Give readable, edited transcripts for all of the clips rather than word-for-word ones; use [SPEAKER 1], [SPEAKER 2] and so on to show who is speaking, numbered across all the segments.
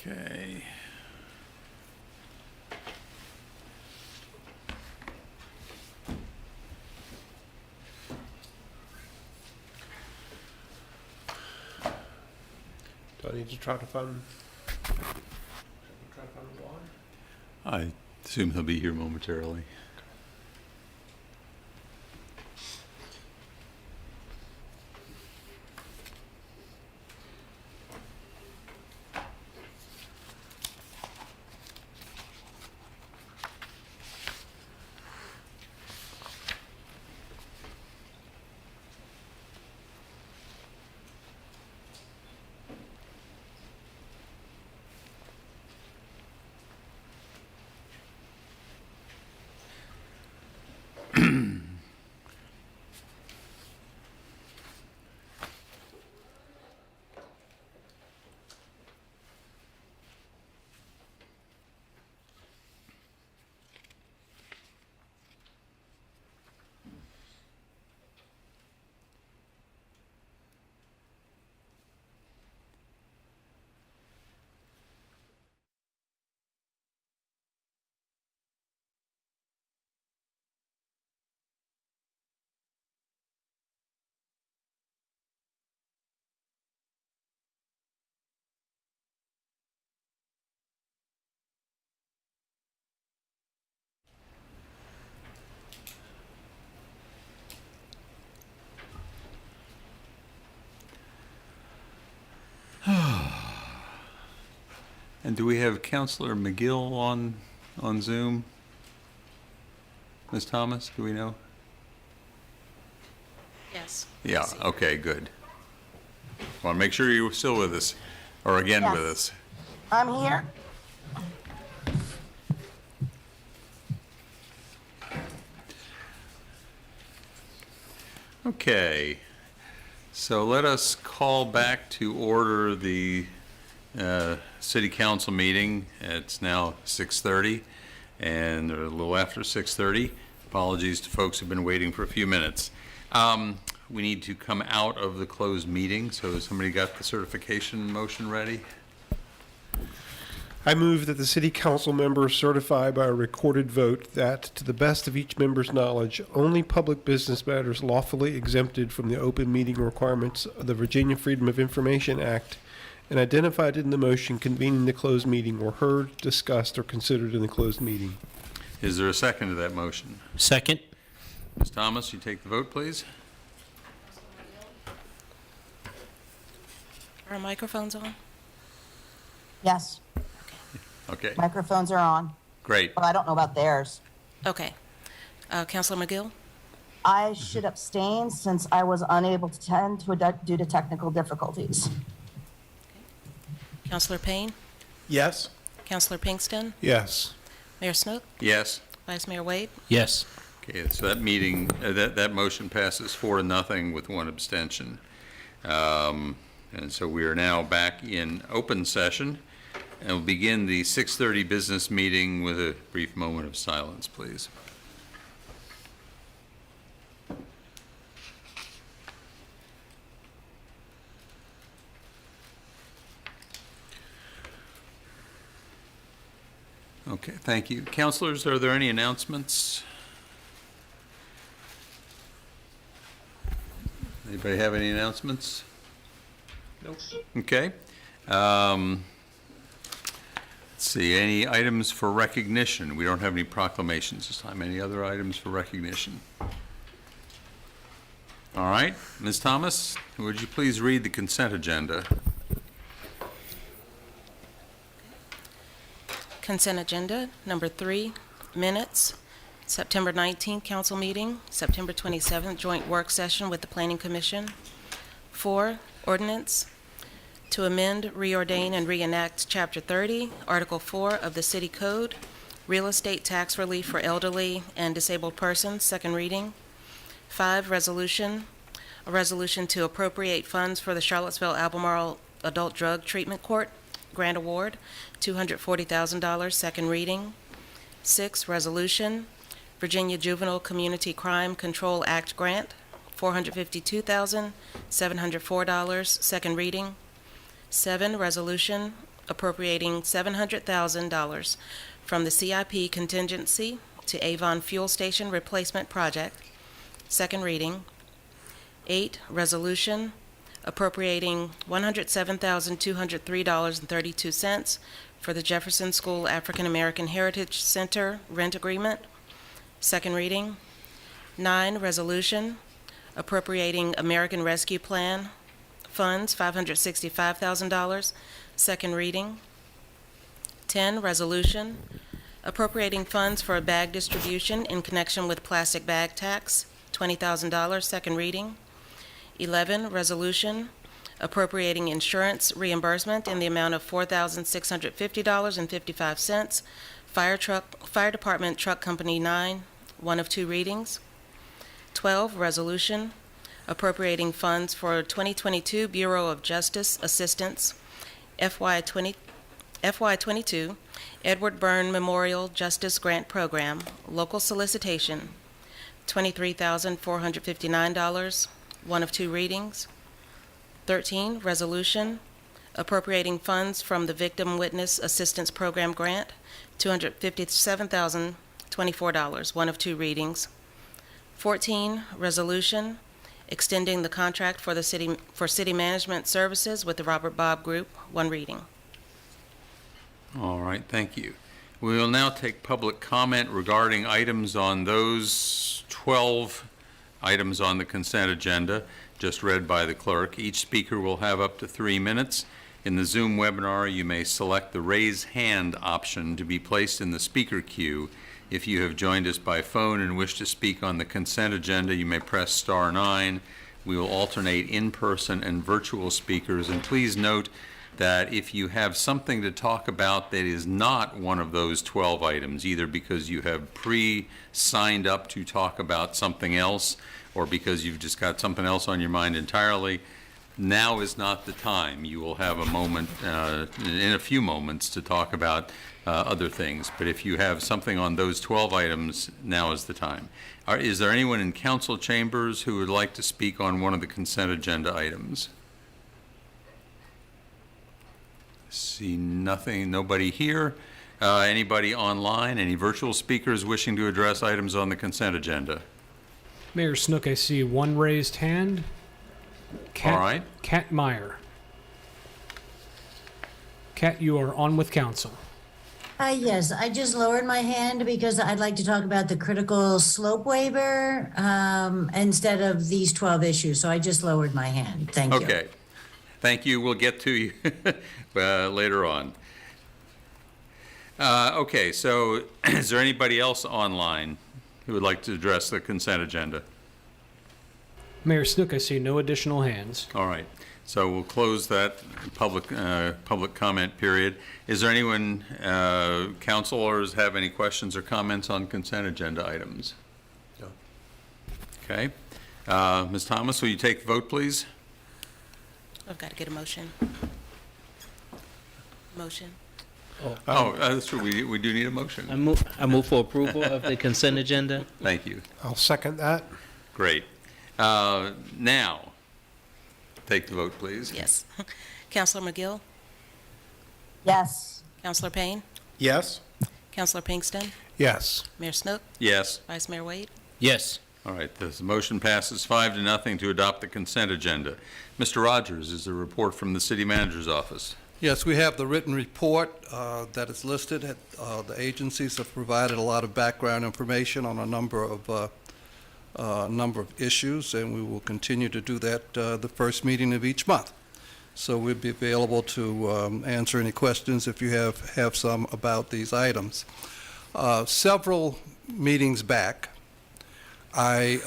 [SPEAKER 1] Okay.
[SPEAKER 2] Do I need to try to find Ron?
[SPEAKER 1] I assume he'll be here momentarily. And do we have Counselor McGill on Zoom? Ms. Thomas, do we know?
[SPEAKER 3] Yes.
[SPEAKER 1] Yeah, okay, good. Want to make sure you're still with us, or again with us.
[SPEAKER 4] I'm here.
[SPEAKER 1] Okay, so let us call back to order the City Council meeting. It's now 6:30, and a little after 6:30. Apologies to folks who've been waiting for a few minutes. We need to come out of the closed meeting, so has somebody got the certification motion ready?
[SPEAKER 2] I move that the city council members certify by a recorded vote that, to the best of each member's knowledge, only public business matters lawfully exempted from the open meeting requirements of the Virginia Freedom of Information Act and identified in the motion convening the closed meeting were heard, discussed, or considered in the closed meeting.
[SPEAKER 1] Is there a second to that motion?
[SPEAKER 5] Second.
[SPEAKER 1] Ms. Thomas, you take the vote, please.
[SPEAKER 3] Are microphones on?
[SPEAKER 4] Yes,
[SPEAKER 1] Okay,
[SPEAKER 4] microphones are on,
[SPEAKER 1] great.
[SPEAKER 4] but I don't know about theirs.
[SPEAKER 3] Okay. Counselor McGill?
[SPEAKER 4] I should abstain since I was unable to attend due to technical difficulties.
[SPEAKER 3] Counselor Payne?
[SPEAKER 2] Yes.
[SPEAKER 3] Counselor Pinkston?
[SPEAKER 2] Yes.
[SPEAKER 3] Mayor Snook?
[SPEAKER 1] Yes?
[SPEAKER 3] Vice Mayor Wade?
[SPEAKER 5] Yes.
[SPEAKER 1] Okay, so that meeting, that motion passes 4-0 with one abstention. And so we are now back in open session, and we'll begin the 6:30 business meeting with a brief moment of silence, please. Okay, thank you. Councilors, are there any announcements? Anybody have any announcements?
[SPEAKER 2] Nope.
[SPEAKER 1] Okay. Let's see, any items for recognition? We don't have any proclamations this time. Any other items for recognition? All right, Ms. Thomas, would you please read the consent agenda?
[SPEAKER 3] Consent agenda, number 3, minutes, September 19th council meeting, September 27th joint work session with the Planning Commission. 4, ordinance, to amend, reordain, and reenact Chapter 30, Article 4 of the City Code, Real Estate Tax Relief for Elderly and Disabled Persons, second reading. 5, resolution, a resolution to appropriate funds for the Charlottesville-Albemarle Adult Drug Treatment Court Grant Award, $240,000, second reading. 6, resolution, Virginia Juvenile Community Crime Control Act Grant, $452,704, second reading. 7, resolution appropriating $700,000 from the CIP contingency to Avon Fuel Station Replacement Project. Second reading. 8, resolution appropriating $107,203.32 for the Jefferson School African American Heritage Center rent agreement. Second reading. 9, resolution appropriating American Rescue Plan funds, $565,000. Second reading. 10, resolution appropriating funds for a bag distribution in connection with plastic bag tax, $20,000. Second reading. 11, resolution appropriating insurance reimbursement in the amount of $4,650.55. Fire Department Truck Company 9, one of two readings. 12, resolution appropriating funds for 2022 Bureau of Justice Assistance FY22 Edward Byrne Memorial Justice Grant Program, local solicitation, $23,459, one of two readings. 13, resolution appropriating funds from the Victim Witness Assistance Program grant, $257,024, one of two readings. 14, resolution extending the contract for city management services with the Robert Bob Group, one reading.
[SPEAKER 1] All right, thank you. We will now take public comment regarding items on those 12 items on the consent agenda, just read by the clerk. Each speaker will have up to 3 minutes. In the Zoom webinar, you may select the raise hand option to be placed in the speaker queue. If you have joined us by phone and wish to speak on the consent agenda, you may press star 9. We will alternate in-person and virtual speakers, and please note that if you have something to talk about that is not one of those 12 items, either because you have pre-signed up to talk about something else or because you've just got something else on your mind entirely, now is not the time. You will have a moment, in a few moments, to talk about other things. But if you have something on those 12 items, now is the time. Is there anyone in council chambers who would like to speak on one of the consent agenda items? See nothing, nobody here. Anybody online? Any virtual speakers wishing to address items on the consent agenda?
[SPEAKER 5] Mayor Snook, I see one raised hand.
[SPEAKER 1] All right.
[SPEAKER 5] Kat Meyer. Kat, you are on with council.
[SPEAKER 6] Yes, I just lowered my hand because I'd like to talk about the critical slope waiver instead of these 12 issues. So I just lowered my hand. Thank you.
[SPEAKER 1] Okay. Thank you. We'll get to you later on. Okay, so is there anybody else online who would like to address the consent agenda?
[SPEAKER 5] Mayor Snook, I see no additional hands.
[SPEAKER 1] All right. So we'll close that public comment period. Is there anyone, councilors, have any questions or comments on consent agenda items? No. Okay. Ms. Thomas, will you take the vote, please?
[SPEAKER 3] I've got to get a motion. Motion.
[SPEAKER 1] Oh, that's true. We do need a motion.
[SPEAKER 7] I move for approval of the consent agenda.
[SPEAKER 1] Thank you.
[SPEAKER 2] I'll second that.
[SPEAKER 1] Great. Now, take the vote, please.
[SPEAKER 3] Yes. Councilor McGill?
[SPEAKER 4] Yes.
[SPEAKER 3] Councilor Payne?
[SPEAKER 2] Yes.
[SPEAKER 3] Councilor Pinkston?
[SPEAKER 2] Yes.
[SPEAKER 3] Mayor Snook?
[SPEAKER 1] Yes.
[SPEAKER 3] Vice Mayor Wade?
[SPEAKER 7] Yes.
[SPEAKER 1] All right. This motion passes 5-0 to adopt the consent agenda. Mr. Rogers, is there a report from the city manager's office?
[SPEAKER 8] Yes, we have the written report that is listed. The agencies have provided a lot of background information on a number of issues, and we will continue to do that the first meeting of each month. So we'll be available to answer any questions if you have some about these items. Several meetings back, I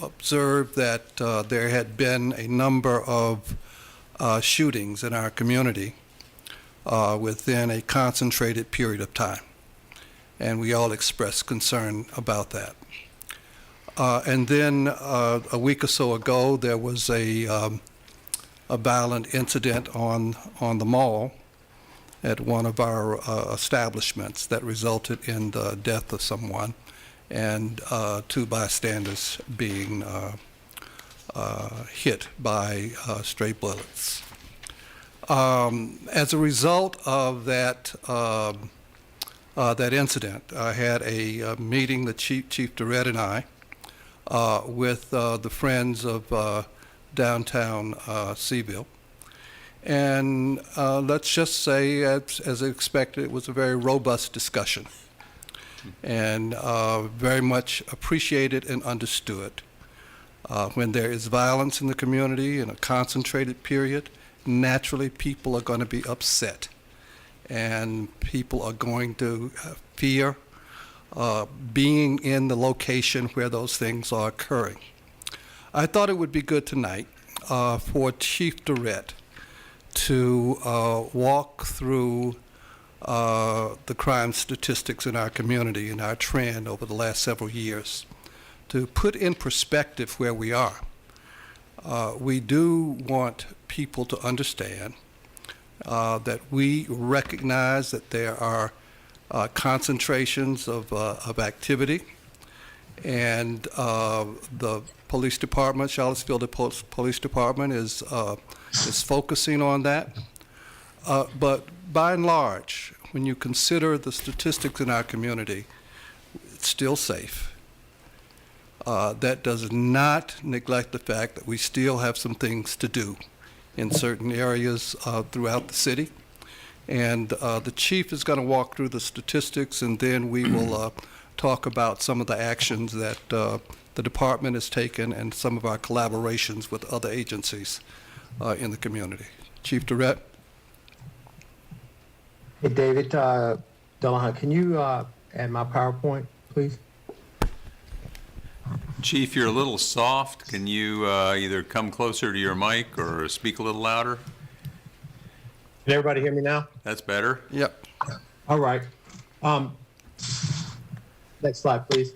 [SPEAKER 8] observed that there had been a number of shootings in our community within a concentrated period of time, and we all expressed concern about that. And then a week or so ago, there was a violent incident on the mall at one of our establishments that resulted in the death of someone and 2 bystanders being hit by stray bullets. As a result of that that incident, I had a meeting, the Chief Durrett and I, with the Friends of downtown Seville. And let's just say, as expected, it was a very robust discussion and very much appreciated and understood. When there is violence in the community in a concentrated period, naturally people are going to be upset and people are going to fear being in the location where those things are occurring. I thought it would be good tonight for Chief Durrett to walk through the crime statistics in our community and our trend over the last several years to put in perspective where we are. We do want people to understand that we recognize that there are concentrations of activity, and the police department, Charlottesville Police Department, is focusing on that. But by and large, when you consider the statistics in our community, it's still safe. That does not neglect the fact that we still have some things to do in certain areas throughout the city. And the chief is going to walk through the statistics, and then we will talk about some of the actions that the department has taken and some of our collaborations with other agencies in the community. Chief Durrett?
[SPEAKER 9] Hey, David Delahunt, can you add my PowerPoint, please?
[SPEAKER 1] Chief, you're a little soft. Can you either come closer to your mic or speak a little louder?
[SPEAKER 9] Can everybody hear me now?
[SPEAKER 1] That's better.
[SPEAKER 8] Yep.
[SPEAKER 9] All right. Next slide, please.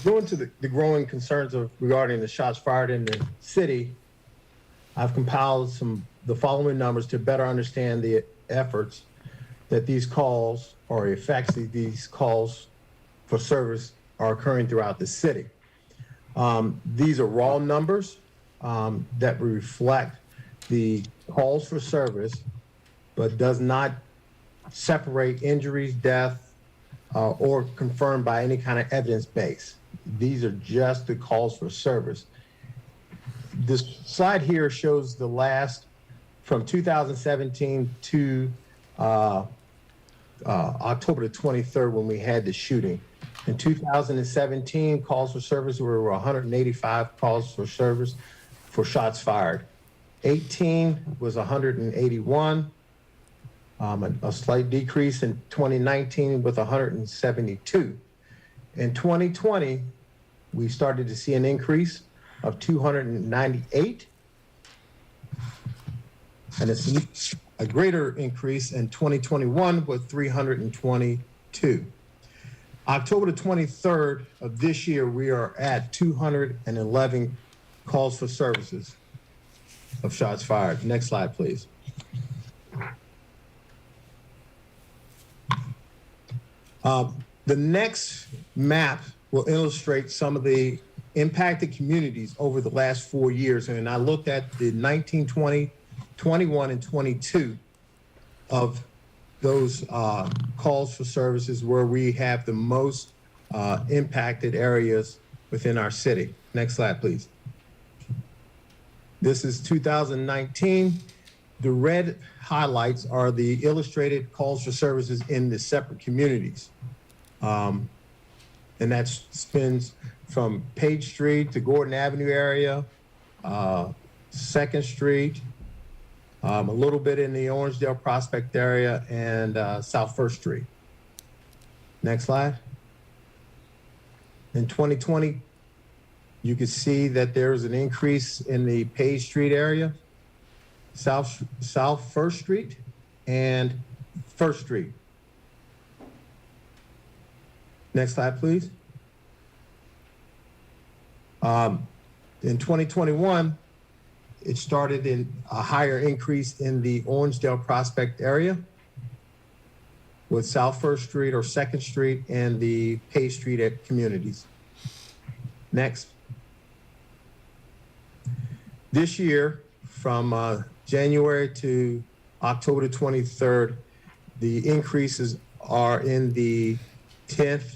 [SPEAKER 9] Going to the growing concerns regarding the shots fired in the city, I've compiled the following numbers to better understand the efforts that these calls or effects that these calls for service are occurring throughout the city. These are raw numbers that reflect the calls for service, but does not separate injuries, death, or confirmed by any kind of evidence base. These are just the calls for service. This slide here shows the last from 2017 to October the 23rd when we had the shooting. In 2017, calls for service were 185 calls for service for shots fired. 18 was 181, a slight decrease in 2019 with 172. In 2020, we started to see an increase of 298, and it's a greater increase in 2021 with 322. October the 23rd of this year, we are at 211 calls for services of shots fired. Next slide, please. The next map will illustrate some of the impacted communities over the last 4 years. And I looked at the 19, 20, 21, and 22 of those calls for services where we have the most impacted areas within our city. Next slide, please. This is 2019. The red highlights are the illustrated calls for services in the separate communities. And that spans from Page Street to Gordon Avenue area, 2nd Street, a little bit in the Orangedale Prospect area, and South 1st Street. Next slide. In 2020, you can see that there's an increase in the Page Street area, South 1st Street, and 1st Street. Next slide, please. In 2021, it started in a higher increase in the Orangedale Prospect area with South 1st Street or 2nd Street and the Page Street communities. Next. This year, from January to October the 23rd, the increases are in the 10th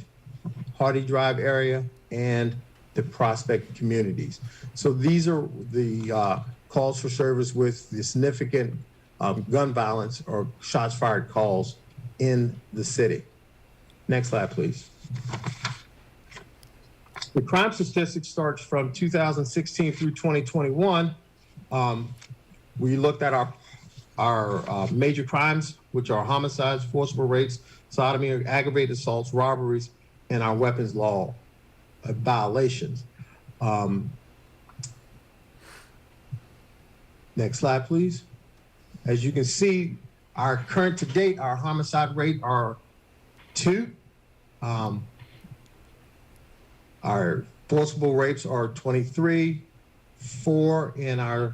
[SPEAKER 9] Hardy Drive area and the Prospect communities. So these are the calls for service with the significant gun violence or shots fired calls in the city. Next slide, please. The crime statistics starts from 2016 through 2021. We looked at our major crimes, which are homicides, forcible rapes, sodomy, aggravated assaults, robberies, and our weapons law violations. Next slide, please. As you can see, our current to date, our homicide rate are 2. Our forcible rapes are 23, 4 in our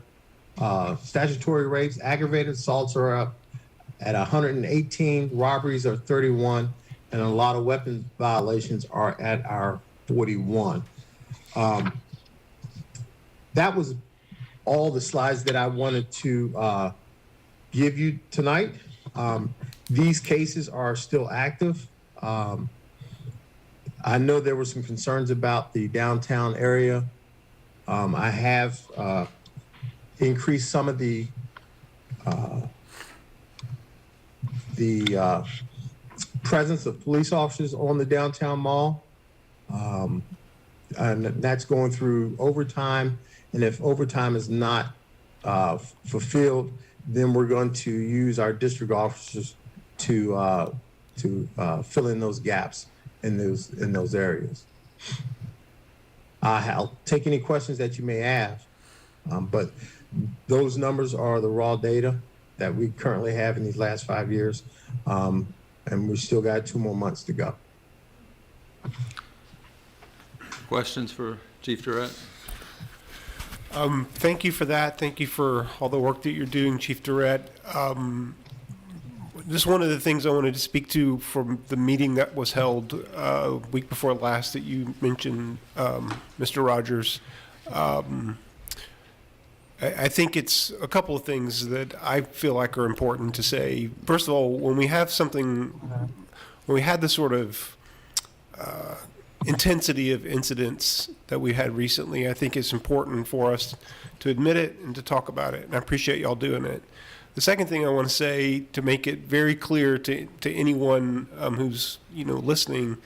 [SPEAKER 9] statutory rapes. Aggravated assaults are up at 118, robberies are 31, and a lot of weapons violations are at our 41. That was all the slides that I wanted to give you tonight. These cases are still active. I know there were some concerns about the downtown area. I have increased some of the presence of police officers on the downtown mall. And that's going through overtime. And if overtime is not fulfilled, then we're going to use our district officers to fill in those gaps in those areas. I'll take any questions that you may have, but those numbers are the raw data that we currently have in these last 5 years, and we still got 2 more months to go.
[SPEAKER 1] Questions for Chief Durrett?
[SPEAKER 2] Thank you for that. Thank you for all the work that you're doing, Chief Durrett. Just one of the things I wanted to speak to from the meeting that was held week before last that you mentioned, Mr. Rogers. I think it's a couple of things that I feel like are important to say. First of all, when we have something, when we had the sort of intensity of incidents that we had recently, I think it's important for us to admit it and to talk about it. And I appreciate y'all doing it. The second thing I want to say, to make it very clear to anyone who's listening,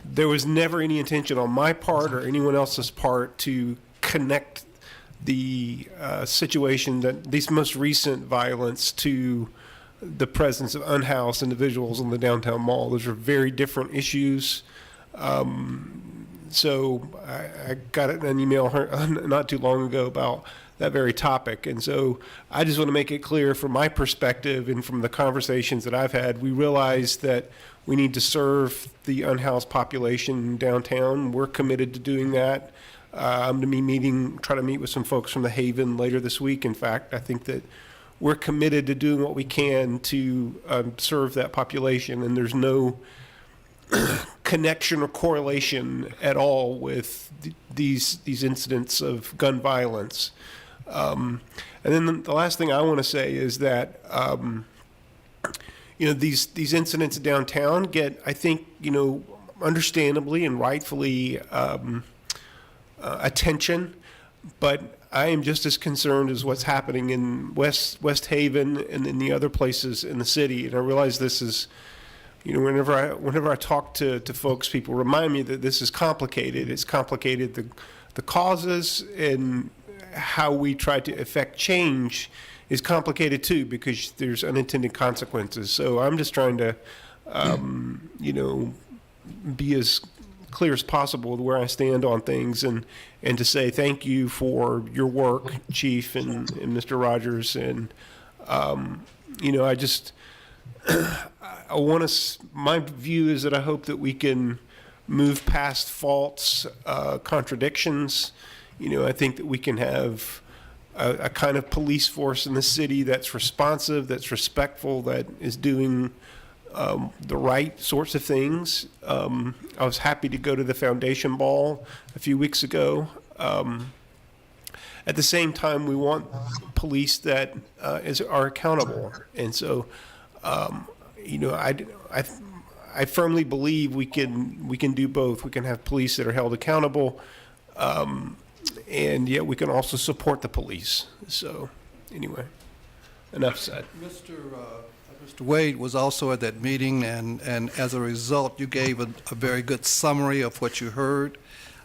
[SPEAKER 2] there was never any intention on my part or anyone else's part to connect the situation, that this most recent violence, to the presence of unhoused individuals in the downtown mall. Those are very different issues. So I got an email not too long ago about that very topic. And so I just want to make it clear from my perspective and from the conversations that I've had, we realize that we need to serve the unhoused population downtown. We're committed to doing that. I'm going to be trying to meet with some folks from the Haven later this week. In fact, I think that we're committed to doing what we can to serve that population, and there's no connection or correlation at all with these incidents of gun violence. And then the last thing I want to say is that these incidents downtown get, I think, understandably and rightfully attention, but I am just as concerned as what's happening in West Haven and in the other places in the city. And I realize this is, whenever I talk to folks, people remind me that this is complicated. It's complicated. The causes and how we try to effect change is complicated too, because there's unintended consequences. So I'm just trying to, be as clear as possible with where I stand on things, and to say thank you for your work, Chief and Mr. Rogers. And, I just, my view is that I hope that we can move past false contradictions. I think that we can have a kind of police force in the city that's responsive, that's respectful, that is doing the right sorts of things. I was happy to go to the foundation ball a few weeks ago. at the same time, we want police that are accountable. And so, I firmly believe we can do both. We can have police that are held accountable, and yet we can also support the police. So, anyway, enough said.
[SPEAKER 8] Mr. Wade was also at that meeting, and as a result, you gave a very good summary of what you heard.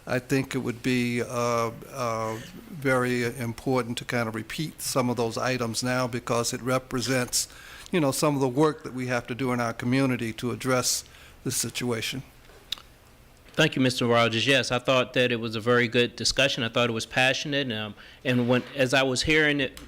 [SPEAKER 8] I think it would be very important to kind of repeat some of those items now, because it represents, some of the work that we have to do in our community to address this situation.
[SPEAKER 7] Thank you, Mr. Rogers. Yes, I thought that it was a very good discussion. I thought it was passionate, and as I was hearing it,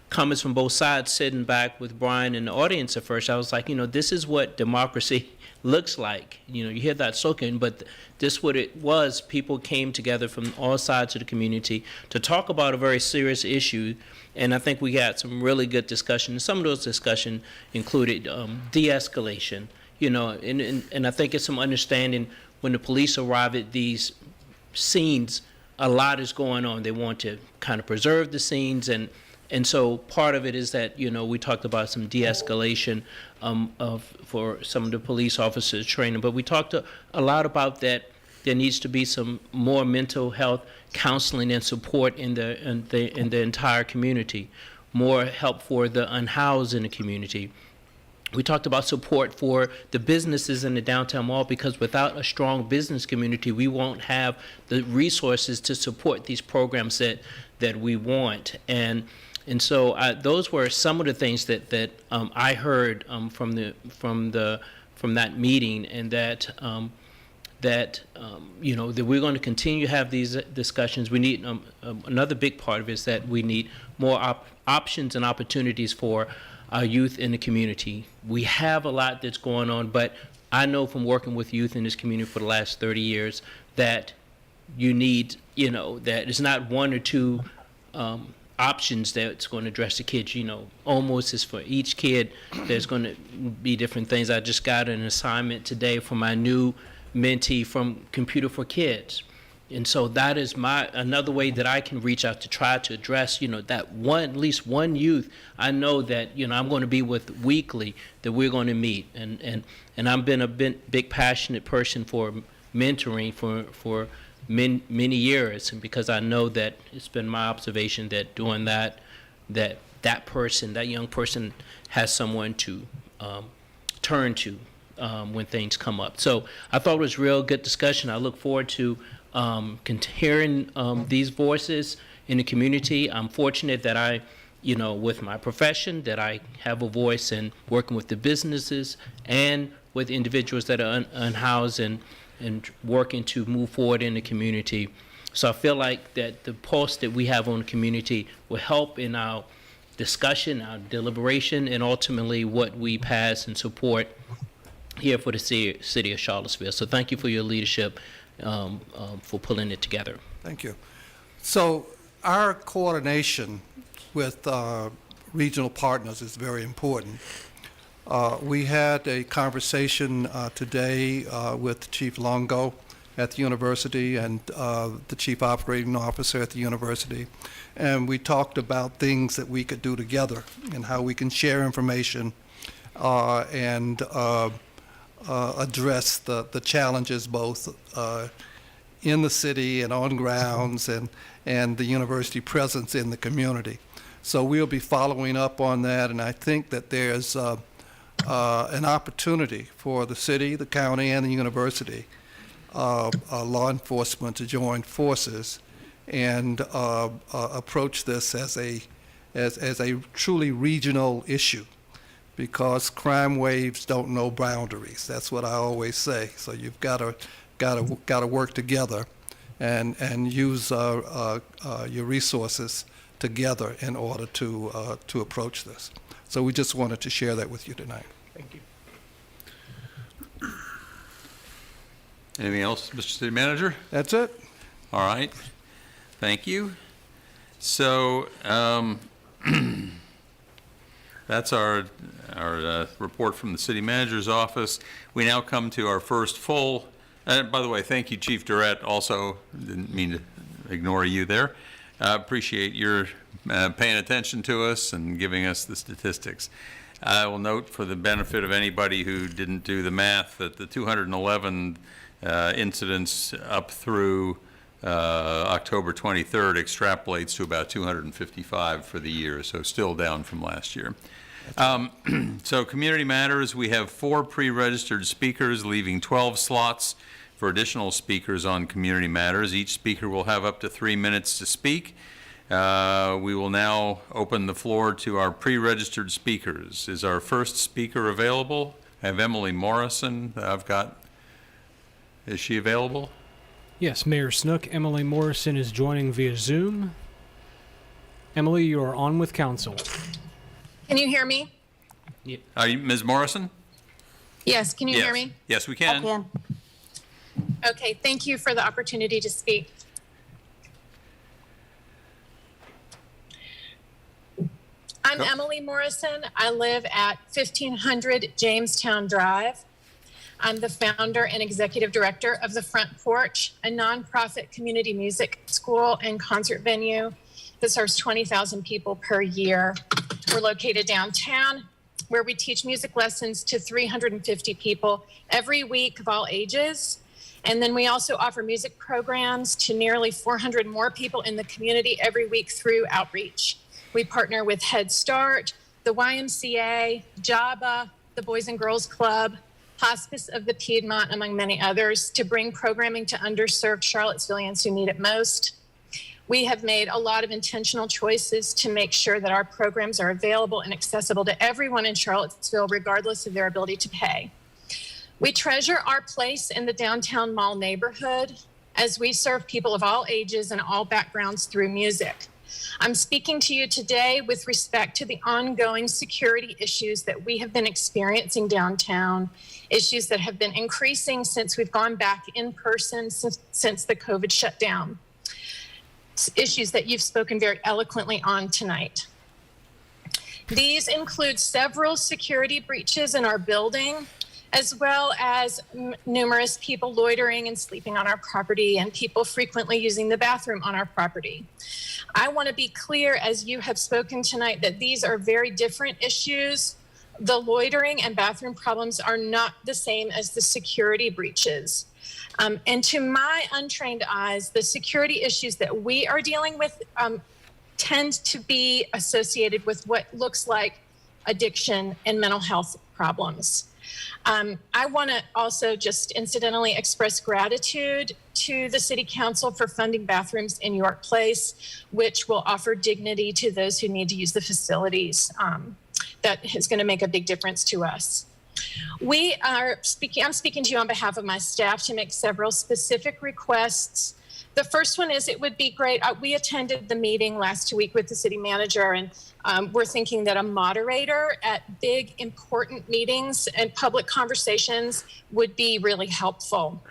[SPEAKER 7] comments from both sides, sitting back with Brian in the audience at first, I was like, this is what democracy looks like. You hear that soaking, but this what it was. People came together from all sides of the community to talk about a very serious issue, and I think we had some really good discussion. Some of those discussion included de-escalation, and I think it's some understanding when the police arrive at these scenes, a lot is going on. They want to kind of preserve the scenes, and so part of it is that, we talked about some de-escalation for some of the police officers training, but we talked a lot about that there needs to be some more mental health counseling and support in the entire community, more help for the unhoused in the community. We talked about support for the businesses in the downtown mall, because without a strong business community, we won't have the resources to support these programs that we want. And so those were some of the things that I heard from that meeting, and that we're going to continue to have these discussions. We need another big part of it is that we need more options and opportunities for our youth in the community. We have a lot that's going on, but I know from working with youth in this community for the last 30 years that you need, that it's not one or two options that's going to address the kids. Almost as for each kid, there's going to be different things. I just got an assignment today from my new mentee from Computer for Kids. And so that is another way that I can reach out to try to address, that at least one youth I know that, I'm going to be with weekly, that we're going to meet. And I've been a big passionate person for mentoring for many years, and because I know that it's been my observation that doing that young person has someone to turn to when things come up. So I thought it was real good discussion. I look forward to hearing these voices in the community. I'm fortunate that I, with my profession, that I have a voice in working with the businesses and with individuals that are unhoused and working to move forward in the community. So I feel like that the pulse that we have on the community will help in our discussion, our deliberation, and ultimately what we pass and support here for the city of Charlottesville. So thank you for your leadership for pulling it together.
[SPEAKER 8] Thank you. So our coordination with regional partners is very important. We had a conversation today with Chief Longo at the university and the Chief Operating Officer at the university, and we talked about things that we could do together and how we can share information and address the challenges both in the city and on grounds and the university presence in the community. So we'll be following up on that, and I think that there's an opportunity for the city, the county, and the university, law enforcement to join forces and approach this as a truly regional issue, because crime waves don't know boundaries. That's what I always say. So you've got to work together and use your resources together in order to approach this. So we just wanted to share that with you tonight.
[SPEAKER 2] Thank you.
[SPEAKER 1] Anything else, Mr. City Manager?
[SPEAKER 8] That's it.
[SPEAKER 1] All right. Thank you. So that's our report from the City Manager's office. We now come to our first full, by the way, thank you, Chief Durrett, also, didn't mean to ignore you there. I appreciate your paying attention to us and giving us the statistics. I will note for the benefit of anybody who didn't do the math that the 211 incidents up through October 23rd extrapolates to about 255 for the year, so still down from last year. So Community Matters, we have 4 pre-registered speakers, leaving 12 slots for additional speakers on Community Matters. Each speaker will have up to 3 minutes to speak. We will now open the floor to our pre-registered speakers. Is our first speaker available? I have Emily Morrison. Is she available?
[SPEAKER 5] Yes, Mayor Snook. Emily Morrison is joining via Zoom. Emily, you are on with council.
[SPEAKER 10] Can you hear me?
[SPEAKER 1] Are you Ms. Morrison?
[SPEAKER 10] Yes, can you hear me?
[SPEAKER 1] Yes, we
[SPEAKER 4] I
[SPEAKER 1] can.
[SPEAKER 4] can.
[SPEAKER 10] Okay, thank you for the opportunity to speak. I'm Emily Morrison. I live at 1500 Jamestown Drive. I'm the founder and executive director of The Front Porch, a nonprofit community music school and concert venue that serves 20,000 people per year. We're located downtown, where we teach music lessons to 350 people every week of all ages. And then we also offer music programs to nearly 400 more people in the community every week through outreach. We partner with Head Start, the YMCA, JABA, the Boys and Girls Club, Hospice of the Piedmont, among many others, to bring programming to underserved Charlottesvillians who need it most. We have made a lot of intentional choices to make sure that our programs are available and accessible to everyone in Charlottesville, regardless of their ability to pay. We treasure our place in the downtown mall neighborhood as we serve people of all ages and all backgrounds through music. I'm speaking to you today with respect to the ongoing security issues that we have been experiencing downtown, issues that have been increasing since we've gone back in person since the COVID shutdown. Issues that you've spoken very eloquently on tonight. These include several security breaches in our building, as well as numerous people loitering and sleeping on our property and people frequently using the bathroom on our property. I want to be clear, as you have spoken tonight, that these are very different issues. The loitering and bathroom problems are not the same as the security breaches. And to my untrained eyes, the security issues that we are dealing with tend to be associated with what looks like addiction and mental health problems. I want to also just incidentally express gratitude to the City Council for funding bathrooms in York Place, which will offer dignity to those who need to use the facilities. That is going to make a big difference to us. I'm speaking to you on behalf of my staff to make several specific requests. The first one is, it would be great. We attended the meeting last week with the city manager, and we're thinking that a moderator at big, important meetings and public conversations would be really helpful.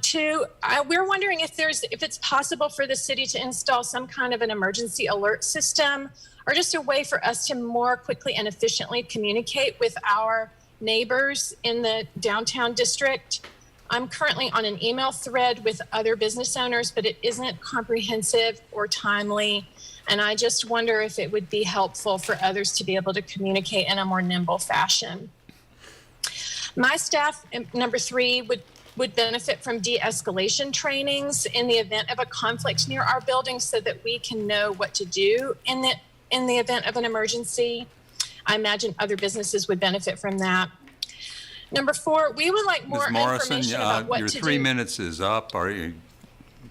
[SPEAKER 10] Two, we're wondering if it's possible for the city to install some kind of an emergency alert system, or just a way for us to more quickly and efficiently communicate with our neighbors in the downtown district. I'm currently on an email thread with other business owners, but it isn't comprehensive or timely. And I just wonder if it would be helpful for others to be able to communicate in a more nimble fashion. My staff, number three, would benefit from de-escalation trainings in the event of a conflict near our building, so that we can know what to do in the event of an emergency. I imagine other businesses would benefit from that. Number four, we would like more
[SPEAKER 1] Ms. Morrison,
[SPEAKER 10] information about what
[SPEAKER 1] your
[SPEAKER 10] to
[SPEAKER 1] 3
[SPEAKER 10] do.
[SPEAKER 1] minutes is up. Can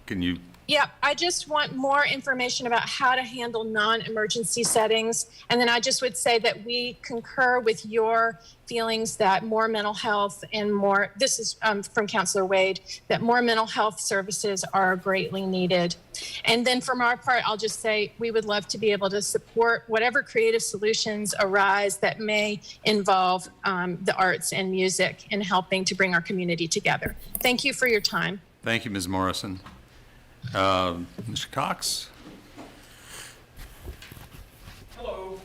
[SPEAKER 1] you?
[SPEAKER 10] Yeah, I just want more information about how to handle non-emergency settings. And then I just would say that we concur with your feelings that more mental health and more, this is from Councilor Wade, that more mental health services are greatly needed. And then from our part, I'll just say we would love to be able to support whatever creative solutions arise that may involve the arts and music in helping to bring our community together. Thank you for your time.
[SPEAKER 1] Thank you, Ms. Morrison. Mr. Cox?
[SPEAKER 11] Hello.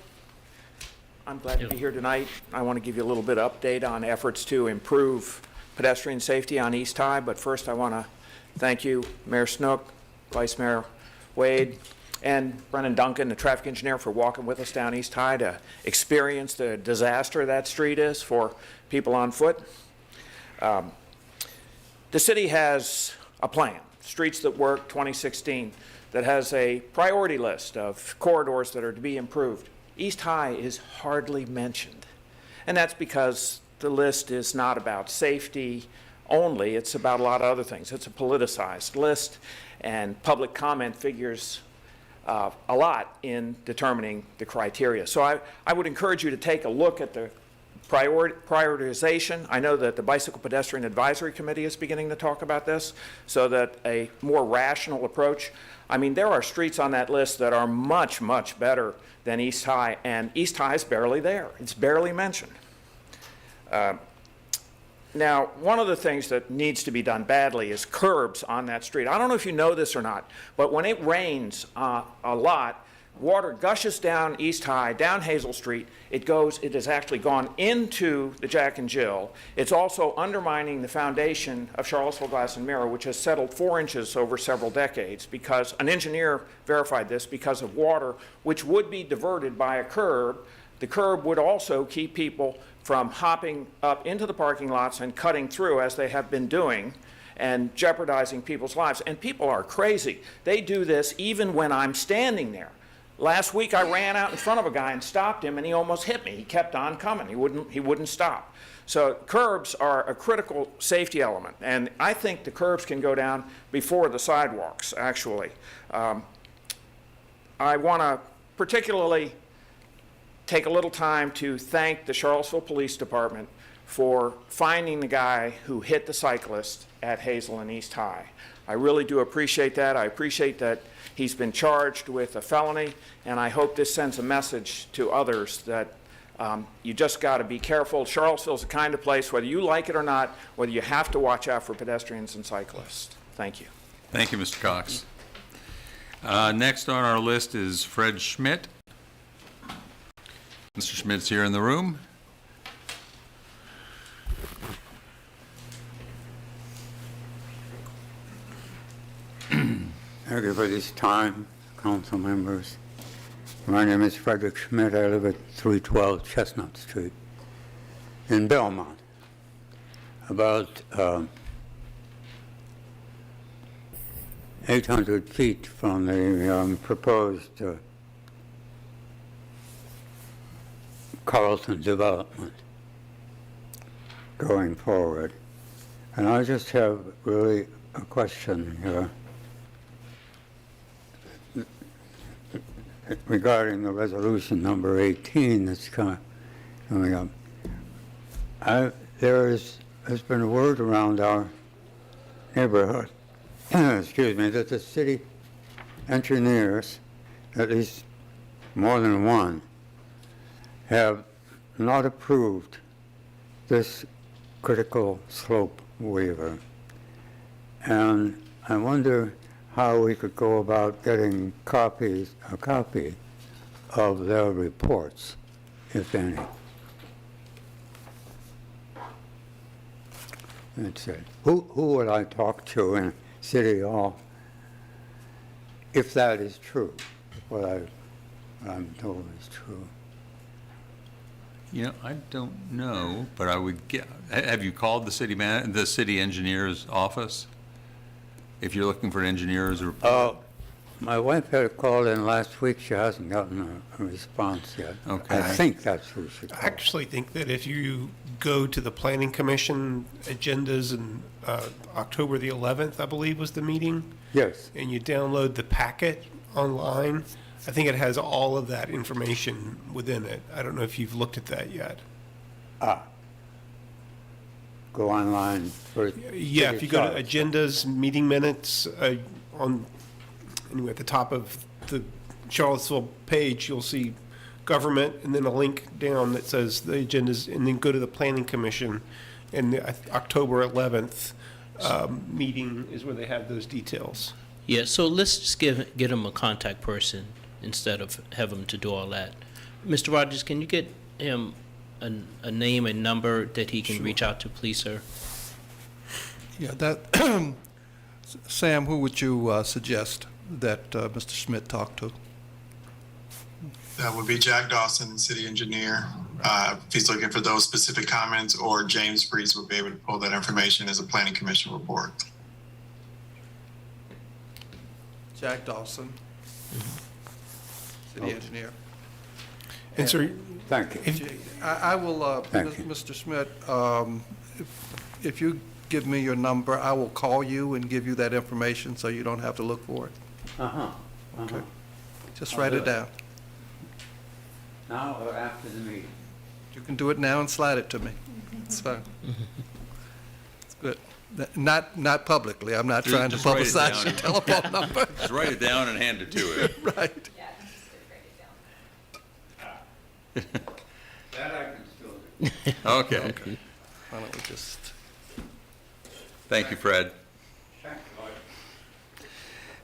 [SPEAKER 11] I'm glad to be here tonight. I want to give you a little bit of update on efforts to improve pedestrian safety on East High, but first I want to thank you, Mayor Snook, Vice Mayor Wade, and Brennan Duncan, the traffic engineer, for walking with us down East High to experience the disaster that street is for people on foot. The city has a plan, Streets That Work 2016, that has a priority list of corridors that are to be improved. East High is hardly mentioned, and that's because the list is not about safety only, it's about a lot of other things. It's a politicized list, and public comment figures a lot in determining the criteria. So I would encourage you to take a look at the prioritization. I know that the Bicycle Pedestrian Advisory Committee is beginning to talk about this, so that a more rational approach. I mean, there are streets on that list that are much, much better than East High, and East High is barely there. It's barely mentioned. Now, one of the things that needs to be done badly is curbs on that street. I don't know if you know this or not, but when it rains a lot, water gushes down East High, down Hazel Street. It has actually gone into the Jack and Jill. It's also undermining the foundation of Charlottesville Glass and Mirror, which has settled 4 inches over several decades, because an engineer verified this, because of water, which would be diverted by a curb. The curb would also keep people from hopping up into the parking lots and cutting through, as they have been doing, and jeopardizing people's lives. And people are crazy. They do this even when I'm standing there. Last week I ran out in front of a guy and stopped him, and he almost hit me. He kept on coming. He wouldn't stop. So curbs are a critical safety element, and I think the curbs can go down before the sidewalks, actually. I want to particularly take a little time to thank the Charlottesville Police Department for finding the guy who hit the cyclist at Hazel and East High. I really do appreciate that. I appreciate that he's been charged with a felony, and I hope this sends a message to others that you just got to be careful. Charlottesville's the kind of place, whether you like it or not, whether you have to watch out for pedestrians and cyclists. Thank you.
[SPEAKER 1] Thank you, Mr. Cox. Next on our list is Fred Schmidt. Mr. Schmidt's here in the room.
[SPEAKER 12] Thank you for this time, council members. My name is Frederick Schmidt. I live at 312 Chestnut Street in Belmont, about 800 feet from the proposed Carlton development going forward. And I just have really a question here regarding the resolution number 18 that's coming up. There's been a word around our neighborhood, excuse me, that the city engineers, at least more than one, have not approved this critical slope waiver. And I wonder how we could go about getting a copy of their reports, if any. That's it. Who would I talk to in City Hall if that is true, what I'm told is true?
[SPEAKER 1] You know, I don't know, but I would get, have you called the city engineer's office? If you're looking for an engineer's report?
[SPEAKER 12] My wife had a call in last week. She hasn't gotten a response yet.
[SPEAKER 1] Okay.
[SPEAKER 12] I think that's who she called.
[SPEAKER 2] I actually think that if you go to the Planning Commission agendas and October the 11th, I believe was the meeting.
[SPEAKER 12] Yes.
[SPEAKER 2] And you download the packet online, I think it has all of that information within it. I don't know if you've looked at that yet.
[SPEAKER 12] Go online for
[SPEAKER 2] Yeah, if you go to agendas, meeting minutes, anyway, at the top of the Charlottesville page, you'll see government and then a link down that says the agendas, and then go to the Planning Commission, and the October 11th meeting is where they have those details.
[SPEAKER 7] Yeah, so let's just get him a contact person instead of have him to do all that. Mr. Rogers, can you get him a name and number that he can reach out to, please, sir?
[SPEAKER 8] Yeah, that, Sam, who would you suggest that Mr. Schmidt talked to.
[SPEAKER 13] That would be Jack Dawson, city engineer. If he's looking for those specific comments, or James Breeze would be able to pull that information as a planning commission report.
[SPEAKER 8] Jack Dawson, city engineer.
[SPEAKER 2] And sir,
[SPEAKER 12] Thank you.
[SPEAKER 8] I will,
[SPEAKER 12] Thank you.
[SPEAKER 8] Mr. Schmidt, if you give me your number, I will call you and give you that information so you don't have to look for it.
[SPEAKER 12] Uh-huh.
[SPEAKER 8] Okay. Just
[SPEAKER 12] I'll
[SPEAKER 8] write
[SPEAKER 12] do
[SPEAKER 8] it
[SPEAKER 12] it.
[SPEAKER 8] down.
[SPEAKER 12] Now or after the meeting?
[SPEAKER 8] You can do it now and slide it to me. It's fine. It's good. Not publicly. I'm not trying to
[SPEAKER 1] Just write it
[SPEAKER 8] publicize your
[SPEAKER 1] down.
[SPEAKER 8] telephone number.
[SPEAKER 1] Just write it down and hand it to him.
[SPEAKER 8] Right.
[SPEAKER 12] That I can still do.
[SPEAKER 1] Okay.
[SPEAKER 8] Why don't we just,
[SPEAKER 1] Thank you, Fred.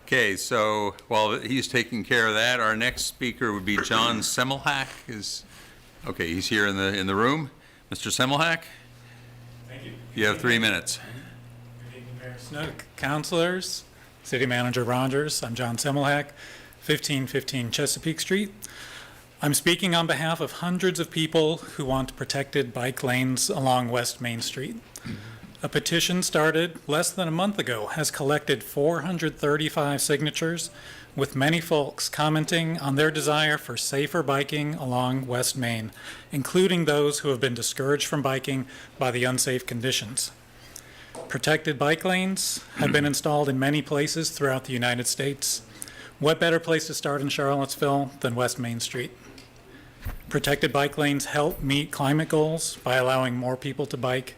[SPEAKER 1] Okay, so while he's taking care of that, our next speaker would be John Semmelhack. Okay, he's here in the room. Mr. Semmelhack?
[SPEAKER 14] Thank you.
[SPEAKER 1] You have 3 minutes.
[SPEAKER 14] Good evening, Mayor Snook, councilors, City Manager Rogers. I'm John Semmelhack, 1515 Chesapeake Street. I'm speaking on behalf of hundreds of people who want protected bike lanes along West Main Street. A petition started less than a month ago has collected 435 signatures, with many folks commenting on their desire for safer biking along West Main, including those who have been discouraged from biking by the unsafe conditions. Protected bike lanes have been installed in many places throughout the United States. What better place to start in Charlottesville than West Main Street? Protected bike lanes help meet climate goals by allowing more people to bike.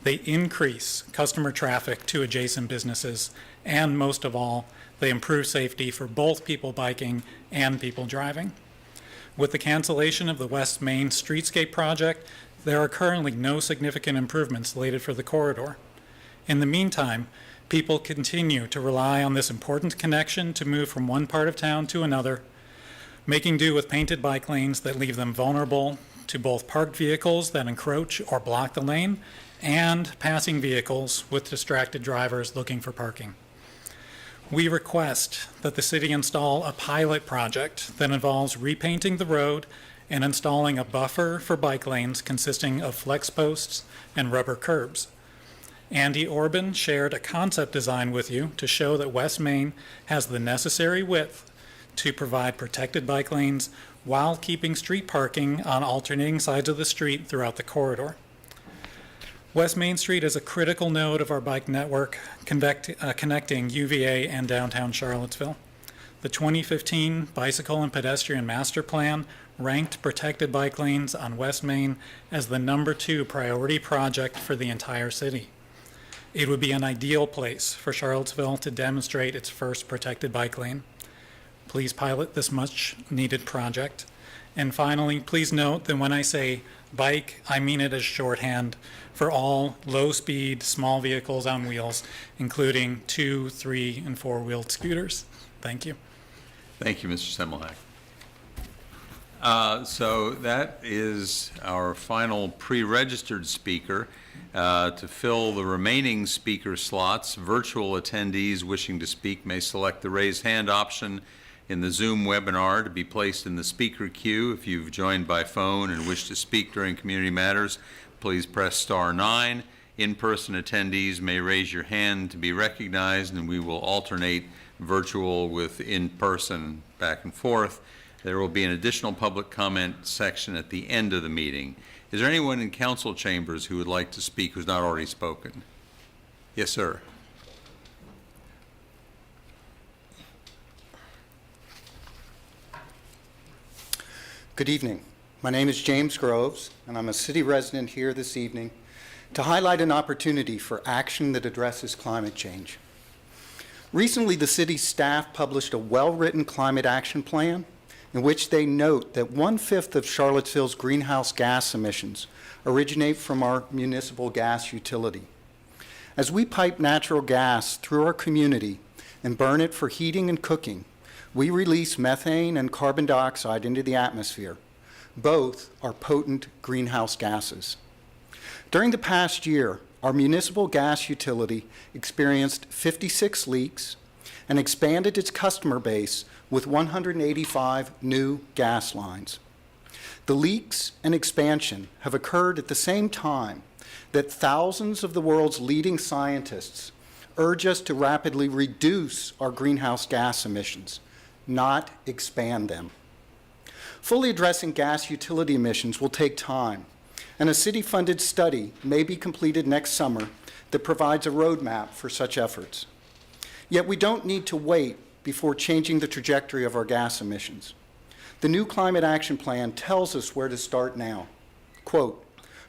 [SPEAKER 14] They increase customer traffic to adjacent businesses, and most of all, they improve safety for both people biking and people driving. With the cancellation of the West Main Streetscape project, there are currently no significant improvements slated for the corridor. In the meantime, people continue to rely on this important connection to move from one part of town to another, making do with painted bike lanes that leave them vulnerable to both parked vehicles that encroach or block the lane and passing vehicles with distracted drivers looking for parking. We request that the city install a pilot project that involves repainting the road and installing a buffer for bike lanes consisting of flex posts and rubber curbs. Andy Orban shared a concept design with you to show that West Main has the necessary width to provide protected bike lanes while keeping street parking on alternating sides of the street throughout the corridor. West Main Street is a critical node of our bike network connecting UVA and downtown Charlottesville. The 2015 Bicycle and Pedestrian Master Plan ranked protected bike lanes on West Main as the #2 priority project for the entire city. It would be an ideal place for Charlottesville to demonstrate its first protected bike lane. Please pilot this much-needed project. And finally, please note that when I say bike, I mean it as shorthand for all low-speed, small vehicles on wheels, including 2-, 3-, and 4-wheeled scooters. Thank you.
[SPEAKER 1] Thank you, Mr. Semmelhack. So that is our final pre-registered speaker. To fill the remaining speaker slots, virtual attendees wishing to speak may select the raise hand option in the Zoom webinar to be placed in the speaker queue. If you've joined by phone and wish to speak during community matters, please press *9. In-person attendees may raise your hand to be recognized, and we will alternate virtual with in-person back and forth. There will be an additional public comment section at the end of the meeting. Is there anyone in council chambers who would like to speak who's not already spoken? Yes, sir.
[SPEAKER 15] Good evening. My name is James Groves, and I'm a city resident here this evening to highlight an opportunity for action that addresses climate change. Recently, the city staff published a well-written climate action plan in which they note that 1/5 of Charlottesville's greenhouse gas emissions originate from our municipal gas utility. As we pipe natural gas through our community and burn it for heating and cooking, we release methane and carbon dioxide into the atmosphere. Both are potent greenhouse gases. During the past year, our municipal gas utility experienced 56 leaks, and expanded its customer base with 185 new gas lines. The leaks and expansion have occurred at the same time that thousands of the world's leading scientists urge us to rapidly reduce our greenhouse gas emissions, not expand them. Fully addressing gas utility emissions will take time, and a city-funded study may be completed next summer that provides a roadmap for such efforts. Yet we don't need to wait before changing the trajectory of our gas emissions. The new Climate Action Plan tells us where to start now. Quote,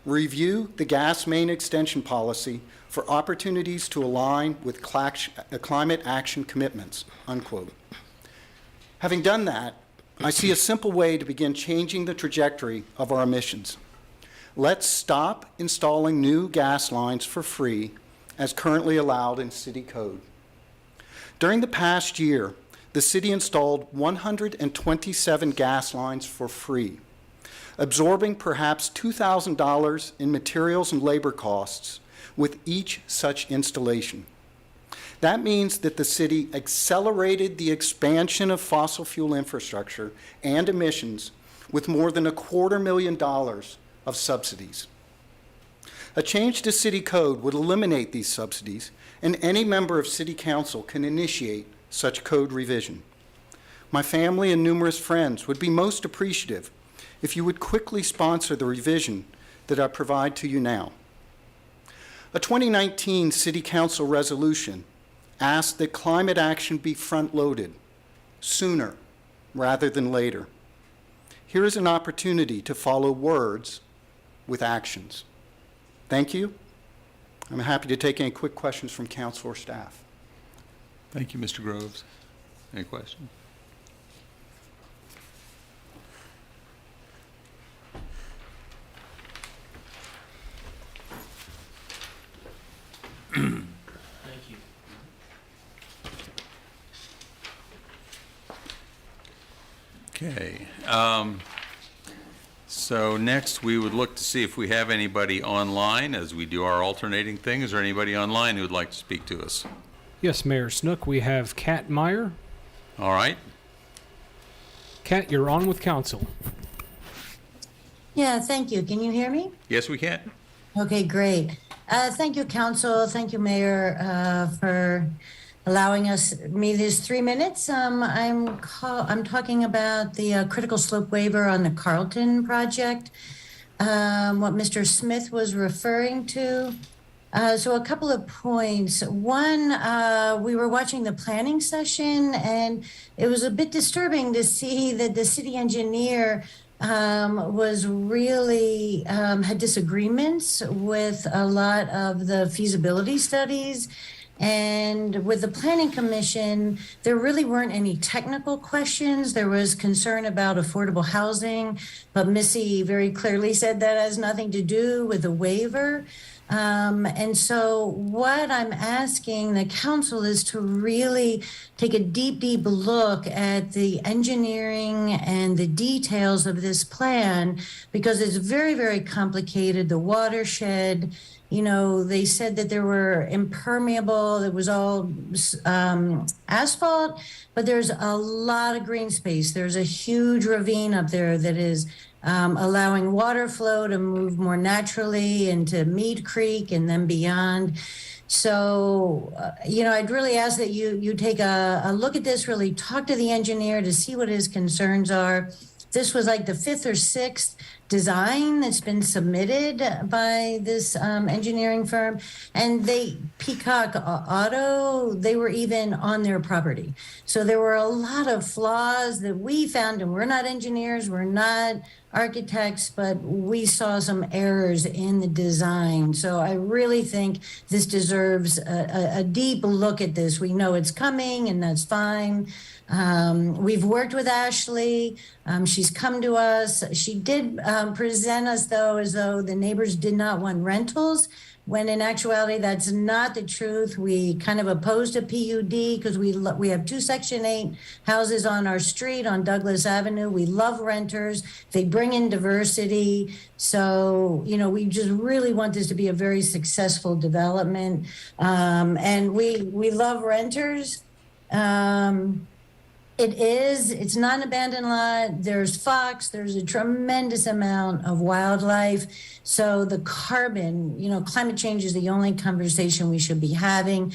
[SPEAKER 15] review the gas main extension policy for opportunities to align with climate action commitments, unquote. Having done that, I see a simple way to begin changing the trajectory of our emissions. Let's stop installing new gas lines for free as currently allowed in city code. During the past year, the city installed 127 gas lines for free, absorbing perhaps $2,000 in materials and labor costs with each such installation. That means that the city accelerated the expansion of fossil fuel infrastructure and emissions with more than $250,000 of subsidies. A change to city code would eliminate these subsidies, and any member of city council can initiate such code revision. My family and numerous friends would be most appreciative if you would quickly sponsor the revision that I provide to you now. A 2019 City Council resolution asked that climate action be front-loaded sooner rather than later. Here is an opportunity to follow words with actions. Thank you. I'm happy to take any quick questions from council or staff.
[SPEAKER 1] Thank you, Mr. Groves. Any questions?
[SPEAKER 7] Thank you.
[SPEAKER 1] Okay. So next, we would look to see if we have anybody online as we do our alternating thing. Is there anybody online who would like to speak to us?
[SPEAKER 5] Yes, Mayor Snook, we have Kat Meyer.
[SPEAKER 1] All right.
[SPEAKER 5] Kat, you're on with council.
[SPEAKER 6] Yeah, thank you. Can you hear me?
[SPEAKER 1] Yes, we can.
[SPEAKER 6] Okay, great. Thank you, council. Thank you, Mayor, for allowing me these 3 minutes. I'm talking about the critical slope waiver on the Carlton project, what Mr. Smith was referring to. So a couple of points. One, we were watching the planning session, and it was a bit disturbing to see that the city engineer was really had disagreements with a lot of the feasibility studies. And with the Planning Commission, there really weren't any technical questions. There was concern about affordable housing, but Missy very clearly said that has nothing to do with the waiver. And so what I'm asking the council is to really take a deep, deep look at the engineering and the details of this plan, because it's very, very complicated. The watershed, you know, they said that there were impermeable, it was all asphalt, but there's a lot of green space. There's a huge ravine up there that is allowing water flow to move more naturally into Mead Creek and then beyond. So, you know, I'd really ask that you take a look at this, really talk to the engineer to see what his concerns are. This was like the 5th or 6th design that's been submitted by this engineering firm, and Peacock Auto, they were even on their property. So there were a lot of flaws that we found, and we're not engineers, we're not architects, but we saw some errors in the design. So I really think this deserves a deep look at this. We know it's coming, and that's fine. We've worked with Ashley. She's come to us. She did present us, though, as though the neighbors did not want rentals, when in actuality, that's not the truth. We kind of opposed a PUD because we have 2 Section 8 houses on our street on Douglas Avenue. We love renters. They bring in diversity. So, you know, we just really want this to be a very successful development. And we love renters. It's not an abandoned lot. There's fox, there's a tremendous amount of wildlife. So the carbon, climate change is the only conversation we should be having.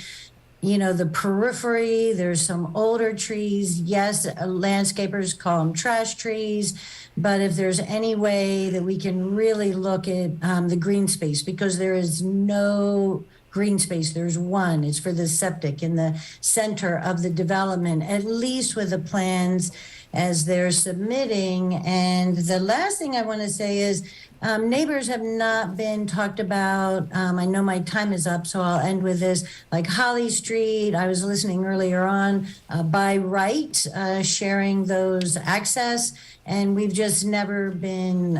[SPEAKER 6] The periphery, there's some older trees. Yes, landscapers call them trash trees. But if there's any way that we can really look at the green space, because there is no green space, there's one. It's for the septic in the center of the development, at least with the plans as they're submitting. And the last thing I want to say is neighbors have not been talked about. I know my time is up, so I'll end with this. Like Holly Street, I was listening earlier on, by right, sharing those access, and we've just never been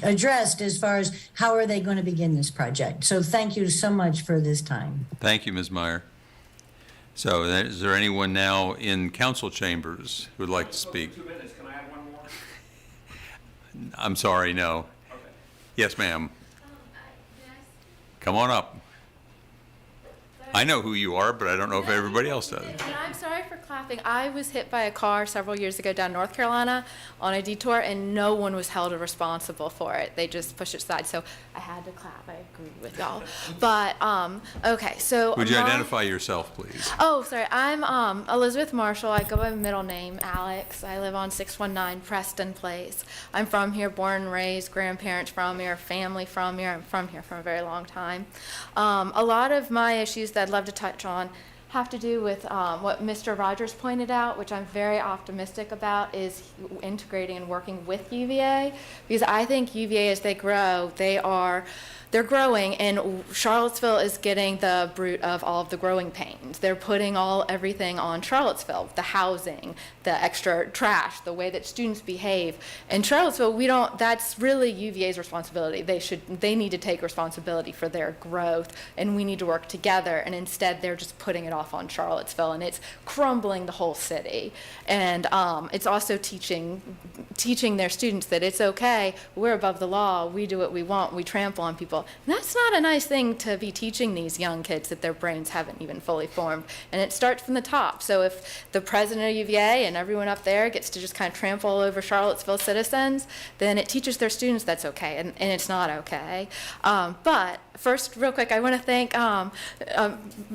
[SPEAKER 6] addressed as far as how are they going to begin this project. So thank you so much for this time.
[SPEAKER 1] Thank you, Ms. Meyer. So is there anyone now in council chambers who would like to speak?
[SPEAKER 11] 2 minutes. Can I add one more?
[SPEAKER 1] I'm sorry, no.
[SPEAKER 11] Okay.
[SPEAKER 1] Yes, ma'am. Come on up. I know who you are, but I don't know if everybody else does.
[SPEAKER 16] And I'm sorry for clapping. I was hit by a car several years ago down North Carolina on a detour, and no one was held responsible for it. They just pushed it aside. So I had to clap. I agree with y'all. But, okay, so.
[SPEAKER 1] Would you identify yourself, please?
[SPEAKER 16] Oh, sorry. I'm Elizabeth Marshall. I go by my middle name, Alex. I live on 619 Preston Place. I'm from here, born and raised, grandparents from here, family from here. I'm from here for a very long time. A lot of my issues that I'd love to touch on have to do with what Mr. Rogers pointed out, which I'm very optimistic about, is integrating and working with UVA, because I think UVA, as they grow, they're growing, and Charlottesville is getting the brunt of all of the growing pains. They're putting everything on Charlottesville, the housing, the extra trash, the way that students behave. In Charlottesville, that's really UVA's responsibility. They need to take responsibility for their growth, and we need to work together, and instead they're just putting it off on Charlottesville, and it's crumbling the whole city. And it's also teaching their students that it's okay, we're above the law, we do what we want, we trample on people. And that's not a nice thing to be teaching these young kids, that their brains haven't even fully formed. And it starts from the top. So if the president of UVA and everyone up there gets to just kind of trample all over Charlottesville citizens, then it teaches their students that's okay, and it's not okay. But first, real quick, I want to thank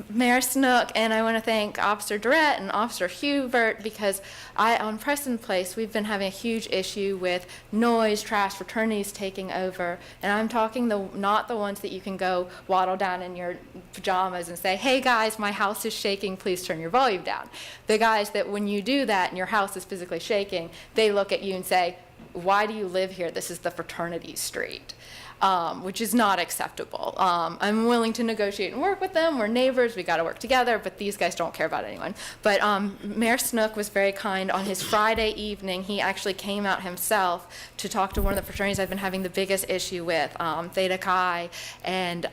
[SPEAKER 16] Mayor Snook, and I want to thank Officer Durrett and Officer Hubert, because on Preston Place, we've been having a huge issue with noise, trash, fraternities taking over. And I'm talking not the ones that you can go waddle down in your pajamas and say, hey guys, my house is shaking, please turn your volume down. The guys that when you do that and your house is physically shaking, they look at you and say, why do you live here? This is the fraternity street. Which is not acceptable. I'm willing to negotiate and work with them. We're neighbors. We got to work together, but these guys don't care about anyone. But Mayor Snook was very kind. On his Friday evening, he actually came out himself to talk to one of the fraternities I've been having the biggest issue with, Theta Chi, and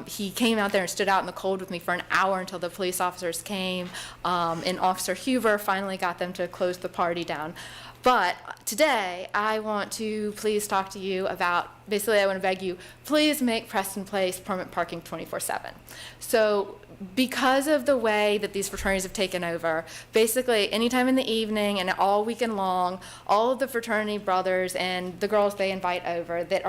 [SPEAKER 16] he came out there and stood out in the cold with me for an hour until the police officers came, and Officer Huber finally got them to close the party down. But today, I want to please talk to you about, basically I want to beg you, please make Preston Place permanent parking 24/7. So because of the way that these fraternities have taken over, basically anytime in the evening and all weekend long, all of the fraternity brothers and the girls they invite over that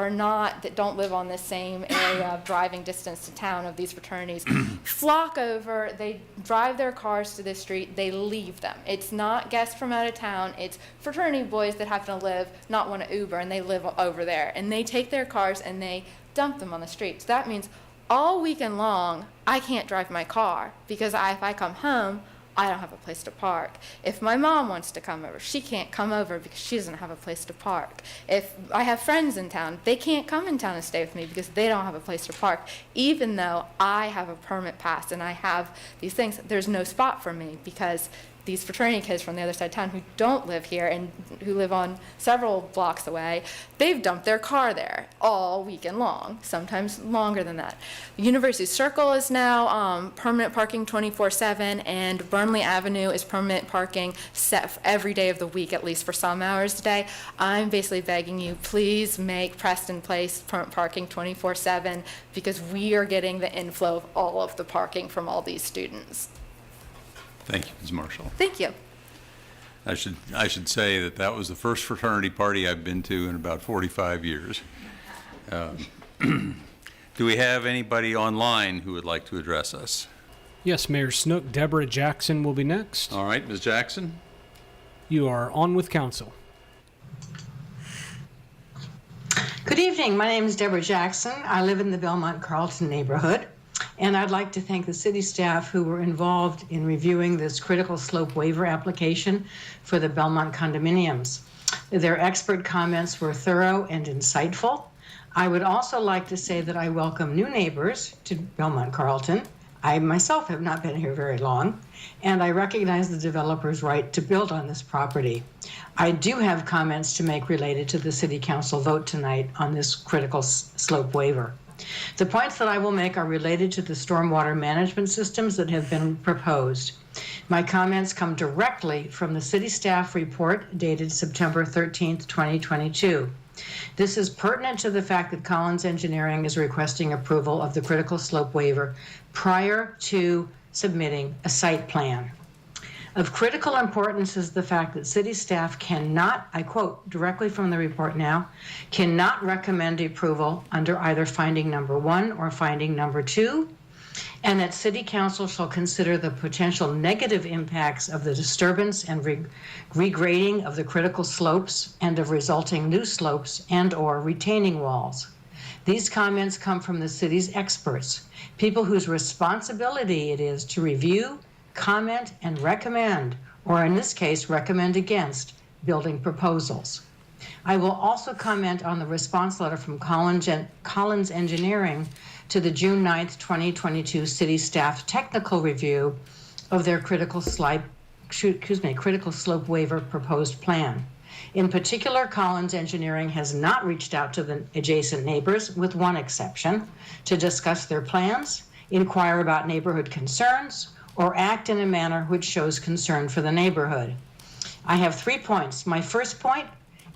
[SPEAKER 16] don't live on the same area of driving distance to town of these fraternities flock over, they drive their cars to this street, they leave them. It's not guests from out of town, it's fraternity boys that happen to live, not want to Uber, and they live over there. And they take their cars and they dump them on the street. So that means all weekend long, I can't drive my car because if I come home, I don't have a place to park. If my mom wants to come over, she can't come over because she doesn't have a place to park. If I have friends in town, they can't come in town and stay with me because they don't have a place to park. Even though I have a permit pass and I have these things, there's no spot for me because these fraternity kids from the other side of town who don't live here and who live on several blocks away, they've dumped their car there all weekend long, sometimes longer than that. University Circle is now permanent parking 24/7, and Burnley Avenue is permanent parking set every day of the week, at least for some hours a day. I'm basically begging you, please make Preston Place permanent parking 24/7, because we are getting the inflow of all of the parking from all these students.
[SPEAKER 1] Thank you, Ms. Marshall.
[SPEAKER 16] Thank you.
[SPEAKER 1] I should say that that was the first fraternity party I've been to in about 45 years. Do we have anybody online who would like to address us?
[SPEAKER 5] Yes, Mayor Snook, Deborah Jackson will be next.
[SPEAKER 1] All right, Ms. Jackson.
[SPEAKER 5] You are on with council.
[SPEAKER 17] Good evening. My name is Deborah Jackson. I live in the Belmont Carlton neighborhood, and I'd like to thank the city staff who were involved in reviewing this critical slope waiver application for the Belmont condominiums. Their expert comments were thorough and insightful. I would also like to say that I welcome new neighbors to Belmont Carlton. I myself have not been here very long, and I recognize the developer's right to build on this property. I do have comments to make related to the city council vote tonight on this critical slope waiver. The points that I will make are related to the stormwater management systems that have been proposed. My comments come directly from the city staff report dated September 13th, 2022. This is pertinent to the fact that Collins Engineering is requesting approval of the critical slope waiver prior to submitting a site plan. Of critical importance is the fact that city staff cannot, I quote directly from the report now, cannot recommend approval under either finding number 1 or finding number 2, and that city council shall consider the potential negative impacts of the disturbance and regrading of the critical slopes and of resulting new slopes and/or retaining walls. These comments come from the city's experts, people whose responsibility it is to review, comment, and recommend, or in this case, recommend against, building proposals. I will also comment on the response letter from Collins Engineering to the June 9th, 2022 city staff technical review of their critical slope waiver proposed plan. In particular, Collins Engineering has not reached out to the adjacent neighbors, with one exception, to discuss their plans, inquire about neighborhood concerns, or act in a manner which shows concern for the neighborhood. I have 3 points. My first point,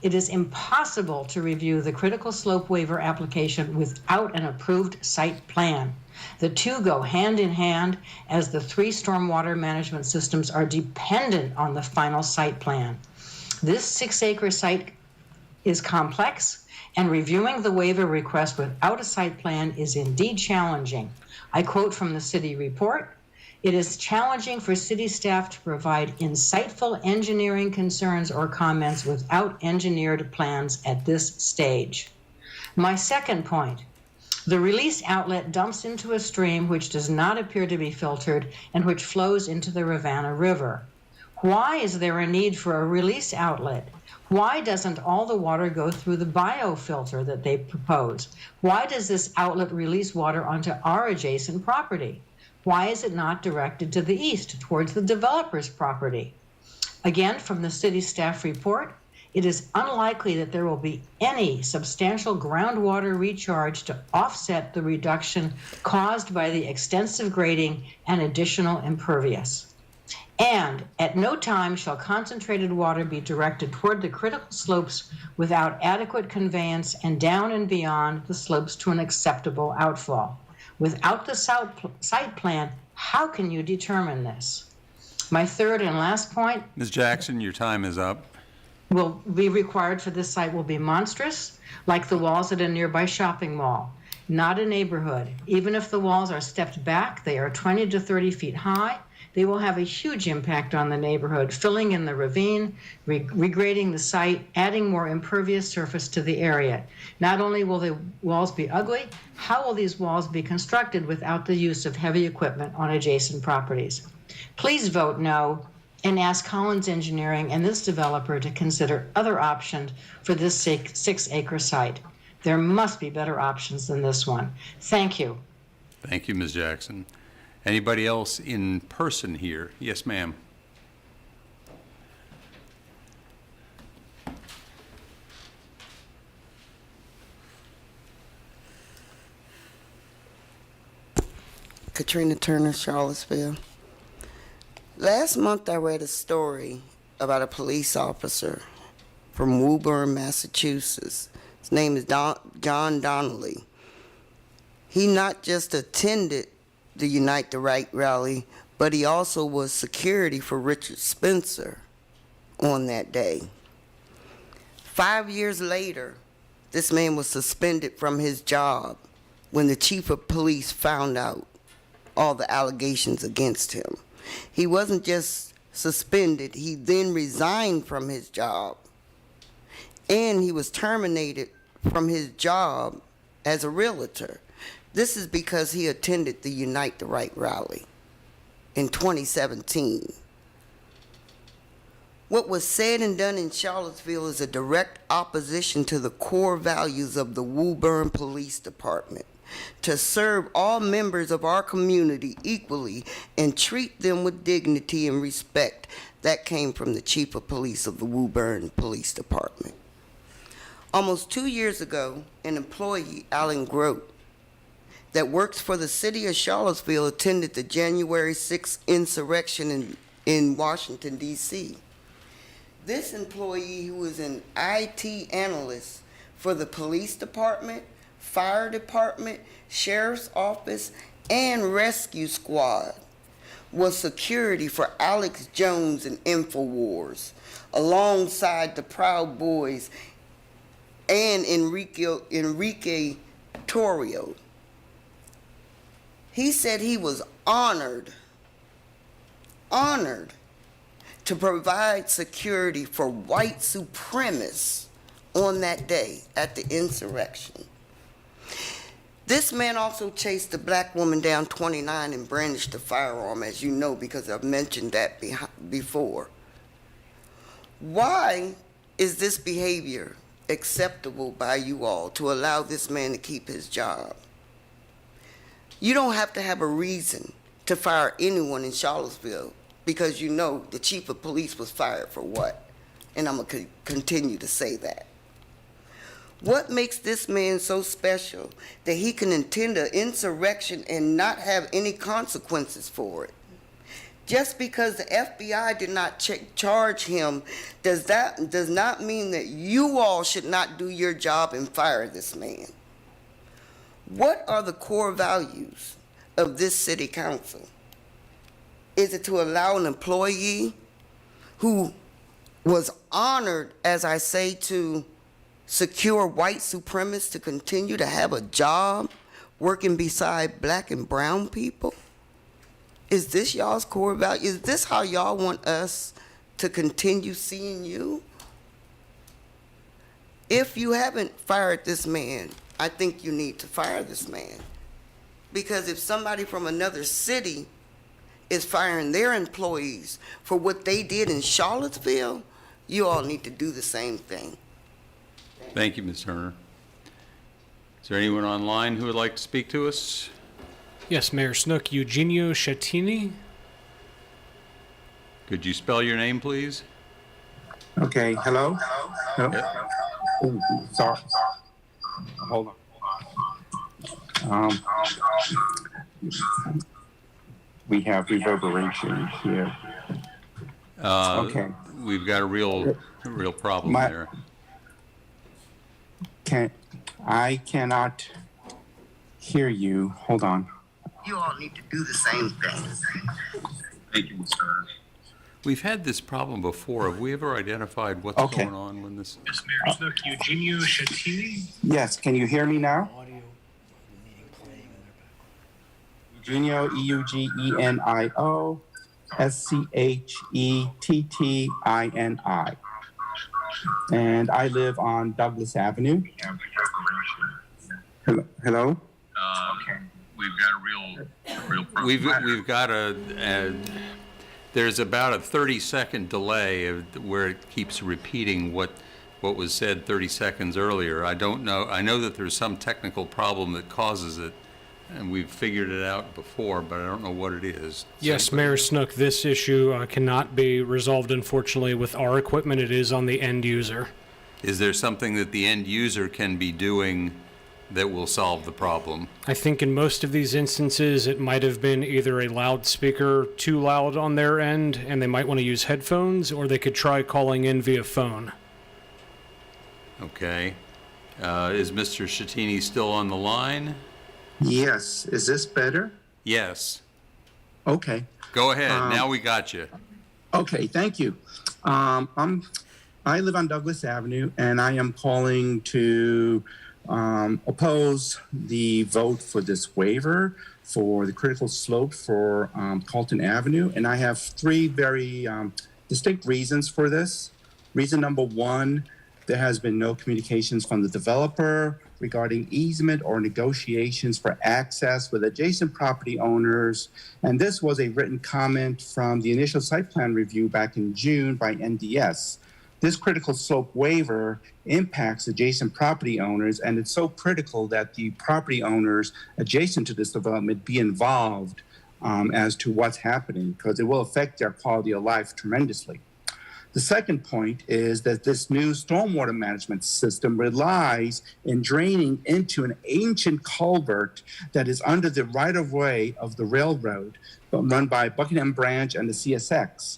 [SPEAKER 17] it is impossible to review the critical slope waiver application without an approved site plan. The two go hand in hand, as the 3 stormwater management systems are dependent on the final site plan. This 6-acre site is complex, and reviewing the waiver request without a site plan is indeed challenging. I quote from the city report, "It is challenging for city staff to provide insightful engineering concerns or comments without engineered plans at this stage." My second point, the release outlet dumps into a stream which does not appear to be filtered and which flows into the Rivanna River. Why is there a need for a release outlet? Why doesn't all the water go through the biofilter that they propose? Why does this outlet release water onto our adjacent property? Why is it not directed to the east, towards the developer's property? Again, from the city staff report, it is unlikely that there will be any substantial groundwater recharge to offset the reduction caused by the extensive grading and additional impervious. And at no time shall concentrated water be directed toward the critical slopes without adequate conveyance and down and beyond the slopes to an acceptable outfall. Without the site plan, how can you determine this? My third and last point,
[SPEAKER 1] Ms. Jackson, your time is up.
[SPEAKER 17] will be required for this site will be monstrous, like the walls at a nearby shopping mall, not a neighborhood. Even if the walls are stepped back, they are 20 to 30 feet high. They will have a huge impact on the neighborhood, filling in the ravine, regrading the site, adding more impervious surface to the area. Not only will the walls be ugly, how will these walls be constructed without the use of heavy equipment on adjacent properties? Please vote no and ask Collins Engineering and this developer to consider other options for this 6-acre site. There must be better options than this one. Thank you.
[SPEAKER 1] Thank you, Ms. Jackson. Anybody else in person here? Yes, ma'am.
[SPEAKER 18] Katrina Turner, Charlottesville. Last month I read a story about a police officer from Woburn, Massachusetts. His name is John Donnelly. He not just attended the Unite the Right rally, but he also was security for Richard Spencer on that day. 5 years later, this man was suspended from his job when the chief of police found out all the allegations against him. He wasn't just suspended, he then resigned from his job. And he was terminated from his job as a realtor. This is because he attended the Unite the Right rally in 2017. What was said and done in Charlottesville is a direct opposition to the core values of the Woburn Police Department, to serve all members of our community equally and treat them with dignity and respect. That came from the Chief of Police of the Woburn Police Department. Almost 2 years ago, an employee, Alan Grote, that works for the city of Charlottesville attended the January 6th insurrection in Washington, D.C. This employee, who is an IT analyst for the police department, fire department, sheriff's office, and rescue squad, was security for Alex Jones and InfoWars, alongside the Proud Boys and Enrique Torrio. He said he was honored to provide security for white supremacists on that day at the insurrection. This man also chased a black woman down 29 and brandished a firearm, as you know, because I've mentioned that before. Why is this behavior acceptable by you all, to allow this man to keep his job? You don't have to have a reason to fire anyone in Charlottesville, because you know the chief of police was fired for what? And I'm going to continue to say that. What makes this man so special that he can attend an insurrection and not have any consequences for it? Just because the FBI did not charge him does not mean that you all should not do your job and fire this man. What are the core values of this city council? Is it to allow an employee who was honored, as I say, to secure white supremacists to continue to have a job working beside black and brown people? Is this y'all's core value? Is this how y'all want us to continue seeing you? If you haven't fired this man, I think you need to fire this man. Because if somebody from another city is firing their employees for what they did in Charlottesville, you all need to do the same thing.
[SPEAKER 1] Thank you, Ms. Turner. Is there anyone online who would like to speak to us?
[SPEAKER 5] Yes, Mayor Snook, Eugenio Schettini.
[SPEAKER 1] Could you spell your name, please?
[SPEAKER 19] Okay, hello? Hello? Oh, sorry. Hold on. We have reverberation here. Okay.
[SPEAKER 1] We've got a real problem there.
[SPEAKER 19] I cannot hear you. Hold on.
[SPEAKER 18] You all need to do the same thing.
[SPEAKER 1] Thank you, Mr. We've had this problem before. Have we ever identified what's going on when this?
[SPEAKER 20] Yes, Mayor Snook, Eugenio Schettini.
[SPEAKER 19] Yes, can you hear me now? Eugenio, EUGENIO, SCHETTINI. And I live on Douglas Avenue. Hello?
[SPEAKER 1] We've got a real problem. We've got there's about a 30-second delay where it keeps repeating what was said 30 seconds earlier. I don't know. I know that there's some technical problem that causes it, and we've figured it out before, but I don't know what it is.
[SPEAKER 5] Yes, Mayor Snook, this issue cannot be resolved, unfortunately, with our equipment. It is on the end user.
[SPEAKER 1] Is there something that the end user can be doing that will solve the problem.
[SPEAKER 5] I think in most of these instances, it might have been either a loudspeaker too loud on their end, and they might want to use headphones, or they could try calling in via phone.
[SPEAKER 1] Okay. Is Mr. Shattini still on the line?
[SPEAKER 19] Yes. Is this better?
[SPEAKER 1] Yes.
[SPEAKER 19] Okay.
[SPEAKER 1] Go ahead. Now we got you.
[SPEAKER 19] Okay, thank you. I live on Douglas Avenue, and I am calling to oppose the vote for this waiver for the critical slope for Carlton Avenue. And I have three very distinct reasons for this. Reason number one, there has been no communications from the developer regarding easement or negotiations for access with adjacent property owners. And this was a written comment from the initial site plan review back in June by NDS. This critical slope waiver impacts adjacent property owners, and it's so critical that the property owners adjacent to this development be involved as to what's happening, because it will affect their quality of life tremendously. The second point is that this new stormwater management system relies in draining into an ancient culvert that is under the right-of-way of the railroad run by Buckingham Branch and the CSX.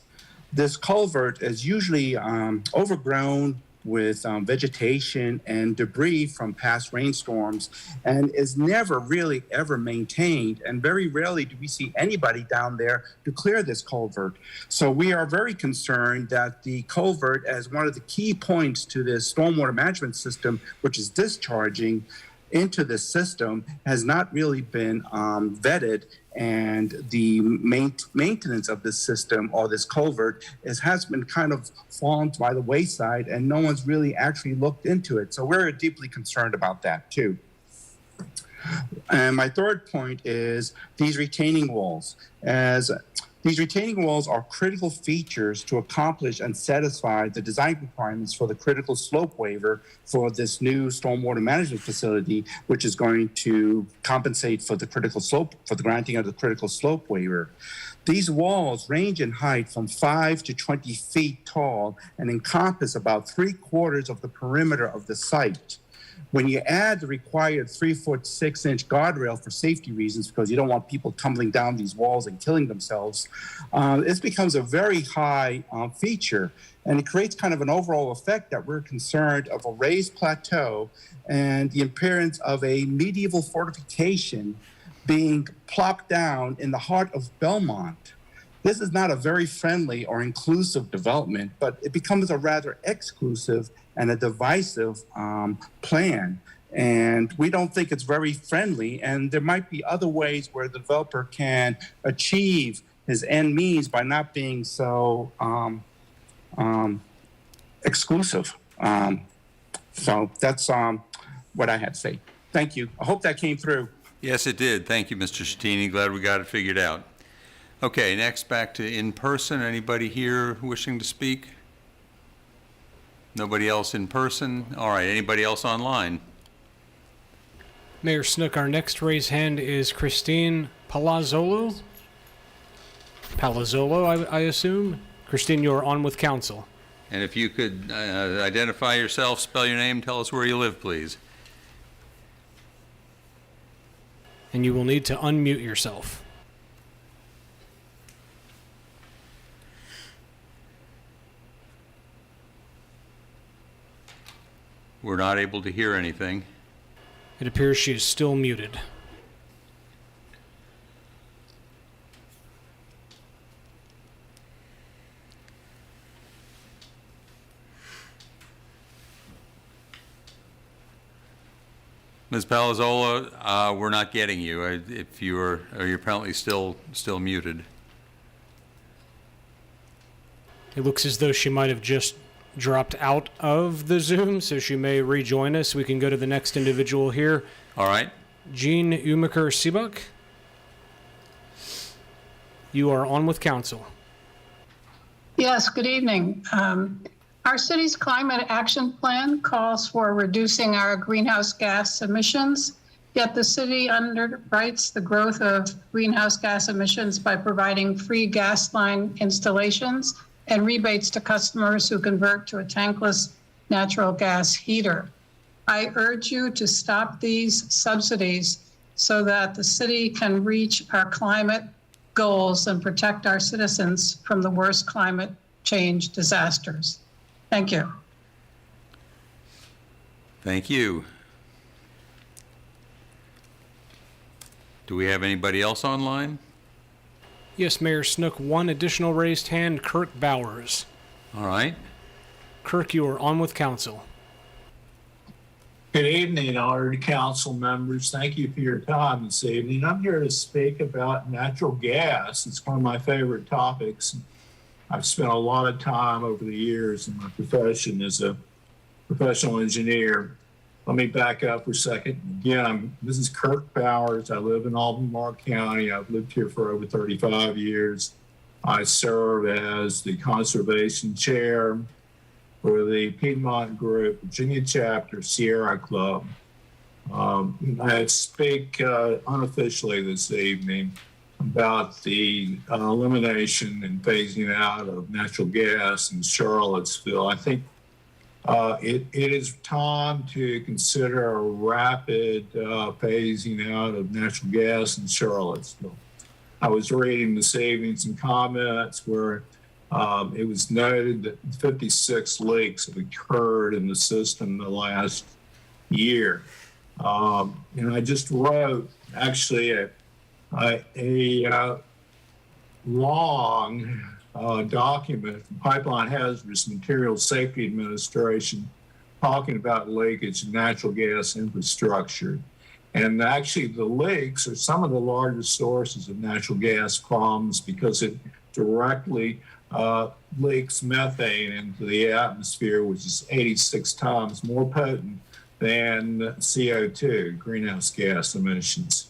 [SPEAKER 19] This culvert is usually overgrown with vegetation and debris from past rainstorms and is never really ever maintained. And very rarely do we see anybody down there to clear this culvert. So we are very concerned that the culvert, as one of the key points to this stormwater management system, which is discharging into the system, has not really been vetted, and the maintenance of this system or this culvert has been kind of fallen by the wayside, and no one's really actually looked into it. So we're deeply concerned about that too. And my third point is these retaining walls. As these retaining walls are critical features to accomplish and satisfy the design requirements for the critical slope waiver for this new stormwater management facility, which is going to compensate for the critical slope, for the granting of the critical slope waiver. These walls range in height from 5 to 20 feet tall and encompass about 3/4 of the perimeter of the site. When you add the required 3-foot 6-inch guardrail for safety reasons, because you don't want people tumbling down these walls and killing themselves, it becomes a very high feature. And it creates kind of an overall effect that we're concerned of a raised plateau and the appearance of a medieval fortification being plopped down in the heart of Belmont. This is not a very friendly or inclusive development, but it becomes a rather exclusive and a divisive plan. And we don't think it's very friendly. And there might be other ways where the developer can achieve his end means by not being so exclusive. So that's what I had to say. Thank you. I hope that came through.
[SPEAKER 1] Yes, it did. Thank you, Mr. Shattini. Glad we got it figured out. Okay, next back to in person. Anybody here wishing to speak? Nobody else in person? All right, anybody else online?
[SPEAKER 5] Mayor Snook, our next raised hand is Christine Palazzolo. Palazzolo, I assume. Christine, you're on with council.
[SPEAKER 1] And if you could identify yourself, spell your name, tell us where you live, please.
[SPEAKER 5] And you will need to unmute yourself.
[SPEAKER 1] We're not able to hear anything.
[SPEAKER 5] It appears she is still muted.
[SPEAKER 1] Ms. Palazzola, we're not getting you. If you're apparently still muted.
[SPEAKER 5] It looks as though she might have just dropped out of the Zoom, so she may rejoin us. We can go to the next individual here.
[SPEAKER 1] All right.
[SPEAKER 5] Jean Umaker Sibuk. You are on with council.
[SPEAKER 21] Yes, good evening. Our city's climate action plan calls for reducing our greenhouse gas emissions, yet the city underwrites the growth of greenhouse gas emissions by providing free gas line installations and rebates to customers who convert to a tankless natural gas heater. I urge you to stop these subsidies so that the city can reach our climate goals and protect our citizens from the worst climate change disasters. Thank you.
[SPEAKER 1] Thank you. Do we have anybody else online?
[SPEAKER 5] Yes, Mayor Snook, one additional raised hand, Kirk Bowers.
[SPEAKER 1] All right.
[SPEAKER 5] Kirk, you are on with council.
[SPEAKER 3] Good evening, honored council members. Thank you for your time this evening. I'm here to speak about natural gas. It's one of my favorite topics. I've spent a lot of time over the years in my profession as a professional engineer. Let me back up for a second. Again, this is Kirk Bowers. I live in Albemarle County. I've lived here for over 35 years. I serve as the conservation chair for the Piedmont Group, Virginia Chapter, Sierra Club. I speak unofficially this evening about the elimination and phasing out of natural gas in Charlottesville. I think it is time to consider a rapid phasing out of natural gas in Charlottesville. I was reading this evening some comments where it was noted that 56 leaks have occurred in the system the last year. And I just wrote actually a long document from Pipeline Hazardous Materials Safety Administration talking about leakage in natural gas infrastructure. And actually the leaks are some of the largest sources of natural gas problems because it directly leaks methane into the atmosphere, which is 86 times more potent than CO2, greenhouse gas emissions.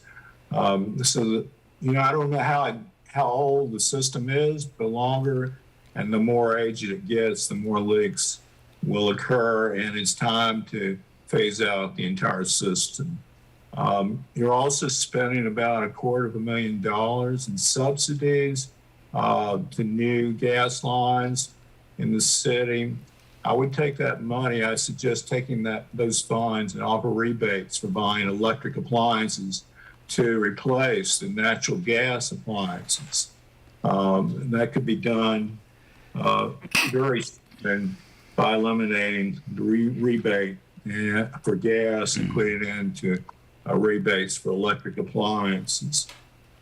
[SPEAKER 3] I don't know how old the system is, but the longer and the more aged it gets, the more leaks will occur, and it's time to phase out the entire system. You're also spending about $250,000 in subsidies to new gas lines in the city. I would take that money. I suggest taking those funds and offer rebates for buying electric appliances to replace the natural gas appliances. And that could be done very soon by eliminating the rebate for gas and putting it into rebates for electric appliances.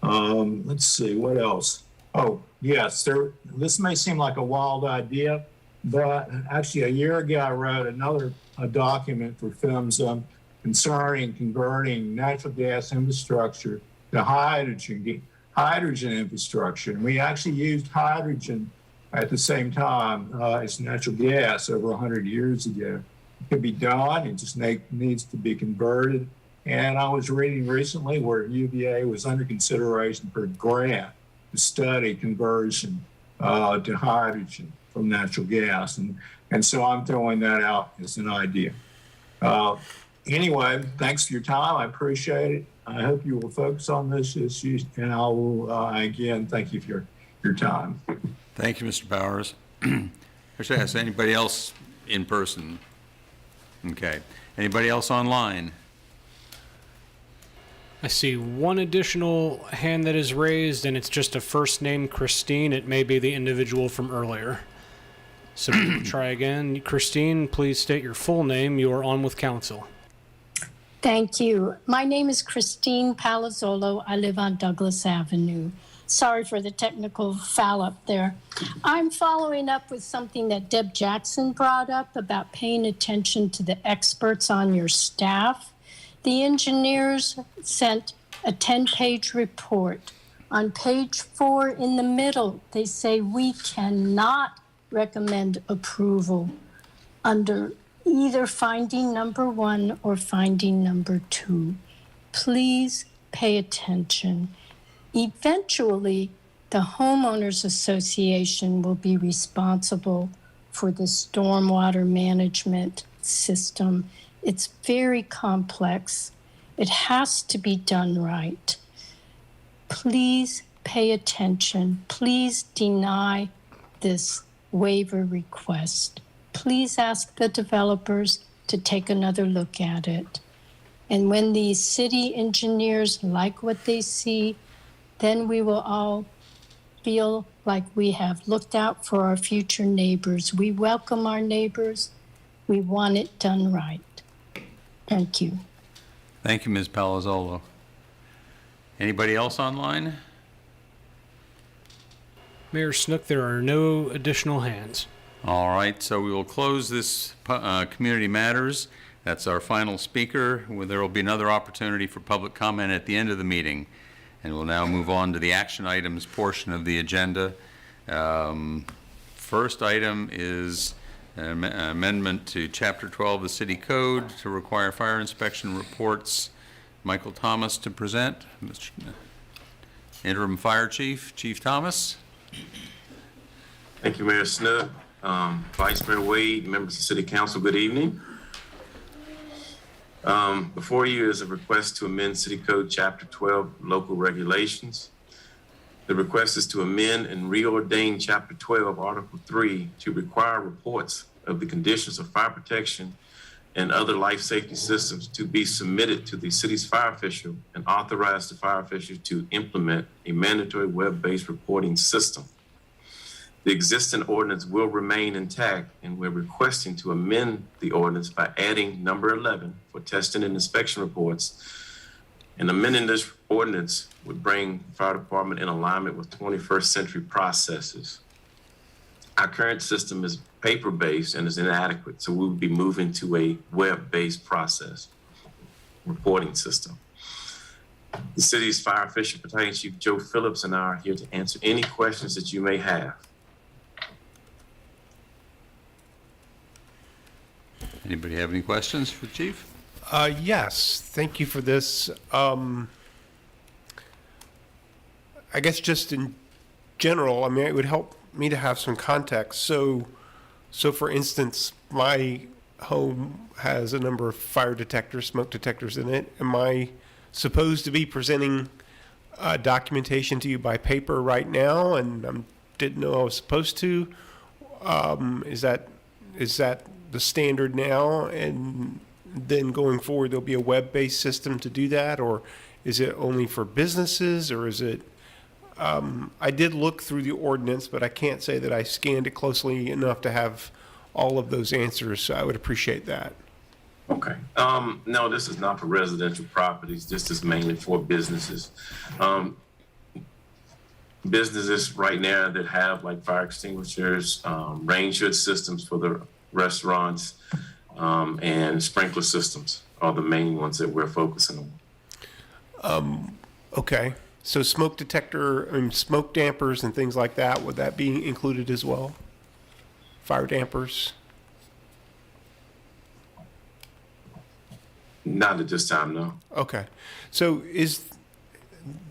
[SPEAKER 3] Let's see, what else? Oh, yes, this may seem like a wild idea, but actually a year ago I wrote a document for PHMSA concerning converting natural gas infrastructure to hydrogen infrastructure. And we actually used hydrogen at the same time as natural gas over 100 years ago. It could be done, it just needs to be converted. And I was reading recently where UVA was under consideration for a grant to study conversion to hydrogen from natural gas. And so I'm throwing that out as an idea. Anyway, thanks for your time. I appreciate it. I hope you will focus on this issue, and I will, again, thank you for your time.
[SPEAKER 1] Thank you, Mr. Bowers. Should I ask anybody else in person? Okay. Anybody else online?
[SPEAKER 5] I see one additional hand that is raised, and it's just a first name, Christine. It may be the individual from earlier. So we'll try again. Christine, please state your full name. You are on with council.
[SPEAKER 22] Thank you. My name is Christine Palazzolo. I live on Douglas Avenue. Sorry for the technical foul up there. I'm following up with something that Deb Jackson brought up about paying attention to the experts on your staff. The engineers sent a 10-page report. On page 4 in the middle, they say we cannot recommend approval under either finding number 1 or finding number 2. Please pay attention. Eventually, the homeowners association will be responsible for the stormwater management system. It's very complex. It has to be done right. Please pay attention. Please deny this waiver request. Please ask the developers to take another look at it. And when the city engineers like what they see, then we will all feel like we have looked out for our future neighbors. We welcome our neighbors. We want it done right. Thank you.
[SPEAKER 1] Thank you, Ms. Palazzolo. Anybody else online?
[SPEAKER 5] Mayor Snook, there are no additional hands.
[SPEAKER 1] All right, so we will close this Community Matters. That's our final speaker. There will be another opportunity for public comment at the end of the meeting. And we'll now move on to the action items portion of the agenda. First item is an amendment to Chapter 12 of the City Code to require fire inspection reports. Michael Thomas to present. Interim Fire Chief, Chief Thomas.
[SPEAKER 4] Thank you, Mayor Snook. Vice Mayor Wade, members of City Council, good evening. Before you is a request to amend City Code Chapter 12 local regulations. The request is to amend and reordain Chapter 12, Article 3 to require reports of the conditions of fire protection and other life safety systems to be submitted to the city's fire official and authorize the fire official to implement a mandatory web-based reporting system. The existing ordinance will remain intact, and we're requesting to amend the ordinance by adding number 11 for testing and inspection reports. And amending this ordinance would bring the fire department in alignment with 21st century processes. Our current system is paper-based and is inadequate, so we will be moving to a web-based process reporting system. The city's fire official, Battalion Chief Joe Phillips, and I are here to answer any questions that you may have.
[SPEAKER 1] Anybody have any questions for the Chief?
[SPEAKER 2] Yes, thank you for this. I guess just in general, I mean, it would help me to have some context. So for instance, my home has a number of fire detectors, smoke detectors in it. Am I supposed to be presenting documentation to you by paper right now? And I didn't know I was supposed to. Is that the standard now? And then going forward, there'll be a web-based system to do that? Or is it only for businesses, or is it? I did look through the ordinance, but I can't say that I scanned it closely enough to have all of those answers. So I would appreciate that.
[SPEAKER 4] Okay. No, this is not for residential properties. This is mainly for businesses. Businesses right now that have like fire extinguishers, range hood systems for the restaurants, and sprinkler systems are the main ones that we're focusing on.
[SPEAKER 2] Okay. So smoke detector and smoke dampers and things like that, would that be included as well? Fire dampers?
[SPEAKER 4] Not at this time, no.
[SPEAKER 2] Okay. So is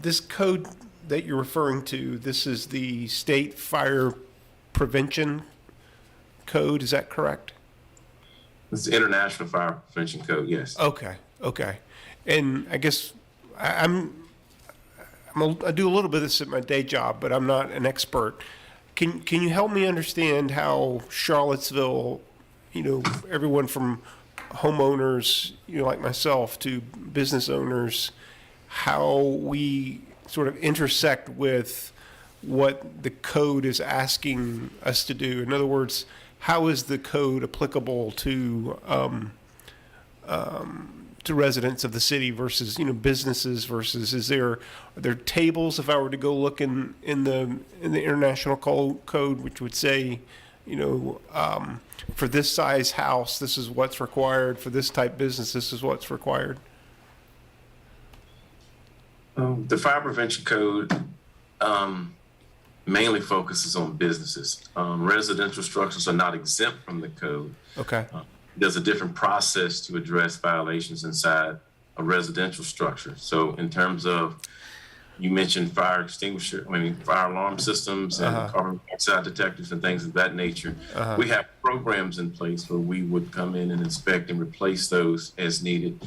[SPEAKER 2] this code that you're referring to, this is the state fire prevention code, is that correct?
[SPEAKER 4] It's the International Fire Prevention Code, yes.
[SPEAKER 2] Okay. And I guess I do a little bit of this at my day job, but I'm not an expert. Can you help me understand how Charlottesville, everyone from homeowners, like myself, to business owners, how we sort of intersect with what the code is asking us to do? In other words, how is the code applicable to residents of the city versus businesses versus are there tables, if I were to go look in the international code, which would say for this size house this is what's required, for this type business this is what's required?
[SPEAKER 4] The Fire Prevention Code mainly focuses on businesses. Residential structures are not exempt from the code.
[SPEAKER 2] Okay.
[SPEAKER 4] There's a different process to address violations inside a residential structure. So in terms of, you mentioned fire alarm systems and carbon monoxide detectors and things of that nature. We have programs in place where we would come in and inspect and replace those as needed.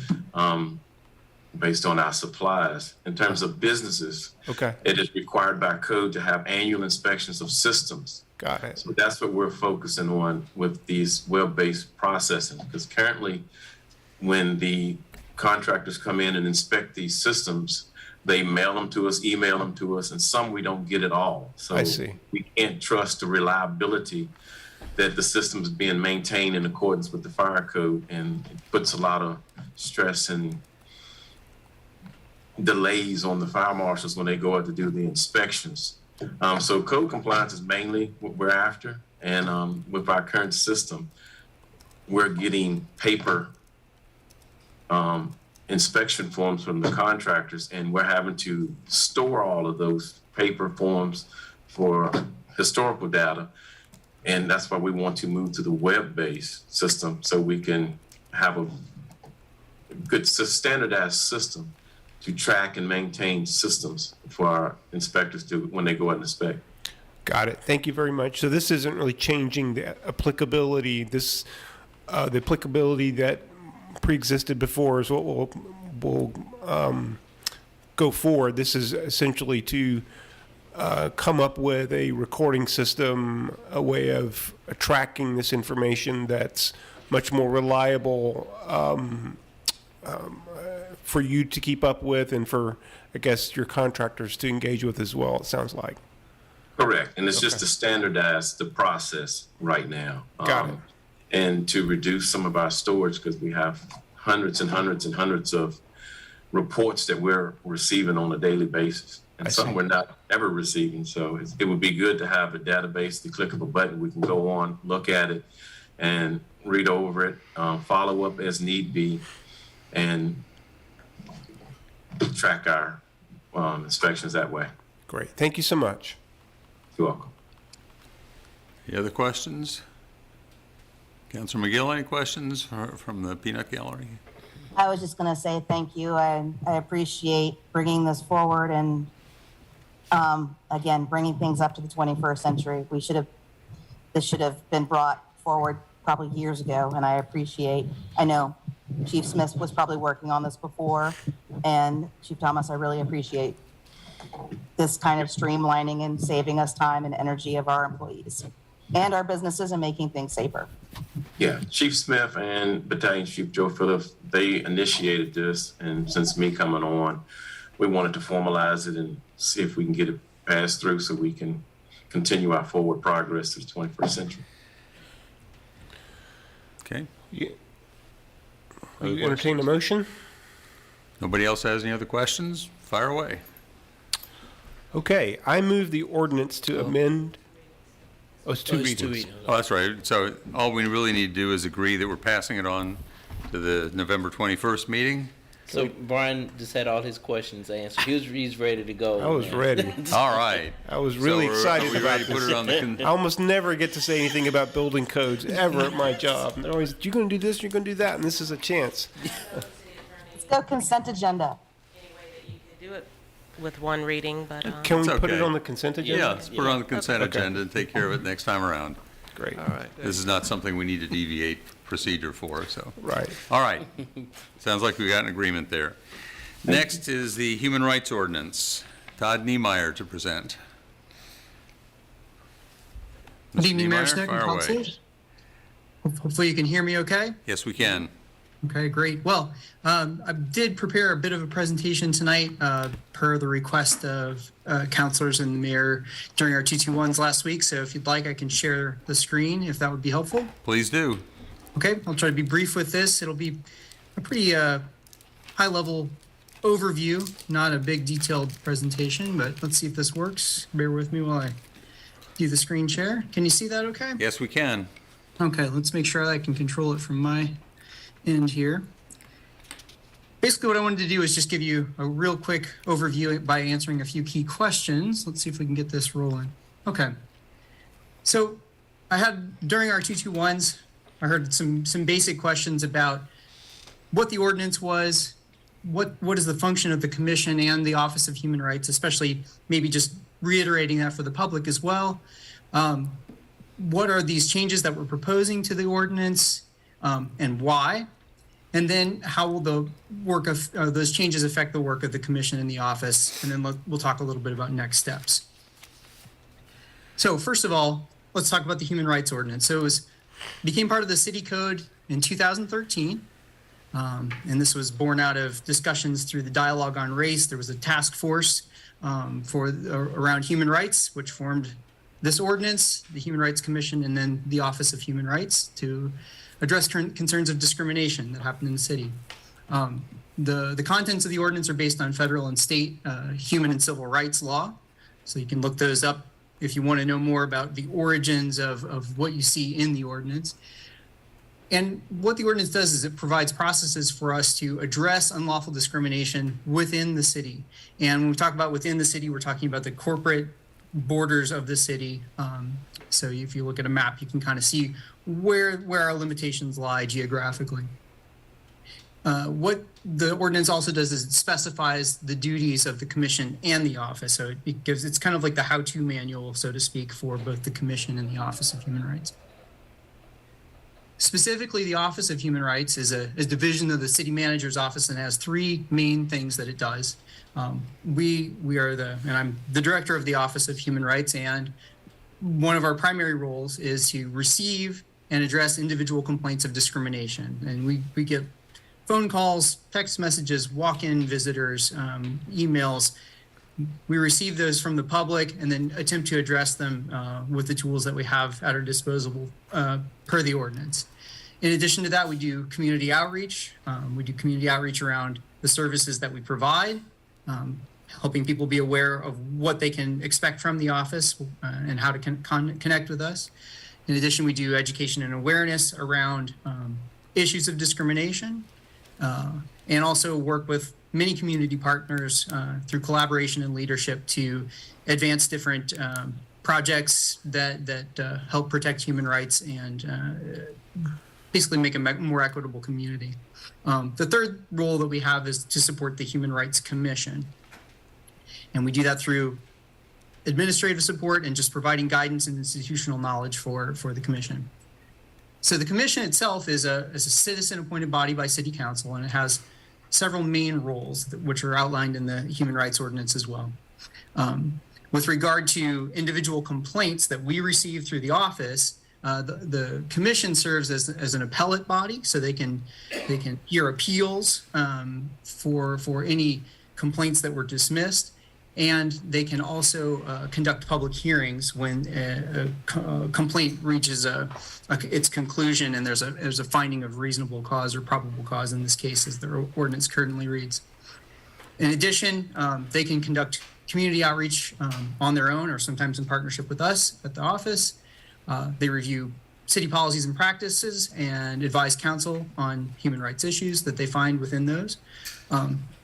[SPEAKER 4] based on our supplies. In terms of businesses,
[SPEAKER 2] Okay.
[SPEAKER 4] it is required by code to have annual inspections of systems.
[SPEAKER 2] Got it.
[SPEAKER 4] So that's what we're focusing on with these web-based processing, because currently, when the contractors come in and inspect these systems, they mail them to us, email them to us, and some we don't get at all. So
[SPEAKER 2] I see.
[SPEAKER 4] we can't trust the reliability that the system is being maintained in accordance with the fire code, and it puts a lot of stress and delays on the fire marshals when they go out to do the inspections. So code compliance is mainly what we're after, and with our current system, we're getting paper inspection forms from the contractors, and we're having to store all of those paper forms for historical data. And that's why we want to move to the web-based system, so we can have a good standardized system to track and maintain systems for our inspectors to, when they go out and inspect.
[SPEAKER 2] Got it. Thank you very much. So this isn't really changing the applicability. The applicability that pre-existed before is what will go forward. This is essentially to come up with a recording system, a way of tracking this information that's much more reliable for you to keep up with, and for, I guess, your contractors to engage with as well, it sounds like.
[SPEAKER 4] Correct. And it's
[SPEAKER 2] Okay.
[SPEAKER 4] just to standardize the process right now.
[SPEAKER 2] Got it.
[SPEAKER 4] And to reduce some of our storage, because we have hundreds and hundreds and hundreds of reports that we're receiving on a daily basis. And some we're not ever receiving. So it would be good to have a database, the click of a button, we can go on, look at it, and read over it, follow up as need be, and track our inspections that way.
[SPEAKER 2] Great. Thank you so much.
[SPEAKER 4] You're welcome.
[SPEAKER 1] Any other questions? Councilor McGill, any questions from the peanut gallery?
[SPEAKER 9] I was just going to say thank you. I appreciate bringing this forward and, again, bringing things up to the 21st century. This should have been brought forward probably years ago, and I know Chief Smith was probably working on this before, and Chief Thomas, I really appreciate this kind of streamlining and saving us time and energy of our employees and our businesses and making things safer.
[SPEAKER 4] Yeah, Chief Smith and Battalion Chief Joe Phillips, they initiated this, and since me coming on, we wanted to formalize it and see if we can get it passed through so we can continue our forward progress to the 21st century.
[SPEAKER 1] Okay.
[SPEAKER 2] You entertain a motion?
[SPEAKER 1] Nobody else has any other questions? Fire away.
[SPEAKER 2] Okay, I move the ordinance to amend. Oh, it's two readings.
[SPEAKER 1] Oh, that's right. So all we really need to do is agree that we're passing it on to the November 21st meeting.
[SPEAKER 7] So Brian just had all his questions answered. He's ready to go.
[SPEAKER 2] I was ready.
[SPEAKER 1] All right.
[SPEAKER 2] I was really excited
[SPEAKER 1] are we
[SPEAKER 2] about
[SPEAKER 1] ready to put
[SPEAKER 2] this.
[SPEAKER 1] it on the
[SPEAKER 2] I almost never get to say anything about building codes ever at my job. They're always, you're going to do this, you're going to do that, and this is a chance.
[SPEAKER 9] Let's go consent agenda.
[SPEAKER 10] Do it with one reading, but
[SPEAKER 2] Can we
[SPEAKER 1] It's
[SPEAKER 2] put it
[SPEAKER 1] okay.
[SPEAKER 2] on the consent agenda?
[SPEAKER 1] Yeah, let's put it on the consent
[SPEAKER 2] Okay.
[SPEAKER 1] agenda and take care of it next time around.
[SPEAKER 2] Great.
[SPEAKER 1] All right. This is not something we need to deviate procedure for, so.
[SPEAKER 2] Right.
[SPEAKER 1] All right. Sounds like we got an agreement there. Next is the Human Rights Ordinance. Todd Niemeyer to present.
[SPEAKER 23] Good
[SPEAKER 1] Mr.
[SPEAKER 23] evening, Mayor
[SPEAKER 1] Niemeyer,
[SPEAKER 23] Snook and
[SPEAKER 1] fire away.
[SPEAKER 23] councilors. Hopefully you can hear me okay.
[SPEAKER 1] Yes, we can.
[SPEAKER 23] Okay, great. Well, I did prepare a bit of a presentation tonight per the request of councilors and the mayor during our 221s last week. So if you'd like, I can share the screen if that would be helpful.
[SPEAKER 1] Please do.
[SPEAKER 23] Okay, I'll try to be brief with this. It'll be a pretty high-level overview, not a big detailed presentation, but let's see if this works. Bear with me while I do the screen share. Can you see that okay?
[SPEAKER 1] Yes, we can.
[SPEAKER 23] Okay, let's make sure I can control it from my end here. Basically, what I wanted to do is just give you a real quick overview by answering a few key questions. Let's see if we can get this rolling. Okay. So I had, during our 221s, I heard some basic questions about what the ordinance was, what is the function of the commission and the Office of Human Rights, especially maybe just reiterating that for the public as well. What are these changes that we're proposing to the ordinance and why? And then how will the work of those changes affect the work of the commission and the office? And then we'll talk a little bit about next steps. So first of all, let's talk about the Human Rights Ordinance. So it became part of the city code in 2013. And this was born out of discussions through the dialogue on race. There was a task force around human rights, which formed this ordinance, the Human Rights Commission, and then the Office of Human Rights to address concerns of discrimination that happened in the city. The contents of the ordinance are based on federal and state human and civil rights law. So you can look those up if you want to know more about the origins of what you see in the ordinance. And what the ordinance does is it provides processes for us to address unlawful discrimination within the city. And when we talk about within the city, we're talking about the corporate borders of the city. So if you look at a map, you can kind of see where our limitations lie geographically. What the ordinance also does is it specifies the duties of the commission and the office. So it's kind of like the how-to manual, so to speak, for both the commission and the Office of Human Rights. Specifically, the Office of Human Rights is a division of the city manager's office and has three main things that it does. I'm the director of the Office of Human Rights, and one of our primary roles is to receive and address individual complaints of discrimination. And we get phone calls, text messages, walk-in visitors, emails. We receive those from the public and then attempt to address them with the tools that we have at our disposal per the ordinance. In addition to that, we do community outreach. We do community outreach around the services that we provide, helping people be aware of what they can expect from the office and how to connect with us. In addition, we do education and awareness around issues of discrimination and also work with many community partners through collaboration and leadership to advance different projects that help protect human rights and basically make a more equitable community. The third role that we have is to support the Human Rights Commission. And we do that through administrative support and just providing guidance and institutional knowledge for the commission. So the commission itself is a citizen-appointed body by City Council, and it has several main roles which are outlined in the Human Rights Ordinance as well. With regard to individual complaints that we receive through the office, the commission serves as an appellate body, so they can hear appeals for any complaints that were dismissed, and they can also conduct public hearings when a complaint reaches its conclusion and there's a finding of reasonable cause or probable cause, in this case, as the ordinance currently reads. In addition, they can conduct community outreach on their own or sometimes in partnership with us at the office. They review city policies and practices and advise council on human rights issues that they find within those.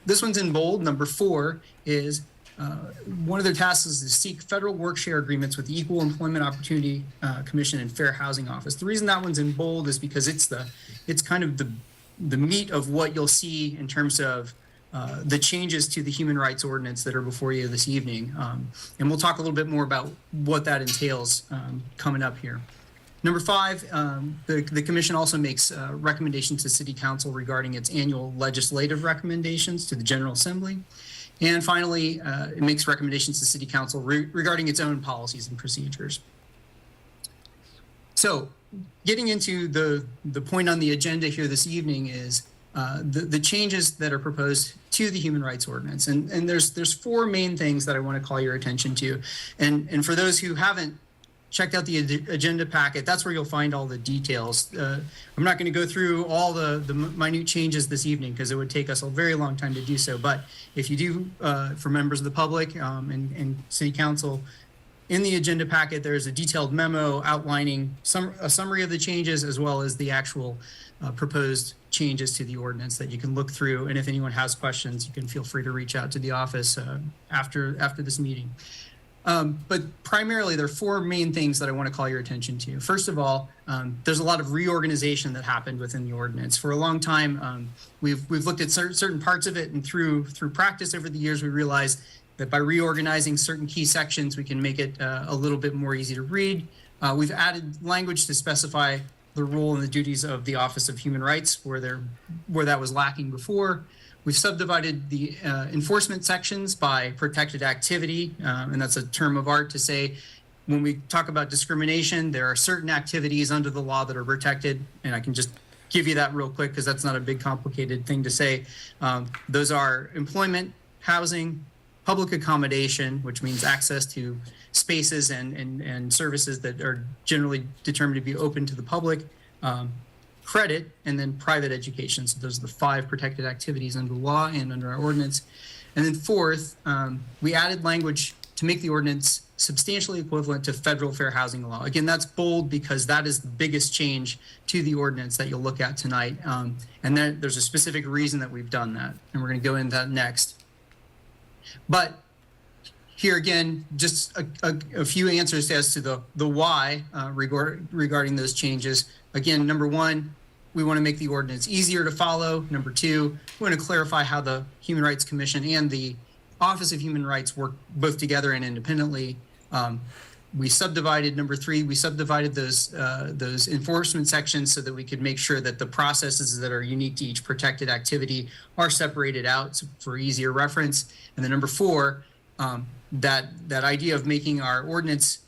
[SPEAKER 23] This one's in bold. Number 4 is one of their tasks is to seek federal work share agreements with the Equal Employment Opportunity Commission and Fair Housing Office. The reason that one's in bold is because it's kind of the meat of what you'll see in terms of the changes to the Human Rights Ordinance that are before you this evening. And we'll talk a little bit more about what that entails coming up here. Number 5, the commission also makes recommendations to City Council regarding its annual legislative recommendations to the General Assembly. And finally, it makes recommendations to City Council regarding its own policies and procedures. So getting into the point on the agenda here this evening is the changes that are proposed to the Human Rights Ordinance. And there's 4 main things that I want to call your attention to. And for those who haven't checked out the agenda packet, that's where you'll find all the details. I'm not going to go through all the minute changes this evening because it would take us a very long time to do so. But if you do, for members of the public and City Council, in the agenda packet, there's a detailed memo outlining a summary of the changes as well as the actual proposed changes to the ordinance that you can look through. And if anyone has questions, you can feel free to reach out to the office after this meeting. But primarily, there are 4 main things that I want to call your attention to. First of all, there's a lot of reorganization that happened within the ordinance. For a long time, we've looked at certain parts of it, and through practice over the years, we realized that by reorganizing certain key sections, we can make it a little bit more easy to read. We've added language to specify the role and the duties of the Office of Human Rights where that was lacking before. We've subdivided the enforcement sections by protected activity, and that's a term of art to say when we talk about discrimination, there are certain activities under the law that are protected, and I can just give you that real quick because that's not a big complicated thing to say. Those are employment, housing, public accommodation, which means access to spaces and services that are generally determined to be open to the public, credit, and then private education. So those are the 5 protected activities under law and under our ordinance. And then fourth, we added language to make the ordinance substantially equivalent to federal fair housing law. Again, that's bold because that is the biggest change to the ordinance that you'll look at tonight. And then there's a specific reason that we've done that, and we're going to go into that next. But here again, just a few answers as to the why regarding those changes. Again, number 1, we want to make the ordinance easier to follow. Number 2, we want to clarify how the Human Rights Commission and the Office of Human Rights work both together and independently. We subdivided, number 3, we subdivided those enforcement sections so that we could make sure that the processes that are unique to each protected activity are separated out for easier reference. And then number 4, that idea of making our ordinance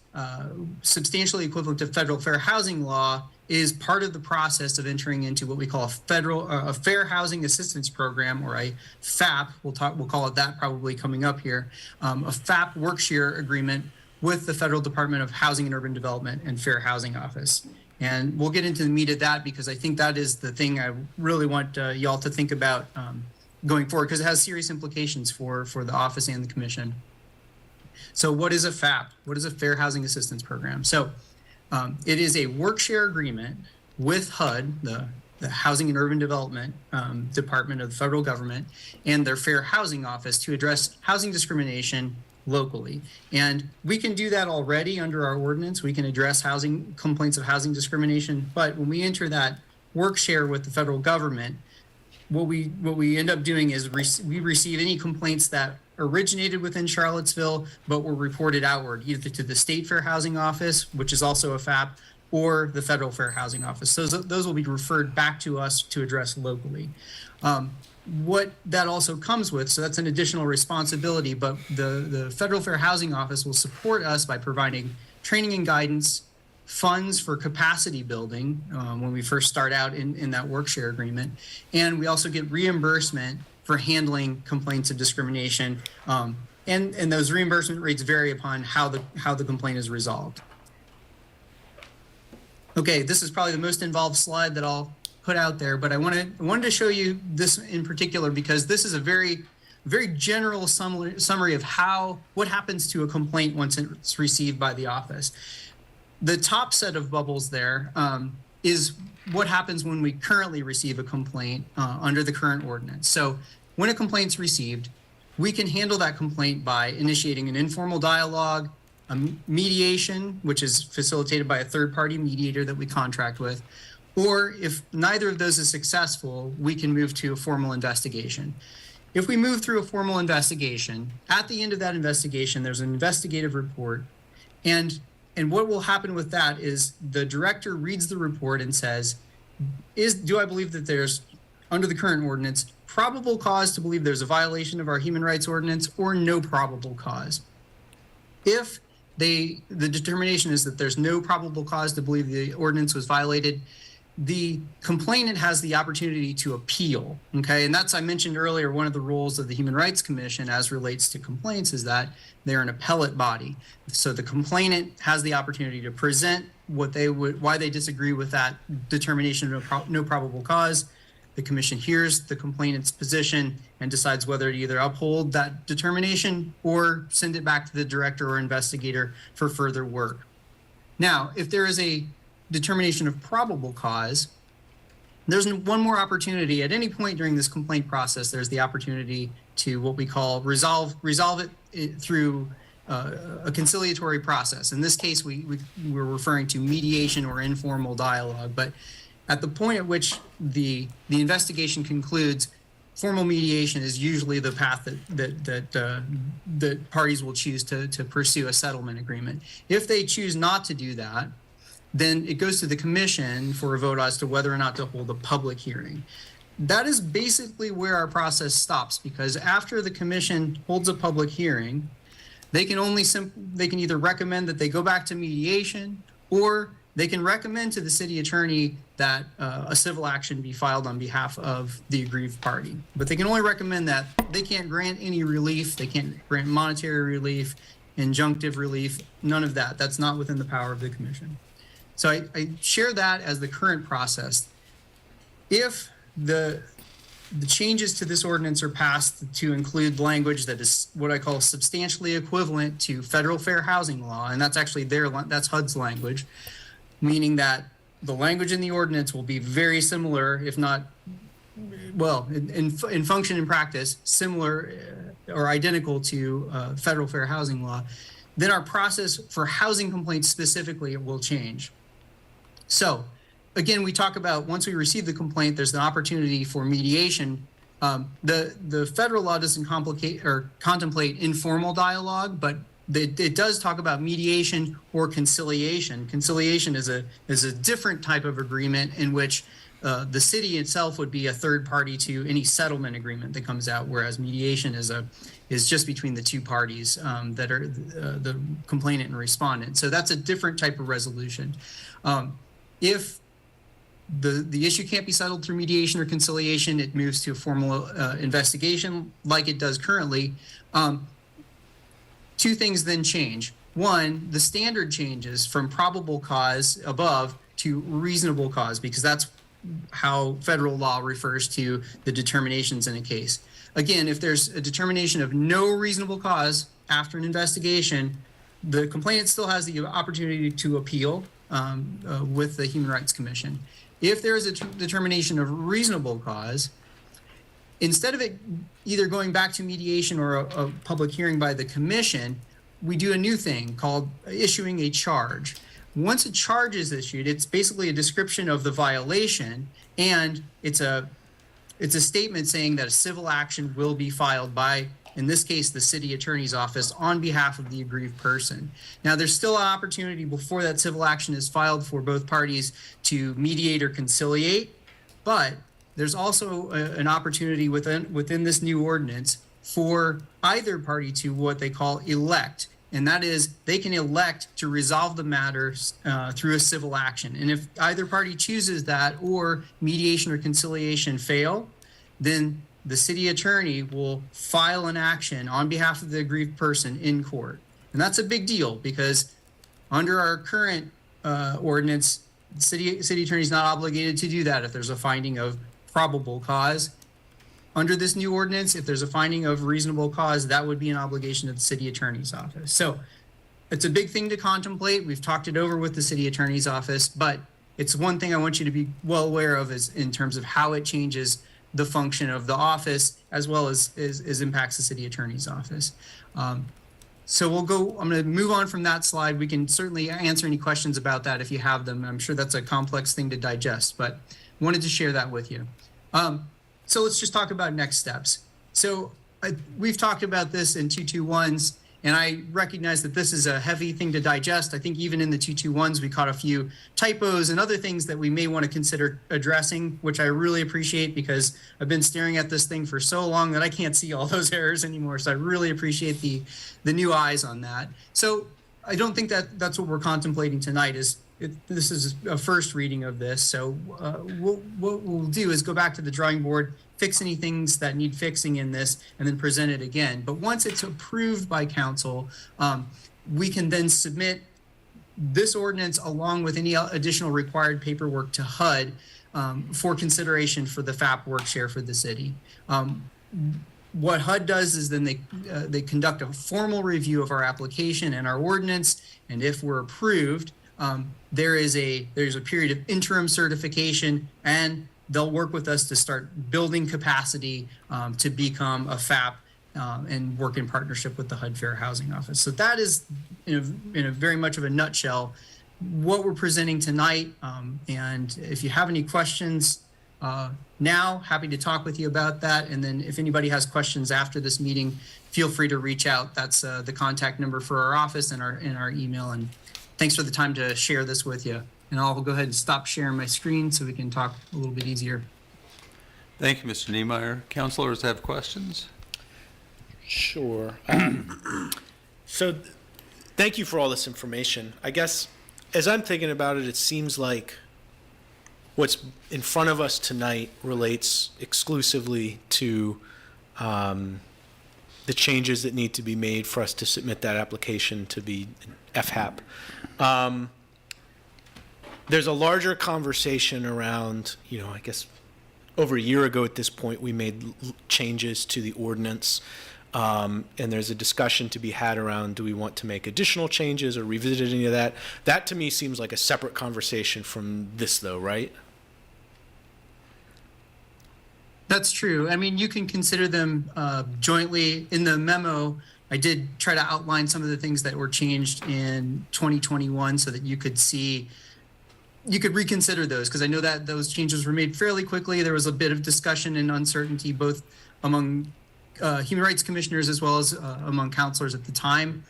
[SPEAKER 23] substantially equivalent to federal fair housing law is part of the process of entering into what we call a Fair Housing Assistance Program, or a FAP. We'll call it that probably coming up here. A FAP work-share agreement with the Federal Department of Housing and Urban Development and Fair Housing Office. And we'll get into the meat of that because I think that is the thing I really want y'all to think about going forward, because it has serious implications for the office and the commission. So what is a FAP? What is a Fair Housing Assistance Program? So it is a work-share agreement with HUD, the Housing and Urban Development Department of the federal government, and their Fair Housing Office to address housing discrimination locally. And we can do that already under our ordinance. We can address complaints of housing discrimination. But when we enter that work-share with the federal government, what we end up doing is we receive any complaints that originated within Charlottesville but were reported outward, either to the State Fair Housing Office, which is also a FAP, or the Federal Fair Housing Office. So those will be referred back to us to address locally. What that also comes with, so that's an additional responsibility, but the Federal Fair Housing Office will support us by providing training and guidance, funds for capacity building when we first start out in that work-share agreement. And we also get reimbursement for handling complaints of discrimination. And those reimbursement rates vary upon how the complaint is resolved. Okay, this is probably the most involved slide that I'll put out there, but I wanted to show you this in particular because this is a very general summary of what happens to a complaint once it's received by the office. The top set of bubbles there is what happens when we currently receive a complaint under the current ordinance. So when a complaint's received, we can handle that complaint by initiating an informal dialogue, a mediation, which is facilitated by a third-party mediator that we contract with, or if neither of those is successful, we can move to a formal investigation. If we move through a formal investigation, at the end of that investigation, there's an investigative report, and what will happen with that is the director reads the report and says, do I believe that there's, under the current ordinance, probable cause to believe there's a violation of our human rights ordinance or no probable cause? If the determination is that there's no probable cause to believe the ordinance was violated, the complainant has the opportunity to appeal, okay? And that's, I mentioned earlier, one of the roles of the Human Rights Commission as relates to complaints is that they're an appellate body. So the complainant has the opportunity to present why they disagree with that determination of no probable cause. The commission hears the complainant's position and decides whether to either uphold that determination or send it back to the director or investigator for further work. Now, if there is a determination of probable cause, there's one more opportunity. At any point during this complaint process, there's the opportunity to what we call resolve it through a conciliatory process. In this case, we're referring to mediation or informal dialogue. But at the point at which the investigation concludes, formal mediation is usually the path that parties will choose to pursue a settlement agreement. If they choose not to do that, then it goes to the commission for a vote as to whether or not to hold a public hearing. That is basically where our process stops, because after the commission holds a public hearing, they can either recommend that they go back to mediation, or they can recommend to the city attorney that a civil action be filed on behalf of the aggrieved party. But they can only recommend that. They can't grant any relief. They can't grant monetary relief, injunctive relief, none of that. That's not within the power of the commission. So I share that as the current process. If the changes to this ordinance are passed to include language that is what I call substantially equivalent to federal fair housing law, and that's actually that's HUD's language, meaning that the language in the ordinance will be very similar, if not, well, in function and practice, similar or identical to federal fair housing law, then our process for housing complaints specifically will change. So, again, we talk about once we receive the complaint, there's an opportunity for mediation. The federal law doesn't contemplate informal dialogue, but it does talk about mediation or conciliation. Conciliation is a different type of agreement in which the city itself would be a third party to any settlement agreement that comes out, whereas mediation is just between the two parties that are the complainant and respondent. So that's a different type of resolution. If the issue can't be settled through mediation or conciliation, it moves to a formal investigation like it does currently. Two things then change. One, the standard changes from probable cause above to reasonable cause, because that's how federal law refers to the determinations in a case. Again, if there's a determination of no reasonable cause after an investigation, the complainant still has the opportunity to appeal with the Human Rights Commission. If there is a determination of reasonable cause, instead of it either going back to mediation or a public hearing by the commission, we do a new thing called issuing a charge. Once a charge is issued, it's basically a description of the violation, and it's a statement saying that a civil action will be filed by, in this case, the city attorney's office on behalf of the aggrieved person. Now, there's still an opportunity before that civil action is filed for both parties to mediate or conciliate, but there's also an opportunity within this new ordinance for either party to what they call elect. And that is, they can elect to resolve the matter through a civil action. And if either party chooses that or mediation or conciliation fail, then the city attorney will file an action on behalf of the aggrieved person in court. And that's a big deal, because under our current ordinance, the city attorney is not obligated to do that if there's a finding of probable cause. Under this new ordinance, if there's a finding of reasonable cause, that would be an obligation of the city attorney's office. So it's a big thing to contemplate. We've talked it over with the city attorney's office, but it's one thing I want you to be well aware of is in terms of how it changes the function of the office as well as impacts the city attorney's office. So I'm going to move on from that slide. We can certainly answer any questions about that if you have them. I'm sure that's a complex thing to digest, but wanted to share that with you. So let's just talk about next steps. So we've talked about this in 221s, and I recognize that this is a heavy thing to digest. I think even in the 221s, we caught a few typos and other things that we may want to consider addressing, which I really appreciate because I've been staring at this thing for so long that I can't see all those errors anymore. So I really appreciate the new eyes on that. So I don't think that that's what we're contemplating tonight. This is a first reading of this. So what we'll do is go back to the drawing board, fix any things that need fixing in this, and then present it again. But once it's approved by council, we can then submit this ordinance along with any additional required paperwork to HUD for consideration for the FAP work share for the city. What HUD does is then they conduct a formal review of our application and our ordinance, and if we're approved, there's a period of interim certification, and they'll work with us to start building capacity to become a FAP and work in partnership with the HUD Fair Housing Office. So that is, in a very much of a nutshell, what we're presenting tonight. And if you have any questions now, happy to talk with you about that. And then if anybody has questions after this meeting, feel free to reach out. That's the contact number for our office and our email. And thanks for the time to share this with you. and I'll go ahead and stop sharing my screen so we can talk a little bit easier.
[SPEAKER 1] Thank you, Mr. Niemeyer. Councilors have questions?
[SPEAKER 8] Sure. Thank you for all this information. I guess as I'm thinking about it, it seems like what's in front of us tonight relates exclusively to the changes that need to be made for us to submit that application to be FHAP. There's a larger conversation around, I guess over a year ago at this point, we made changes to the ordinance. And there's a discussion to be had around, do we want to make additional changes or revisit any of that? That to me seems like a separate conversation from this though, right?
[SPEAKER 23] That's true. I mean, you can consider them jointly. In the memo, I did try to outline some of the things that were changed in 2021 so that you could reconsider those, because I know that those changes were made fairly quickly. There was a bit of discussion and uncertainty both among human rights commissioners as well as among counselors at the time.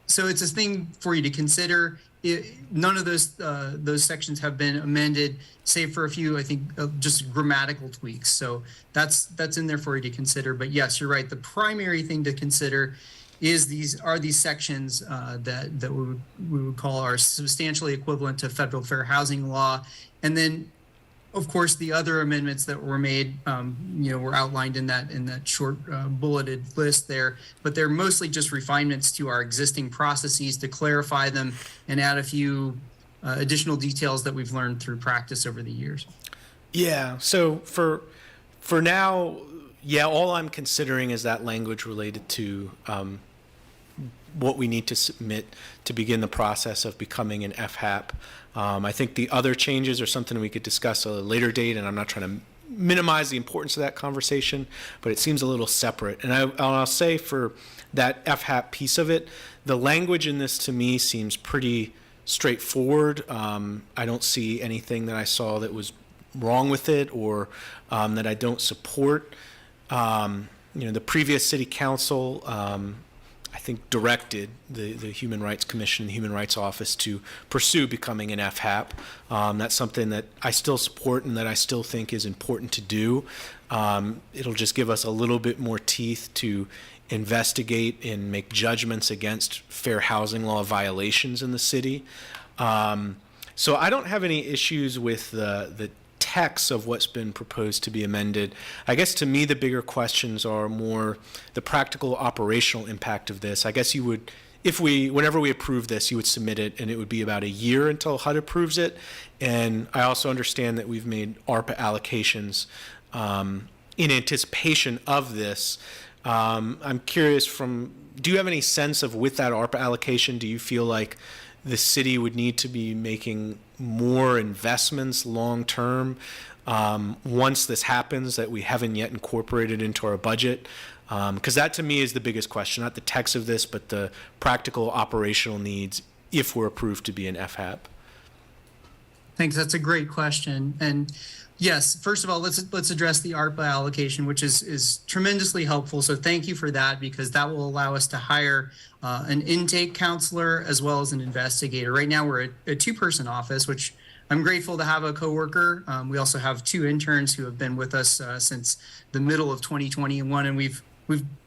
[SPEAKER 23] So it's a thing for you to consider. None of those sections have been amended, save for a few, I think, just grammatical tweaks. So that's in there for you to consider. But yes, you're right. The primary thing to consider is these sections that we would call are substantially equivalent to federal fair housing law, and then, of course, the other amendments that were made, were outlined in that short bulleted list there, but they're mostly just refinements to our existing processes to clarify them and add a few additional details that we've learned through practice over the years.
[SPEAKER 8] Yeah. So for now, all I'm considering is that language related to what we need to submit to begin the process of becoming an FHAP. I think the other changes are something we could discuss at a later date, and I'm not trying to minimize the importance of that conversation, but it seems a little separate. And I'll say for that FHAP piece of it, the language in this to me seems pretty straightforward. I don't see anything that I saw that was wrong with it or that I don't support. The previous city council, I think, directed the Human Rights Commission and the Human Rights Office to pursue becoming an FHAP. That's something that I still support and that I still think is important to do. It'll just give us a little bit more teeth to investigate and make judgments against fair housing law violations in the city. So I don't have any issues with the text of what's been proposed to be amended. I guess to me the bigger questions are more the practical operational impact of this. I guess you would, whenever we approve this, you would submit it and it would be about a year until HUD approves it. And I also understand that we've made ARPA allocations in anticipation of this. I'm curious do you have any sense of, with that ARPA allocation, do you feel like the city would need to be making more investments long-term once this happens that we haven't yet incorporated into our budget? Because that to me is the biggest question, not the text of this, but the practical operational needs if we're approved to be an FHAP.
[SPEAKER 23] Thanks. That's a great question. And yes, first of all, let's address the ARPA allocation, which is tremendously helpful. So thank you for that, because that will allow us to hire an intake counselor as well as an investigator. Right now, we're a two-person office, which I'm grateful to have a coworker. We also have two interns who have been with us since the middle of 2021, and we've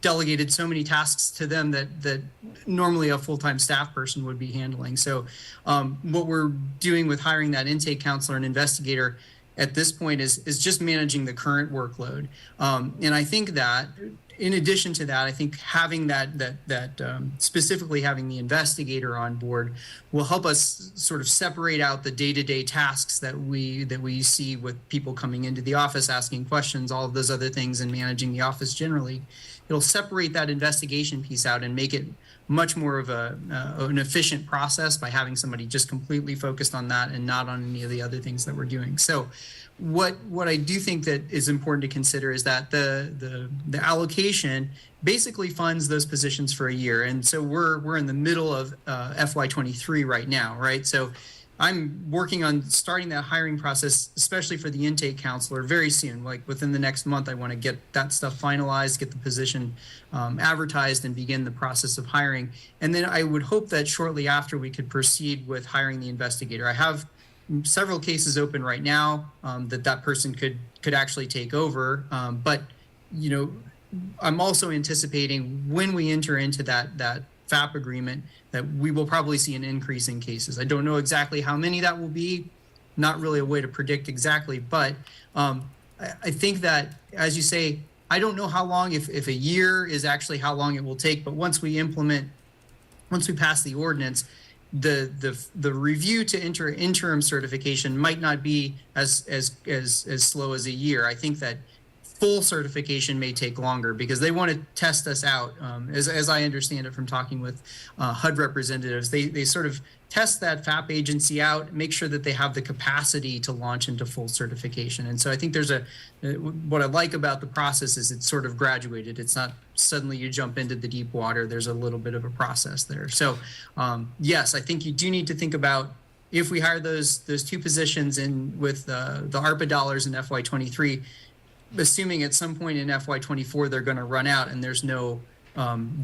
[SPEAKER 23] delegated so many tasks to them that normally a full-time staff person would be handling. So what we're doing with hiring that intake counselor and investigator at this point is just managing the current workload. And I think that in addition to that, I think having that specifically having the investigator on board will help us sort of separate out the day-to-day tasks that we see with people coming into the office, asking questions, all of those other things, and managing the office generally. It'll separate that investigation piece out and make it much more of an efficient process by having somebody just completely focused on that and not on any of the other things that we're doing. So what I do think that is important to consider is that the allocation basically funds those positions for a year. And so we're in the middle of FY23 right now, right? So I'm working on starting that hiring process, especially for the intake counselor, very soon. Like within the next month, I want to get that stuff finalized, get the position advertised, and begin the process of hiring. And then I would hope that shortly after we could proceed with hiring the investigator. I have several cases open right now that person could actually take over. But I'm also anticipating when we enter into that FAP agreement that we will probably see an increase in cases. I don't know exactly how many that will be. Not really a way to predict exactly, but I think that, as you say, I don't know how long, if a year is actually how long it will take, but once we pass the ordinance, the review to enter interim certification might not be as slow as a year. I think that full certification may take longer because they want to test us out. As I understand it from talking with HUD representatives, they sort of test that FAP agency out, make sure that they have the capacity to launch into full certification. And so I think what I like about the process is it's sort of graduated. It's not suddenly you jump into the deep water. There's a little bit of a process there. So yes, I think you do need to think about, if we hire those two positions in with the ARPA dollars in FY23, assuming at some point in FY24 they're going to run out and there's no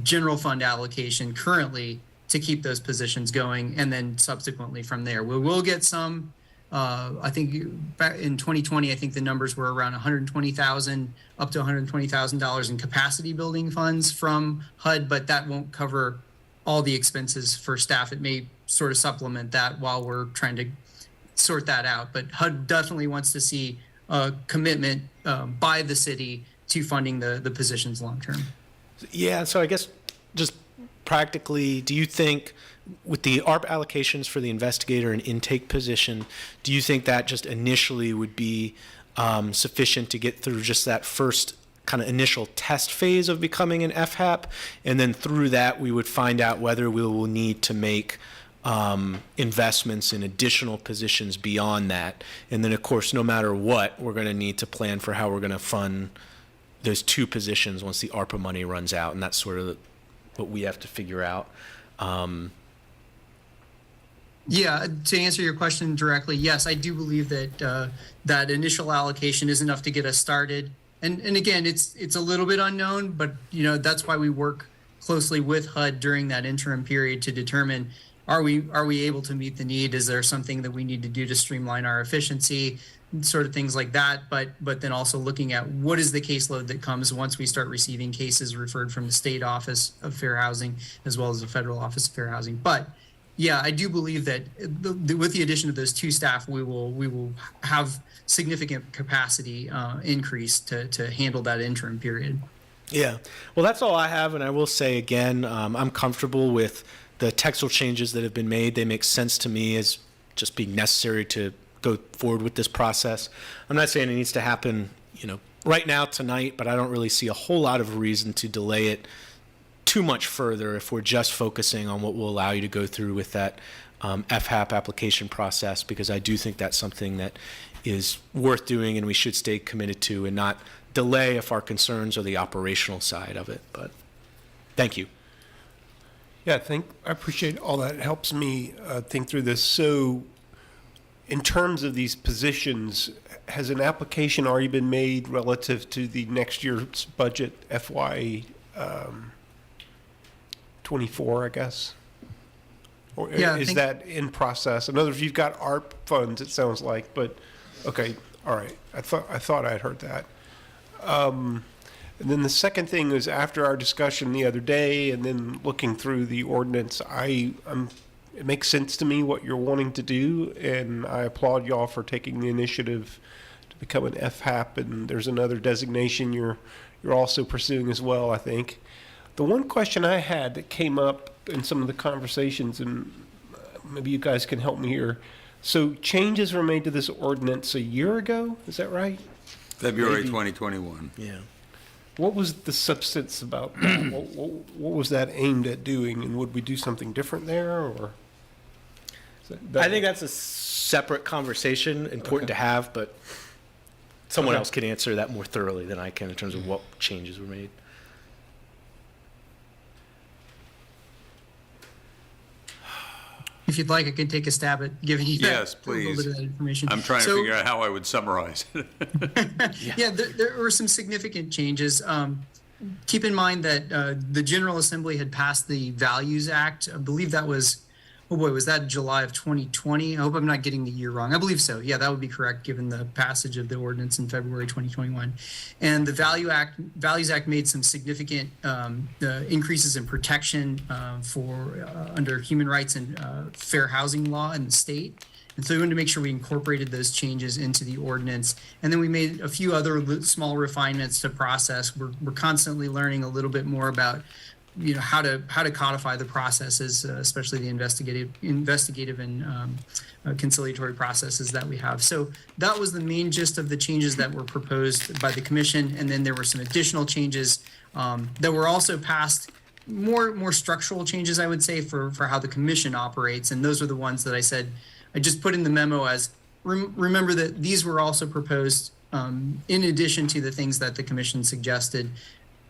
[SPEAKER 23] general fund allocation currently to keep those positions going, and then subsequently from there we will get some. I think back in 2020, I think the numbers were around $120,000 up to $120,000 in capacity building funds from HUD, but that won't cover all the expenses for staff. It may sort of supplement that while we're trying to sort that out. But HUD definitely wants to see a commitment by the city to funding the positions long term.
[SPEAKER 8] Yeah, so I guess just practically, do you think with the ARP allocations for the investigator and intake position, do you think that just initially would be sufficient to get through just that first kind of initial test phase of becoming an FHAP? And then through that, we would find out whether we will need to make investments in additional positions beyond that. And then, of course, no matter what, we're going to need to plan for how we're going to fund those two positions once the ARPA money runs out. And that's sort of what we have to figure out.
[SPEAKER 23] Yeah, to answer your question directly, yes, I do believe that that initial allocation is enough to get us started. And again, it's a little bit unknown, but that's why we work closely with HUD during that interim period to determine, are we able to meet the need? Is there something that we need to do to streamline our efficiency? Sort of things like that, but then also looking at what is the caseload that comes once we start receiving cases referred from the state office of fair housing as well as the federal office of fair housing. But yeah, I do believe that with the addition of those two staff, we will have significant capacity increase to handle that interim period.
[SPEAKER 8] Yeah, well, that's all I have, and I will say again, I'm comfortable with the textual changes that have been made. They make sense to me as just being necessary to go forward with this process. I'm not saying it needs to happen, right now tonight, but I don't really see a whole lot of reason to delay it too much further if we're just focusing on what will allow you to go through with that FHAP application process, because I do think that's something that is worth doing and we should stay committed to and not delay if our concerns are the operational side of it. But thank you.
[SPEAKER 2] Yeah, I appreciate all that. It helps me think through this. So in terms of these positions, has an application already been made relative to the next year's budget, FY 24, I guess? Or
[SPEAKER 23] yeah,
[SPEAKER 2] is that in process? In other words, you've got ARP funds, it sounds like, but okay, all right. I thought I had heard that. And then the second thing is, after our discussion the other day and then looking through the ordinance, it makes sense to me what you're wanting to do, and I applaud y'all for taking the initiative to become an FHAP, and there's another designation you're also pursuing as well, I think. The one question I had that came up in some of the conversations, and maybe you guys can help me here. So changes were made to this ordinance a year ago, is that right?
[SPEAKER 1] February 2021.
[SPEAKER 8] Yeah.
[SPEAKER 2] What was the substance about that? What was that aimed at doing, and would we do something different there, or?
[SPEAKER 8] I think that's a separate conversation, important to have, but someone else can answer that more thoroughly than I can in terms of what changes were made.
[SPEAKER 23] If you'd like, I can take a stab at giving you
[SPEAKER 1] Yes,
[SPEAKER 23] a little
[SPEAKER 1] please.
[SPEAKER 23] bit of that information.
[SPEAKER 1] I'm trying to figure out how I would summarize it.
[SPEAKER 23] Yeah, there were some significant changes. Keep in mind that the General Assembly had passed the Values Act. I believe that was oh boy, was that July of 2020? I hope I'm not getting the year wrong. I believe so. Yeah, that would be correct given the passage of the ordinance in February 2021. And the Values Act made some significant increases in protection for under human rights and fair housing law in the state. And so we wanted to make sure we incorporated those changes into the ordinance. And then we made a few other small refinements to process. We're constantly learning a little bit more about, you know, how to codify the processes, especially the investigative and conciliatory processes that we have. So that was the main gist of the changes that were proposed by the commission. And then there were some additional changes that were also passed, more structural changes, I would say, for how the commission operates. And those are the ones that I said I just put in the memo as remember that these were also proposed in addition to the things that the commission suggested.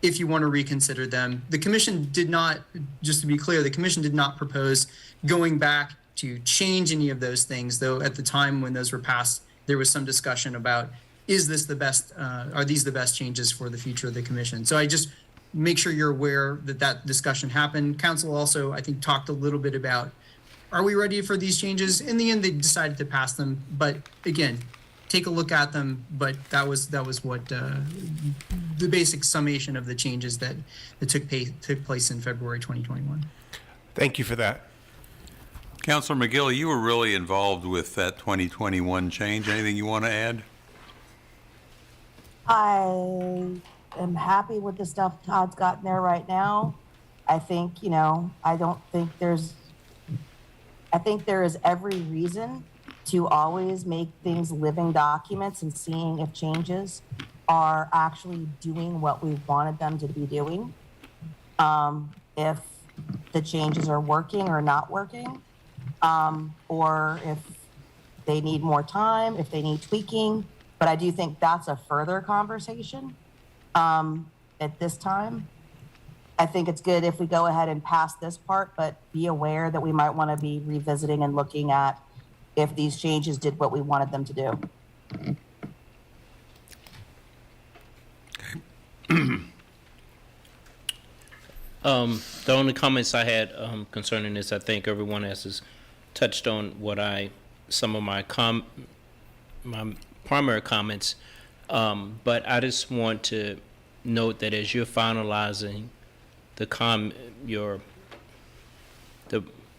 [SPEAKER 23] If you want to reconsider them, the commission did not, just to be clear, the commission did not propose going back to change any of those things, though at the time when those were passed, there was some discussion about, is this the best, are these the best changes for the future of the commission? So I just make sure you're aware that that discussion happened. Council also, I think, talked a little bit about, are we ready for these changes? In the end, they decided to pass them, but again, take a look at them. But that was what the basic summation of the changes that took place in February 2021.
[SPEAKER 2] Thank you for that.
[SPEAKER 1] Councilor McGill, you were really involved with that 2021 change. Anything you want to add?
[SPEAKER 9] I am happy with the stuff Todd's got in there right now. I think, you know, I think there is every reason to always make things living documents and seeing if changes are actually doing what we wanted them to be doing. If the changes are working or not working, or if they need more time, if they need tweaking. But I do think that's a further conversation at this time. I think it's good if we go ahead and pass this part, but be aware that we might want to be revisiting and looking at if these changes did what we wanted them to do.
[SPEAKER 7] The only comments I had concerning this, I think everyone else has touched on some of my primary comments, but I just want to note that as you're finalizing the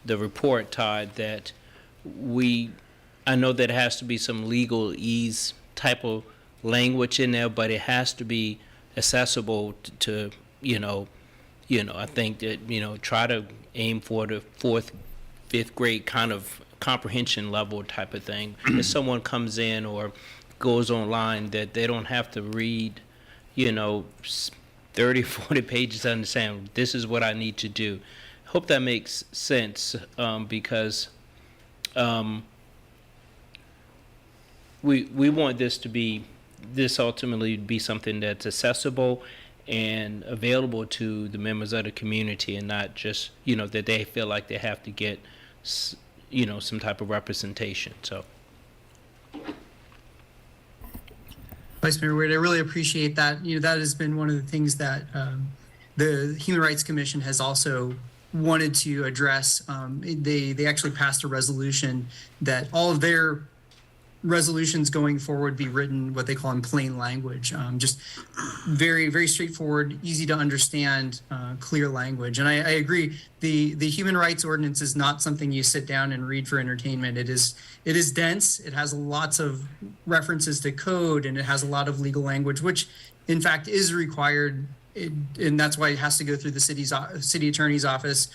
[SPEAKER 7] report, Todd, that I know that it has to be some legalese type of language in there, but it has to be accessible to I think that, try to aim for the 4th, 5th grade kind of comprehension level type of thing. If someone comes in or goes online, that they don't have to read, 30, 40 pages to understand this is what I need to do. Hope that makes sense, because we want this ultimately to be something that's accessible and available to the members of the community, and not just, that they feel like they have to get, some type of representation. So.
[SPEAKER 23] Vice Mayor Wade, I really appreciate that. That has been one of the things that the Human Rights Commission has also wanted to address. They actually passed a resolution that all of their resolutions going forward be written what they call in plain language, just very, very straightforward, easy to understand, clear language. And I agree, the human rights ordinance is not something you sit down and read for entertainment. It is dense. It has lots of references to code, and it has a lot of legal language, which in fact is required. And that's why it has to go through the city attorney's office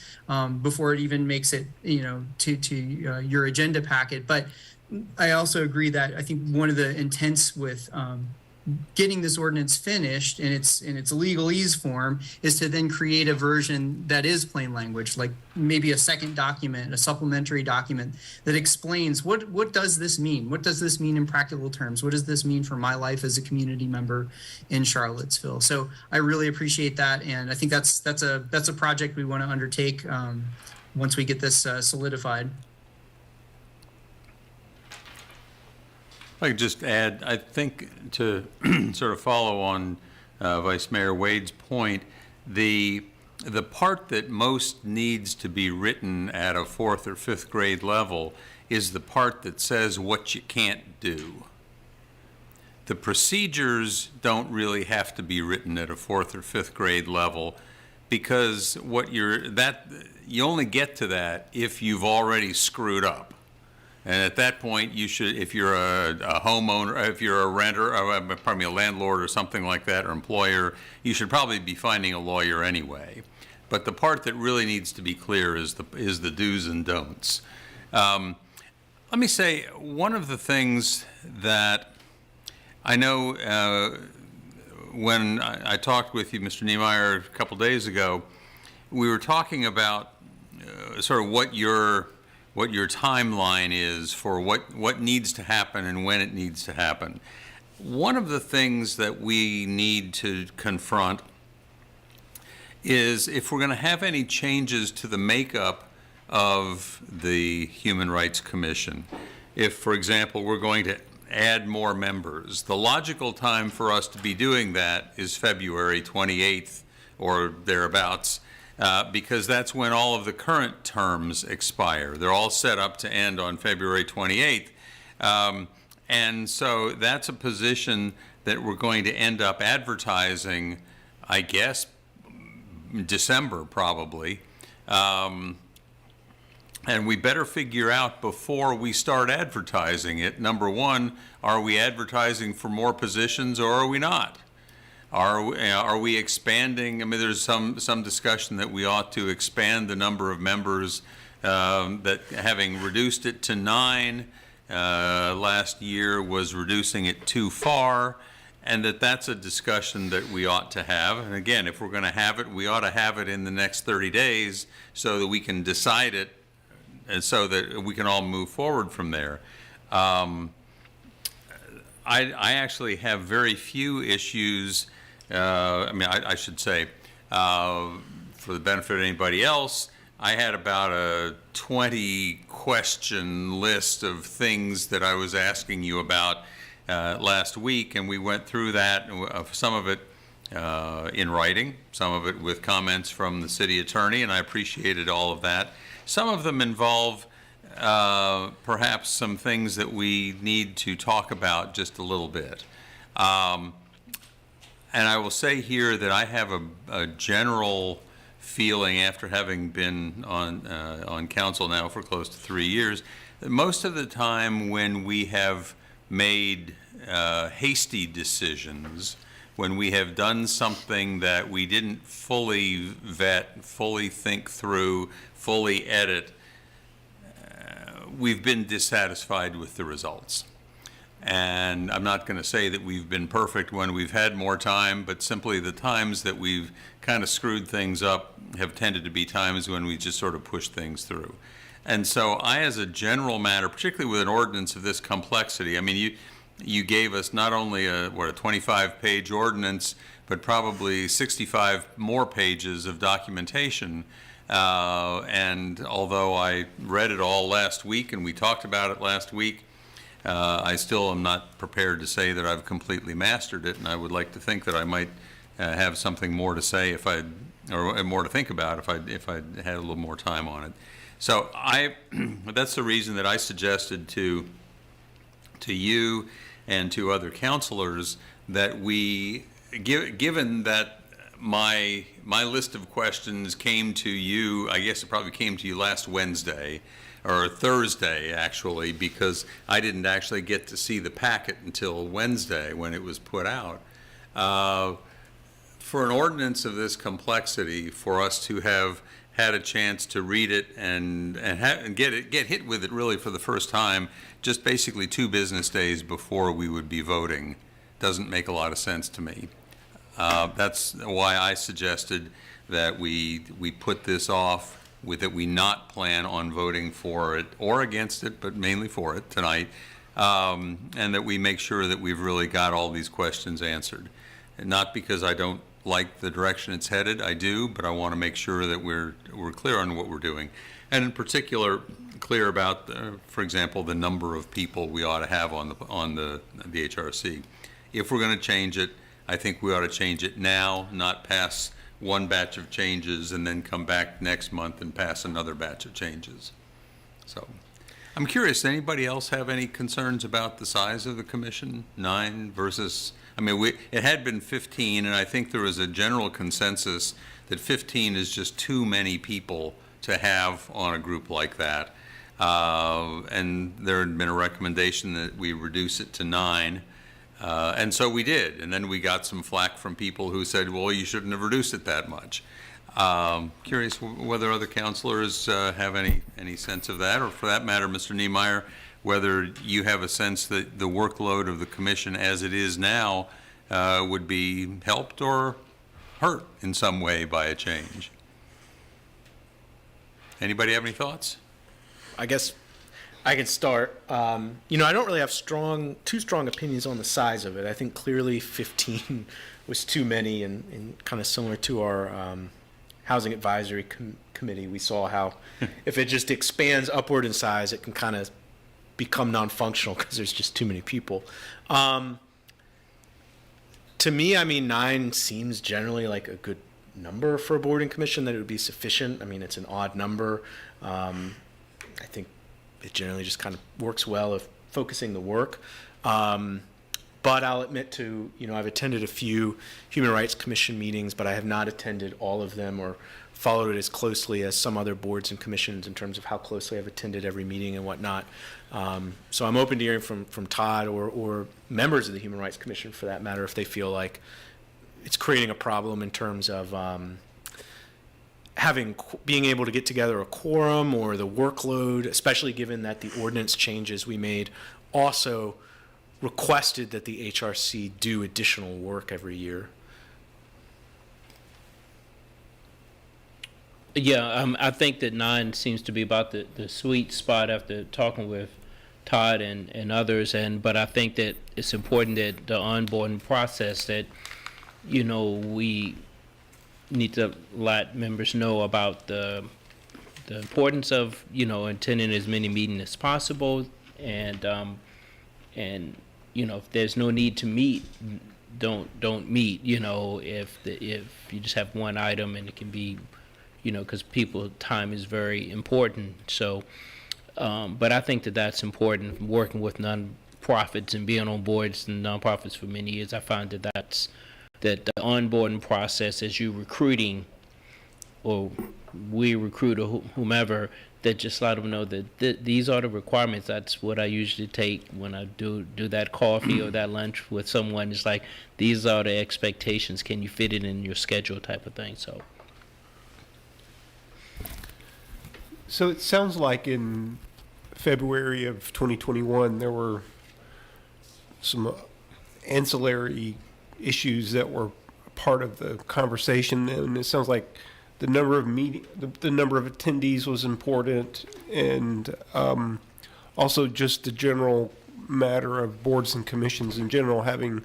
[SPEAKER 23] before it even makes it, to your agenda packet. But I also agree that I think one of the intents with getting this ordinance finished in its legalese form is to then create a version that is plain language, like maybe a second document, a supplementary document that explains what does this mean? What does this mean in practical terms? What does this mean for my life as a community member in Charlottesville? So I really appreciate that, and I think that's a project we want to undertake once we get this solidified.
[SPEAKER 1] I could just add, I think, to sort of follow on Vice Mayor Wade's point, the the part that most needs to be written at a 4th or 5th grade level is the part that says what you can't do. The procedures don't really have to be written at a 4th or 5th grade level, because you only get to that if you've already screwed up. And at that point, you should, if you're a homeowner, if you're a renter, a landlord or something like that, or employer, you should probably be finding a lawyer anyway. But the part that really needs to be clear is the do's and don'ts. Let me say, one of the things that I know when I talked with you, Mr. Niemeyer, a couple days ago, we were talking about sort of what your timeline is for what needs to happen and when it needs to happen. One of the things that we need to confront is if we're going to have any changes to the makeup of the Human Rights Commission. If, for example, we're going to add more members, the logical time for us to be doing that is February 28th or thereabouts, because that's when all of the current terms expire. They're all set up to end on February 28th. And so that's a position that we're going to end up advertising, I guess, December probably. And we better figure out before we start advertising it, number one, are we advertising for more positions or are we not? Are we expanding? I mean, there's some discussion that we ought to expand the number of members, that having reduced it to 9 last year was reducing it too far, and that's a discussion that we ought to have. And again, if we're going to have it, we ought to have it in the next 30 days so that we can decide it and so that we can all move forward from there. I actually have very few issues. I should say, for the benefit of anybody else, I had about a 20-question list of things that I was asking you about last week, and we went through that, some of it in writing, some of it with comments from the city attorney, and I appreciated all of that. Some of them involve perhaps some things that we need to talk about just a little bit. And I will say here that I have a general feeling, after having been on council now for close to 3 years, that most of the time when we have made hasty decisions, when we have done something that we didn't fully vet, fully think through, fully edit, we've been dissatisfied with the results. And I'm not going to say that we've been perfect when we've had more time, but simply the times that we've kind of screwed things up have tended to be times when we just sort of push things through. And so I, as a general matter, particularly with an ordinance of this complexity, I mean, you gave us not only a 25-page ordinance, but probably 65 more pages of documentation. And although I read it all last week and we talked about it last week, I still am not prepared to say that I've completely mastered it, and I would like to think that I might have something more to say or more to think about if I had a little more time on it. So that's the reason that I suggested to you and to other counselors that we, given that my list of questions came to you, I guess it probably came to you last Wednesday, or Thursday, actually, because I didn't actually get to see the packet until Wednesday when it was put out. For an ordinance of this complexity, for us to have had a chance to read it and get hit with it really for the first time, just basically 2 business days before we would be voting, doesn't make a lot of sense to me. That's why I suggested that we put this off, that we not plan on voting for it or against it, but mainly for it tonight, and that we make sure that we've really got all these questions answered. And not because I don't like the direction it's headed, I do, but I want to make sure that we're clear on what we're doing. And in particular, clear about, for example, the number of people we ought to have on the HRC. If we're going to change it, I think we ought to change it now, not pass one batch of changes and then come back next month and pass another batch of changes. So I'm curious, anybody else have any concerns about the size of the commission? 9 versus, I mean, it had been 15, and I think there was a general consensus that 15 is just too many people to have on a group like that. And there had been a recommendation that we reduce it to 9. And so we did. And then we got some flack from people who said, well, you shouldn't have reduced it that much. Curious whether other counselors have any sense of that, or for that matter, Mr. Niemeyer, whether you have a sense that the workload of the commission as it is now would be helped or hurt in some way by a change. Anybody have any thoughts?
[SPEAKER 8] I guess I can start. I don't really have too strong opinions on the size of it. I think clearly 15 was too many, and kind of similar to our Housing Advisory Committee. We saw how if it just expands upward in size, it can kind of become non-functional because there's just too many people. To me, 9 seems generally like a good number for a board and commission, that it would be sufficient. I mean, it's an odd number. I think it generally just kind of works well of focusing the work. But I'll admit to, I've attended a few Human Rights Commission meetings, but I have not attended all of them or followed it as closely as some other boards and commissions in terms of how closely I've attended every meeting and whatnot. So I'm open to hearing from Todd or members of the Human Rights Commission, for that matter, if they feel like it's creating a problem in terms of being able to get together a quorum, or the workload, especially given that the ordinance changes we made also requested that the HRC do additional work every year.
[SPEAKER 7] Yeah, I think that 9 seems to be about the sweet spot after talking with Todd and others, but I think that it's important that the onboarding process, that we need to let members know about the importance of attending as many meetings as possible, and if there's no need to meet, don't meet. If you just have one item, and it can be, because people time is very important. So, but I think that that's important. Working with nonprofits and being on boards and nonprofits for many years, I find that the onboarding process, as you recruiting, or we recruit, or whomever, that just let them know that these are the requirements. That's what I usually take when I do that coffee or that lunch with someone. It's like, these are the expectations. Can you fit it in your schedule, type of thing.
[SPEAKER 2] So it sounds like in February of 2021, there were some ancillary issues that were part of the conversation. And it sounds like the number of the number of attendees was important, and also just the general matter of boards and commissions in general having,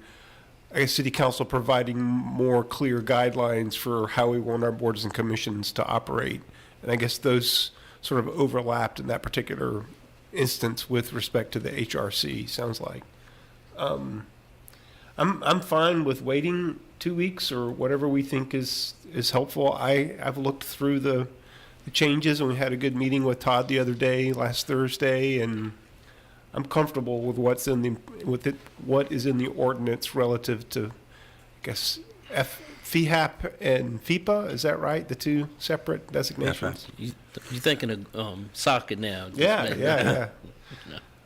[SPEAKER 2] I guess, City Council providing more clear guidelines for how we want our boards and commissions to operate. And I guess those sort of overlapped in that particular instance with respect to the HRC, sounds like. I'm fine with waiting 2 weeks or whatever we think is helpful. I've looked through the changes, and we had a good meeting with Todd the other day, last Thursday, and I'm comfortable with what is in the ordinance relative to, I guess, FEHAP and FEPA. Is that right? The two separate designations.
[SPEAKER 7] You're thinking of socket now.
[SPEAKER 2] Yeah.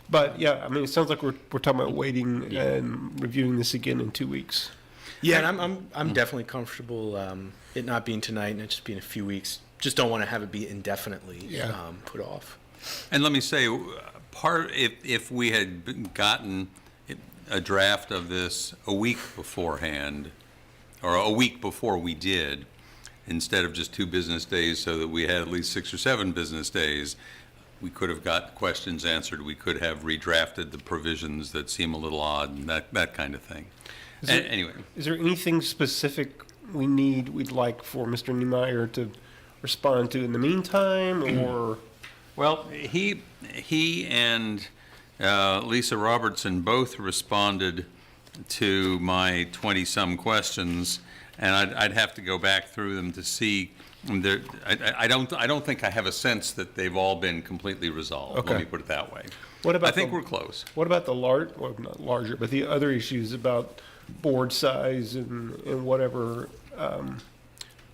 [SPEAKER 2] But yeah, it sounds like we're talking about waiting and reviewing this again in 2 weeks.
[SPEAKER 8] Yeah, and I'm definitely comfortable it not being tonight and it just being a few weeks. Just don't want to have it be indefinitely put off.
[SPEAKER 1] And let me say, if we had gotten a draft of this a week beforehand, or a week before we did, instead of just 2 business days, so that we had at least 6 or 7 business days, we could have got questions answered. We could have redrafted the provisions that seem a little odd, and that kind of thing. Anyway.
[SPEAKER 2] Is there anything specific we'd like for Mr. Niemeyer to respond to in the meantime, or?
[SPEAKER 1] Well, he and Lisa Robertson both responded to my 20-some questions, and I'd have to go back through them to see. I don't think I have a sense that they've all been completely resolved.
[SPEAKER 2] Okay.
[SPEAKER 1] Let me put it that way.
[SPEAKER 2] What about
[SPEAKER 1] I think
[SPEAKER 2] the-
[SPEAKER 1] we're close.
[SPEAKER 2] What about the well, not larger, but the other issues about board size and whatever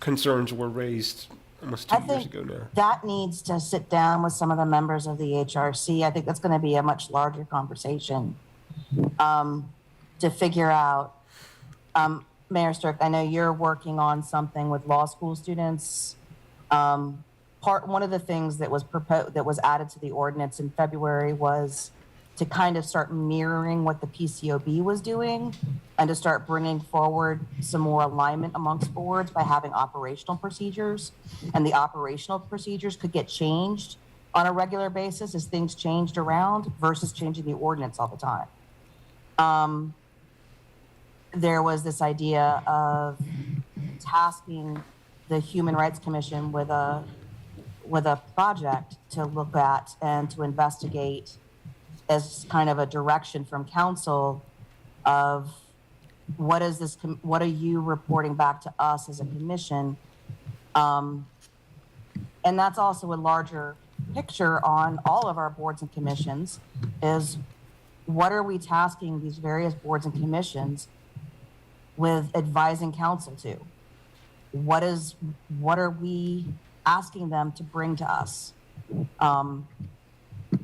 [SPEAKER 2] concerns were raised almost 2
[SPEAKER 9] I
[SPEAKER 2] years
[SPEAKER 9] think
[SPEAKER 2] ago now?
[SPEAKER 9] that needs to sit down with some of the members of the HRC. I think that's going to be a much larger conversation to figure out. Mayor Stirk, I know you're working on something with law school students. One of the things that was proposed, that was added to the ordinance in February, was to kind of start mirroring what the PCOB was doing and to start bringing forward some more alignment amongst boards by having operational procedures. And the operational procedures could get changed on a regular basis as things changed around versus changing the ordinance all the time. There was this idea of tasking the Human Rights Commission with a project to look at and to investigate as kind of a direction from council of what is this, what are you reporting back to us as a commission? And that's also a larger picture on all of our boards and commissions, is what are we tasking these various boards and commissions with advising council to? What are we asking them to bring to us?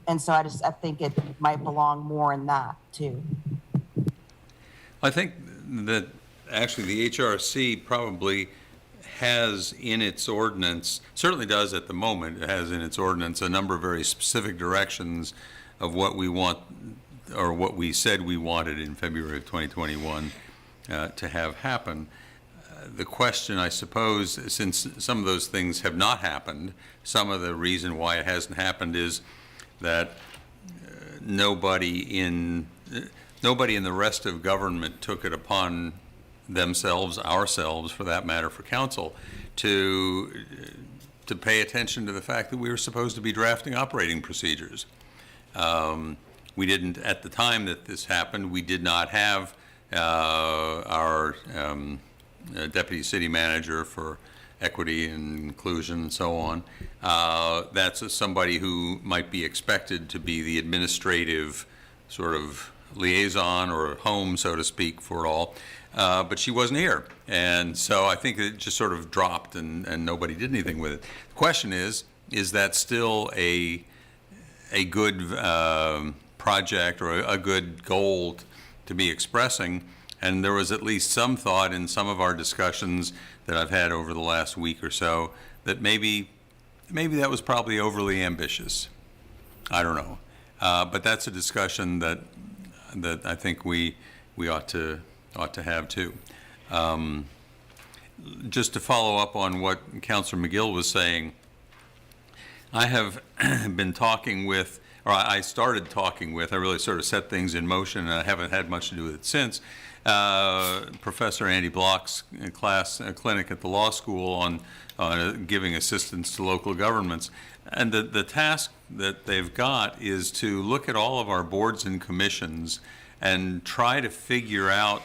[SPEAKER 9] And so I think it might belong more in that too.
[SPEAKER 1] I think that actually the HRC probably has in its ordinance, certainly does at the moment, it has in its ordinance a number of very specific directions of what we want, or what we said we wanted in February of 2021 to have happen. The question, I suppose, since some of those things have not happened, some of the reason why it hasn't happened is that nobody in the rest of government took it upon themselves, ourselves for that matter, for council, to pay attention to the fact that we were supposed to be drafting operating procedures. We didn't, at the time that this happened, we did not have our deputy city manager for equity and inclusion and so on. That's somebody who might be expected to be the administrative sort of liaison or home, so to speak, for it all. But she wasn't here. And so I think it just sort of dropped and nobody did anything with it. The question is that still a good project or a good goal to be expressing? And there was at least some thought in some of our discussions that I've had over the last week or so that maybe that was probably overly ambitious. I don't know. But that's a discussion that I think we ought to have too. Just to follow up on what Councilor McGill was saying, I have been talking with, or I started talking with, I really sort of set things in motion, and I haven't had much to do with it since, Professor Andy Block's clinic at the law school on giving assistance to local governments. And the task that they've got is to look at all of our boards and commissions and try to figure out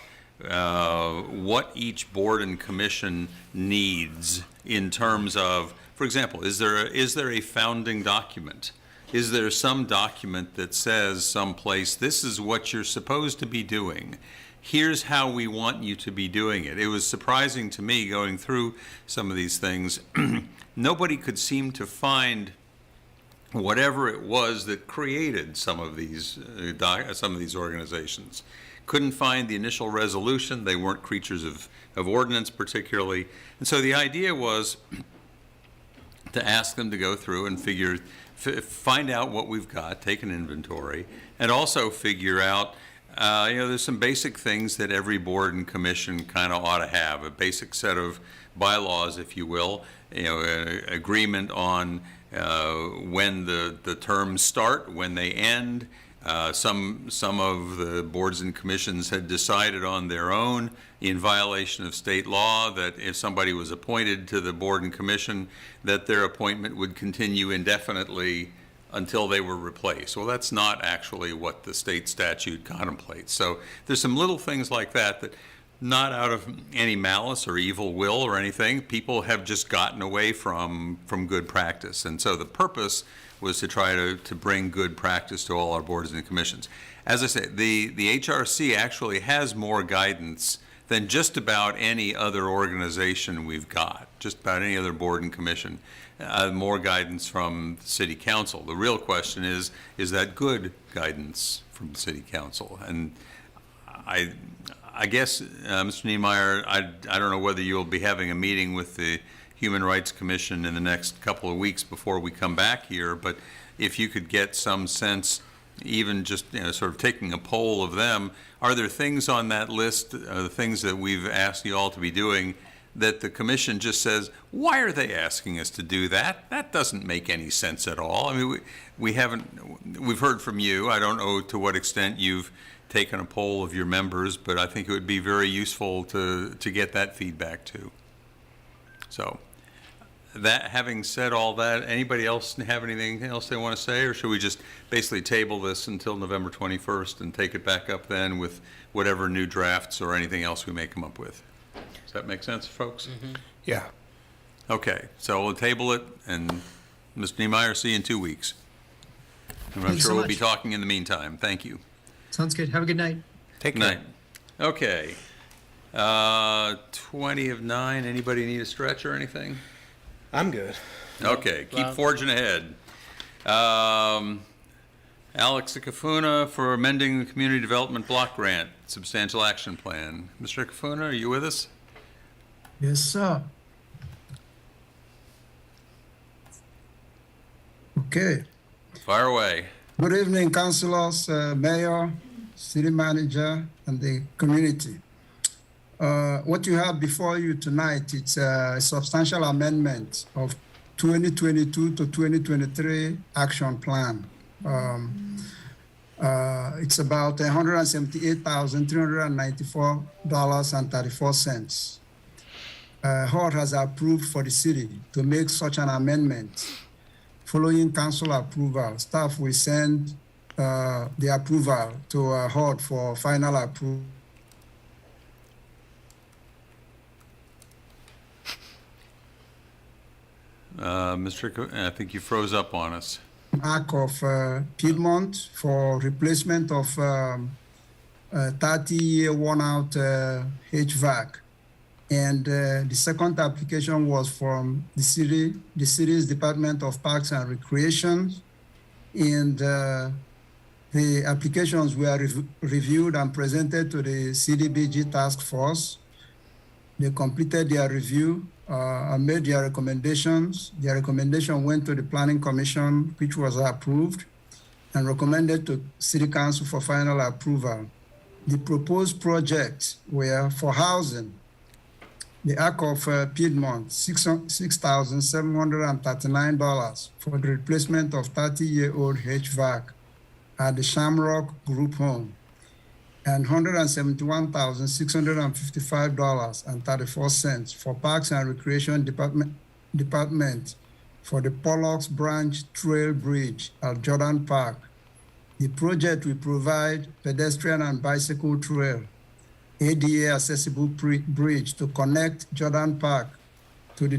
[SPEAKER 1] what each board and commission needs in terms of, for example, is there a founding document? Is there some document that says someplace, this is what you're supposed to be doing? Here's how we want you to be doing it. It was surprising to me going through some of these things. Nobody could seem to find whatever it was that created some of these organizations. Couldn't find the initial resolution. They weren't creatures of ordinance particularly. And so the idea was to ask them to go through and find out what we've got, take an inventory, and also figure out, there's some basic things that every board and commission kind of ought to have, a basic set of bylaws, if you will, agreement on when the terms start, when they end. Some of the boards and commissions had decided on their own, in violation of state law, that if somebody was appointed to the board and commission, that their appointment would continue indefinitely until they were replaced. Well, that's not actually what the state statute contemplates. So there's some little things like that not out of any malice or evil will or anything. People have just gotten away from good practice. And so the purpose was to try to bring good practice to all our boards and commissions. As I say, the HRC actually has more guidance than just about any other organization we've got, just about any other board and commission, more guidance from the city council. The real question is that good guidance from the city council? And I guess, Mr. Niemeyer, I don't know whether you'll be having a meeting with the Human Rights Commission in the next couple of weeks before we come back here, but if you could get some sense, even just sort of taking a poll of them, are there things on that list, the things that we've asked you all to be doing, that the commission just says, why are they asking us to do that? That doesn't make any sense at all. I mean, we've heard from you. I don't know to what extent you've taken a poll of your members, but I think it would be very useful to get that feedback too. So, that having said all that, anybody else have anything else they want to say, or should we just basically table this until November 21st and take it back up then with whatever new drafts or anything else we may come up with? Does that make sense, folks?
[SPEAKER 2] Mm-hmm. Yeah.
[SPEAKER 1] Okay, so we'll table it, and Mr. Niemeyer, see you in 2 weeks. And I'm
[SPEAKER 23] Thanks
[SPEAKER 1] sure
[SPEAKER 23] so
[SPEAKER 1] we'll be
[SPEAKER 23] much.
[SPEAKER 1] talking in the meantime. Thank you.
[SPEAKER 23] Sounds good. Have a good night.
[SPEAKER 1] Take care. Night. Okay. 20 of 9. Anybody need a stretch or anything?
[SPEAKER 8] I'm good.
[SPEAKER 1] Okay, keep forging ahead. Alex Akafuna for amending the Community Development Block Grant, Substantial Action Plan. Mr. Akafuna, are you with us?
[SPEAKER 12] Yes, sir. Okay.
[SPEAKER 1] Fire away.
[SPEAKER 12] Good evening, councilors, mayor, city manager, and the community. What you have before you tonight, it's a substantial amendment of 2022 to 2023 action plan. It's about $178,394.34. HUD has approved for the city to make such an amendment. Following council approval, staff will send the approval to HUD for final approval.
[SPEAKER 1] I think you froze up on us.
[SPEAKER 12] Act of Piedmont for replacement of 30-year worn-out HVAC. And the second application was from the city's Department of Parks and Recreation. And the applications were reviewed and presented to the CDBG task force. They completed their review and made their recommendations. Their recommendation went to the Planning Commission, which was approved and recommended to City Council for final approval. The proposed projects were for housing. The Act of Piedmont, $6,739 for the replacement of 30-year-old HVAC at the Shamrock Group Home, and $171,655.34 for Parks and Recreation Department for the Pollocks Branch Trail Bridge at Jordan Park. The project will provide pedestrian and bicycle trail, ADA accessible bridge to connect Jordan Park to the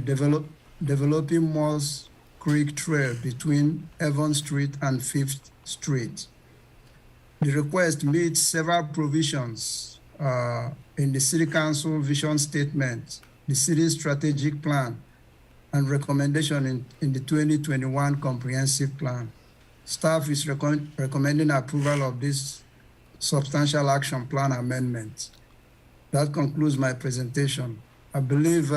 [SPEAKER 12] developing Moss Creek Trail between Evans Street and 5th Street. The request meets several provisions in the City Council vision statement, the city's strategic plan, and recommendation in the 2021 comprehensive plan. Staff is recommending approval of this substantial action plan amendment. That concludes my presentation. I believe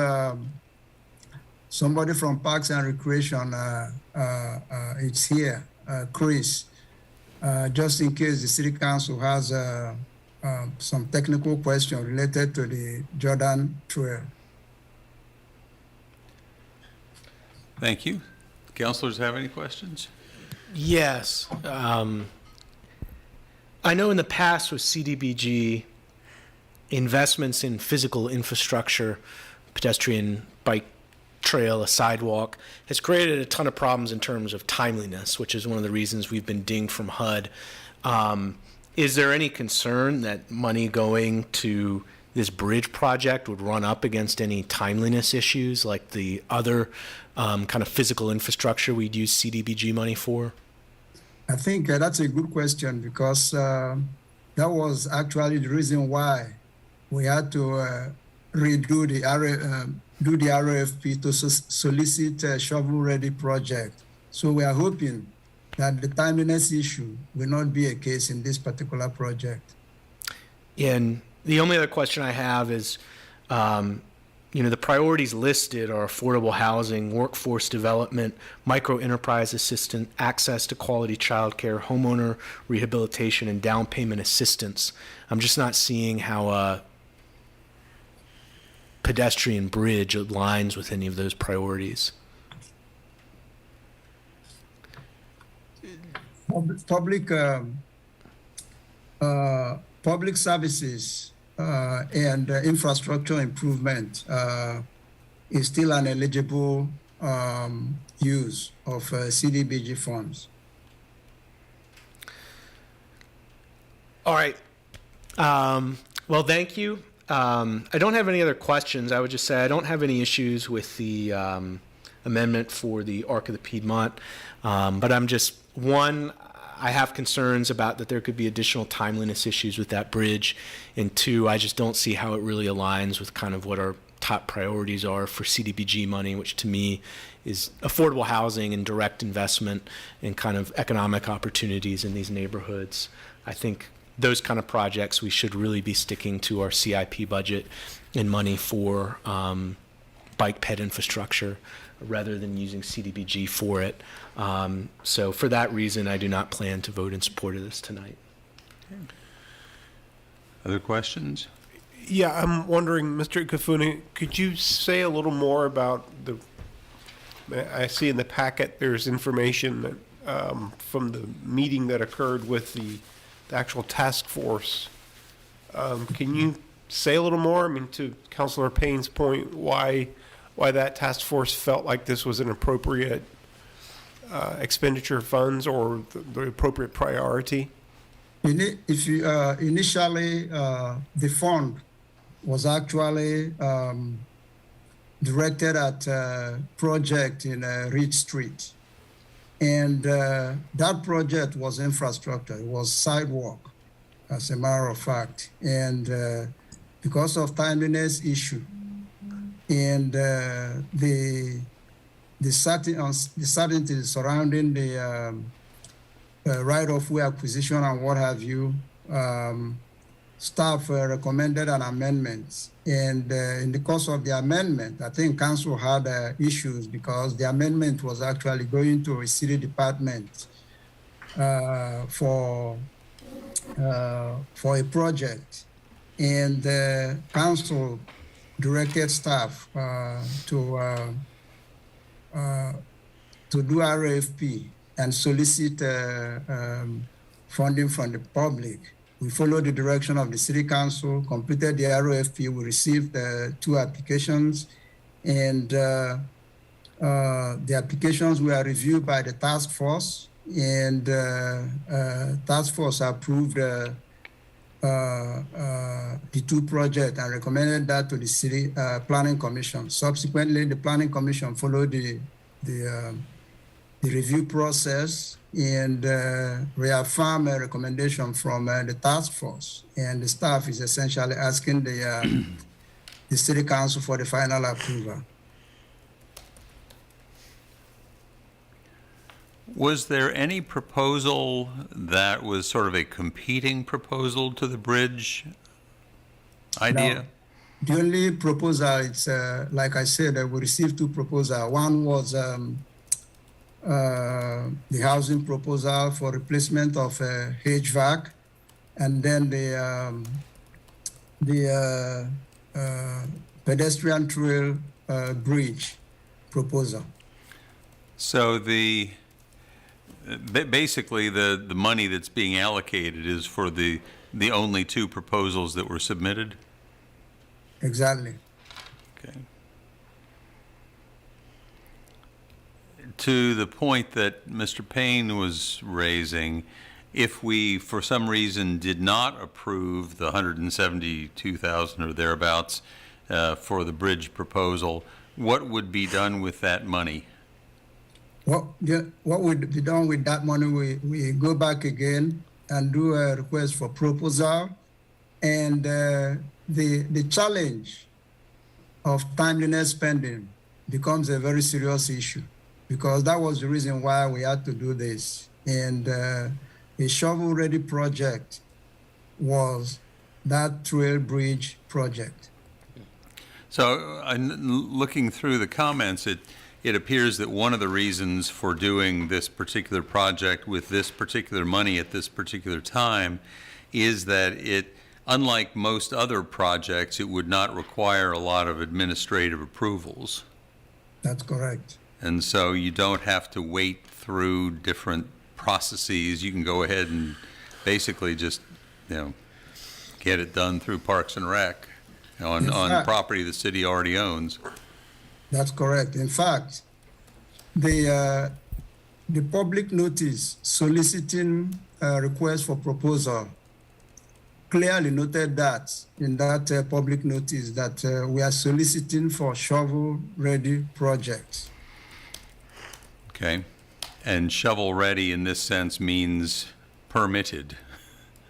[SPEAKER 12] somebody from Parks and Recreation is here, Chris. Just in case the City Council has some technical question related to the Jordan Trail.
[SPEAKER 1] Thank you. Councilors have any questions?
[SPEAKER 8] Yes. I know in the past with CDBG, investments in physical infrastructure, pedestrian bike trail, a sidewalk, has created a ton of problems in terms of timeliness, which is one of the reasons we've been dinged from HUD. Is there any concern that money going to this bridge project would run up against any timeliness issues like the other kind of physical infrastructure we'd use CDBG money for?
[SPEAKER 12] I think that's a good question because that was actually the reason why we had to redo the do the RFP to solicit a shovel-ready project. So we are hoping that the timeliness issue will not be a case in this particular project.
[SPEAKER 8] And the only other question I have is, the priorities listed are affordable housing, workforce development, micro enterprise assistance, access to quality childcare, homeowner rehabilitation, and down payment assistance. I'm just not seeing how a pedestrian bridge aligns with any of those priorities.
[SPEAKER 12] Public services and infrastructure improvement is still an eligible use of CDBG funds.
[SPEAKER 8] All right. Well, thank you. I don't have any other questions. I would just say I don't have any issues with the amendment for the Arc of the Piedmont, but I'm just, one, I have concerns about that there could be additional timeliness issues with that bridge, and two, I just don't see how it really aligns with kind of what our top priorities are for CDBG money, which to me is affordable housing and direct investment and kind of economic opportunities in these neighborhoods. I think those kind of projects we should really be sticking to our CIP budget and money for bike ped infrastructure rather than using CDBG for it. So for that reason, I do not plan to vote in support of this tonight.
[SPEAKER 1] Other questions?
[SPEAKER 2] Yeah, I'm wondering, Mr. Kafuni, could you say a little more about I see in the packet there's information that from the meeting that occurred with the actual task force. Can you say a little more? I mean, to Councilor Payne's point, why that task force felt like this was an appropriate expenditure of funds or the appropriate priority?
[SPEAKER 12] Initially, the fund was actually directed at a project in Reed Street. And that project was infrastructure. It was sidewalk, as a matter of fact. And because of timeliness issue and the certainty surrounding the right-of-way acquisition and what have you, staff recommended an amendment. And in the course of the amendment, I think council had issues because the amendment was actually going to a city department for a project. And the council directed staff to do RFP and solicit funding from the public. We followed the direction of the city council, completed the RFP. We received 2 applications, and the applications were reviewed by the task force, and task force approved the 2 projects and recommended that to the city planning commission. Subsequently, the planning commission followed the review process and reaffirm a recommendation from the task force. And the staff is essentially asking the city council for the final approval.
[SPEAKER 1] Was there any proposal that was sort of a competing proposal to the bridge idea?
[SPEAKER 12] No. The only proposal, it's like I said, we received 2 proposals. One was the housing proposal for replacement of HVAC, and then the pedestrian trail bridge proposal.
[SPEAKER 1] So basically the money that's being allocated is for the only 2 proposals that were submitted?
[SPEAKER 12] Exactly.
[SPEAKER 1] Okay. To the point that Mr. Payne was raising, if we, for some reason, did not approve the 172,000 or thereabouts for the bridge proposal, what would be done with that money?
[SPEAKER 12] What would be done with that money? We go back again and do a request for proposal. And the challenge of timeliness spending becomes a very serious issue, because that was the reason why we had to do this. And a shovel-ready project was that trail bridge project.
[SPEAKER 1] So, looking through the comments, it appears that one of the reasons for doing this particular project with this particular money at this particular time is that it, unlike most other projects, it would not require a lot of administrative approvals.
[SPEAKER 12] That's correct.
[SPEAKER 1] And so you don't have to wait through different processes. You can go ahead and basically just, get it done through Parks and Rec on property the city already owns.
[SPEAKER 12] That's correct. In fact, the public notice soliciting a request for proposal clearly noted that in that public notice that we are soliciting for shovel-ready projects.
[SPEAKER 1] Okay. And shovel-ready in this sense means permitted.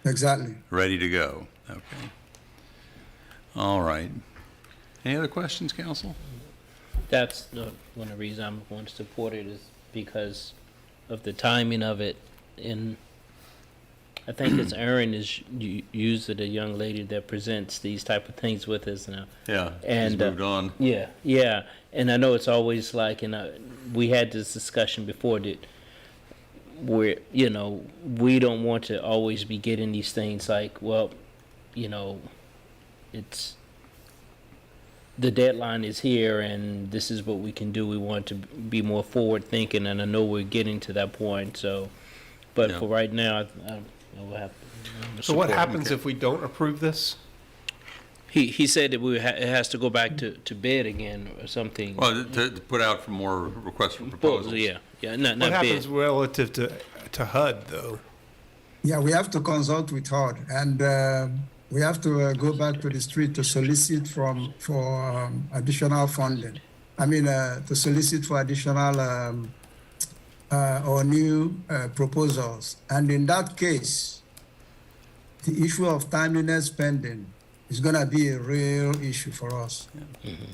[SPEAKER 12] Exactly.
[SPEAKER 1] Ready to go. Okay. All right. Any other questions, council?
[SPEAKER 7] That's one of the reasons I'm going to support it is because of the timing of it. And I think it's Erin is usually the young lady that presents these type of things with us now.
[SPEAKER 1] Yeah,
[SPEAKER 7] and
[SPEAKER 1] she's moved on.
[SPEAKER 7] Yeah. And I know it's always like, we had this discussion before that where, we don't want to always be getting these things like, well, it's the deadline is here and this is what we can do. We want to be more forward thinking, and I know we're getting to that point. So, but for right now, we'll have to.
[SPEAKER 2] So what happens if we don't approve this?
[SPEAKER 7] He said that it has to go back to bid again or something.
[SPEAKER 1] Well, to put out for more requests for proposals.
[SPEAKER 7] Yeah, not
[SPEAKER 2] What
[SPEAKER 7] bid.
[SPEAKER 2] happens relative to HUD, though?
[SPEAKER 12] Yeah, we have to consult with HUD, and we have to go back to the street to solicit for additional funding. To solicit for additional or new proposals. And in that case, the issue of timeliness spending is going to be a real issue for us.
[SPEAKER 1] Yeah. Mm-hmm.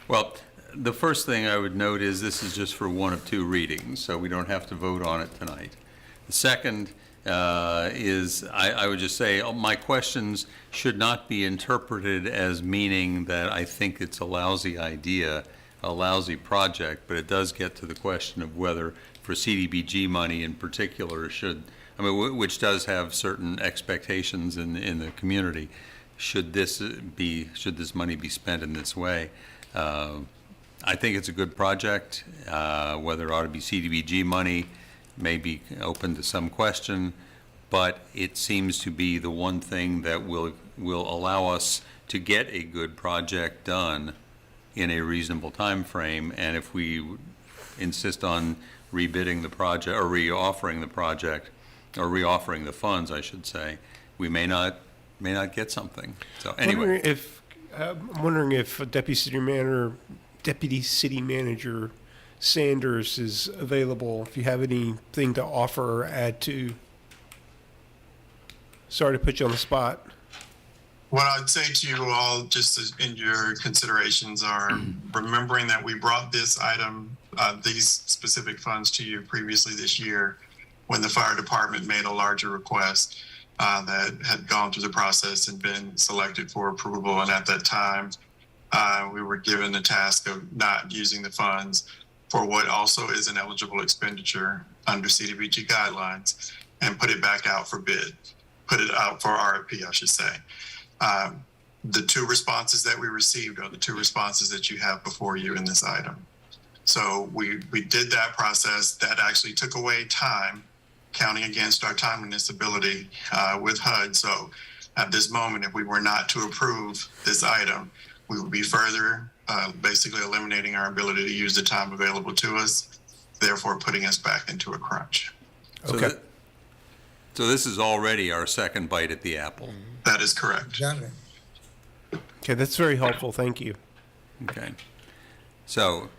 [SPEAKER 1] Well, the first thing I would note is this is just for one of two readings, so we don't have to vote on it tonight. The second is I would just say my questions should not be interpreted as meaning that I think it's a lousy idea, a lousy project, but it does get to the question of whether for CDBG money in particular which does have certain expectations in the community, should this money be spent in this way? I think it's a good project. Whether it ought to be CDBG money may be open to some question, but it seems to be the one thing that will allow us to get a good project done in a reasonable time frame. And if we insist on rebidding the project or reoffering the project, or reoffering the funds, I should say, we may not get something. So anyway,
[SPEAKER 2] I'm wondering if Deputy City Manager Sanders is available. If you have anything to offer or add to. Sorry to put you on the spot.
[SPEAKER 13] What I'd say to you all, just in your considerations, are remembering that we brought this item, these specific funds to you previously this year when the fire department made a larger request that had gone through the process and been selected for approval. And at that time, we were given the task of not using the funds for what also is an eligible expenditure under CDBG guidelines and put it back out for bid, put it out for RFP, I should say. The two responses that we received are the two responses that you have before you in this item. So we did that process. That actually took away time, counting against our timeliness ability with HUD. So at this moment, if we were not to approve this item, we would be further basically eliminating our ability to use the time available to us, therefore putting us back into a crunch.
[SPEAKER 2] Okay.
[SPEAKER 1] So this is already our second bite at the apple.
[SPEAKER 13] That is correct.
[SPEAKER 12] Exactly.
[SPEAKER 2] Okay, that's very helpful. Thank you.
[SPEAKER 1] Okay. So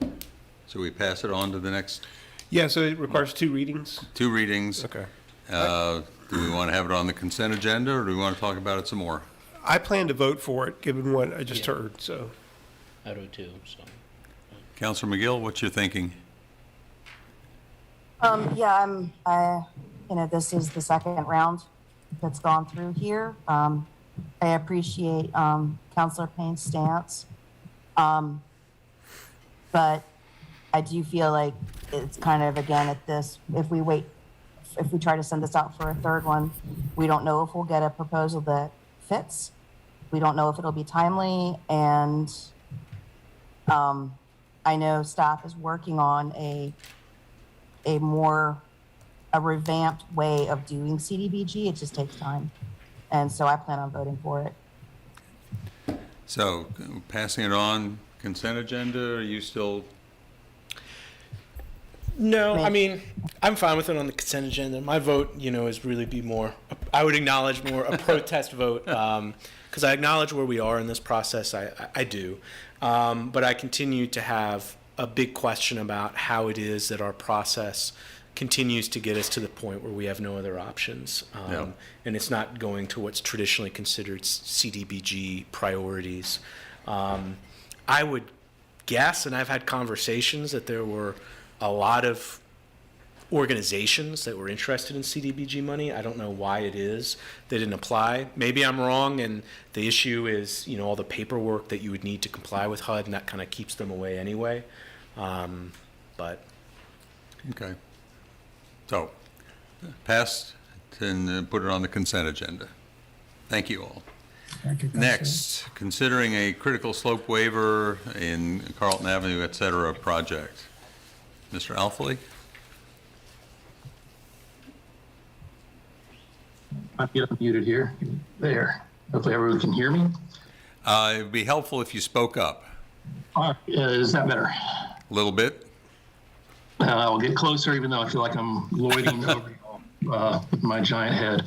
[SPEAKER 1] we pass it on to the next
[SPEAKER 2] Yeah, so it requires 2 readings?
[SPEAKER 1] 2 readings.
[SPEAKER 2] Okay.
[SPEAKER 1] Do we want to have it on the consent agenda, or do we want to talk about it some more?
[SPEAKER 2] I plan to vote for it, given what I just heard, so.
[SPEAKER 7] I do too, so.
[SPEAKER 1] Counselor McGill, what's your thinking?
[SPEAKER 9] This is the second round that's gone through here. I appreciate Councilor Payne's stance. But I do feel like it's kind of, again, at this, if we try to send this out for a third one, we don't know if we'll get a proposal that fits. We don't know if it'll be timely, and I know staff is working on a revamped way of doing CDBG. It just takes time. And so I plan on voting for it.
[SPEAKER 1] So passing it on consent agenda, are you still?
[SPEAKER 8] No, I mean, I'm fine with it on the consent agenda. My vote, is really be more, I would acknowledge more a protest vote, because I acknowledge where we are in this process. I do. But I continue to have a big question about how it is that our process continues to get us to the point where we have no other options. And it's not going to what's traditionally considered CDBG priorities. I would guess, and I've had conversations, that there were a lot of organizations that were interested in CDBG money. I don't know why it is they didn't apply. Maybe I'm wrong, and the issue is, all the paperwork that you would need to comply with HUD, and that kind of keeps them away anyway. But
[SPEAKER 1] Okay. So passed and put it on the consent agenda. Thank you all.
[SPEAKER 12] Thank you, Councilor.
[SPEAKER 1] Next, considering a critical slope waiver in Carlton Avenue, et cetera, project. Mr. Alfali?
[SPEAKER 6] I'm getting muted here. There. Hopefully everyone can hear me.
[SPEAKER 1] It'd be helpful if you spoke up.
[SPEAKER 6] Is that better?
[SPEAKER 1] A little bit?
[SPEAKER 6] I'll get closer, even though I feel like I'm loitering over y'all with my giant head.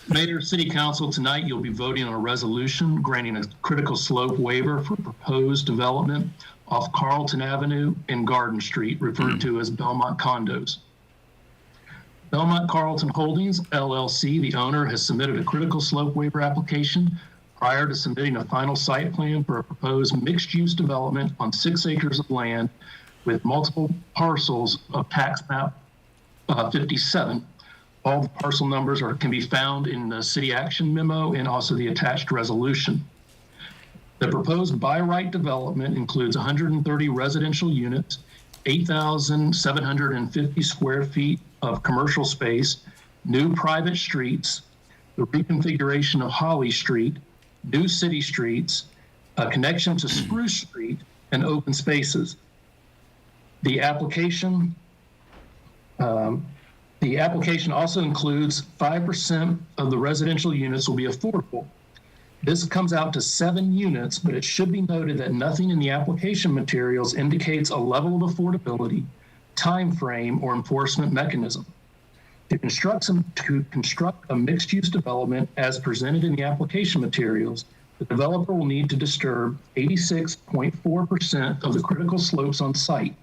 [SPEAKER 6] Mayor, City Council, tonight you'll be voting on a resolution granting a critical slope waiver for proposed development off Carlton Avenue and Garden Street, referred to as Belmont Condos. Belmont Carlton Holdings, LLC, the owner, has submitted a critical slope waiver application prior to submitting a final site plan for a proposed mixed-use development on 6 acres of land with multiple parcels of tax map 57. All the parcel numbers can be found in the city action memo and also the attached resolution. The proposed by right development includes 130 residential units, 8,750 square feet of commercial space, new private streets, the reconfiguration of Holly Street, new city streets, a connection to Spruce Street, and open spaces. The application also includes 5% of the residential units will be affordable. This comes out to 7 units, but it should be noted that nothing in the application materials indicates a level of affordability, time frame, or enforcement mechanism. To construct a mixed-use development as presented in the application materials, the developer will need to disturb 86.4% of the critical slopes on site.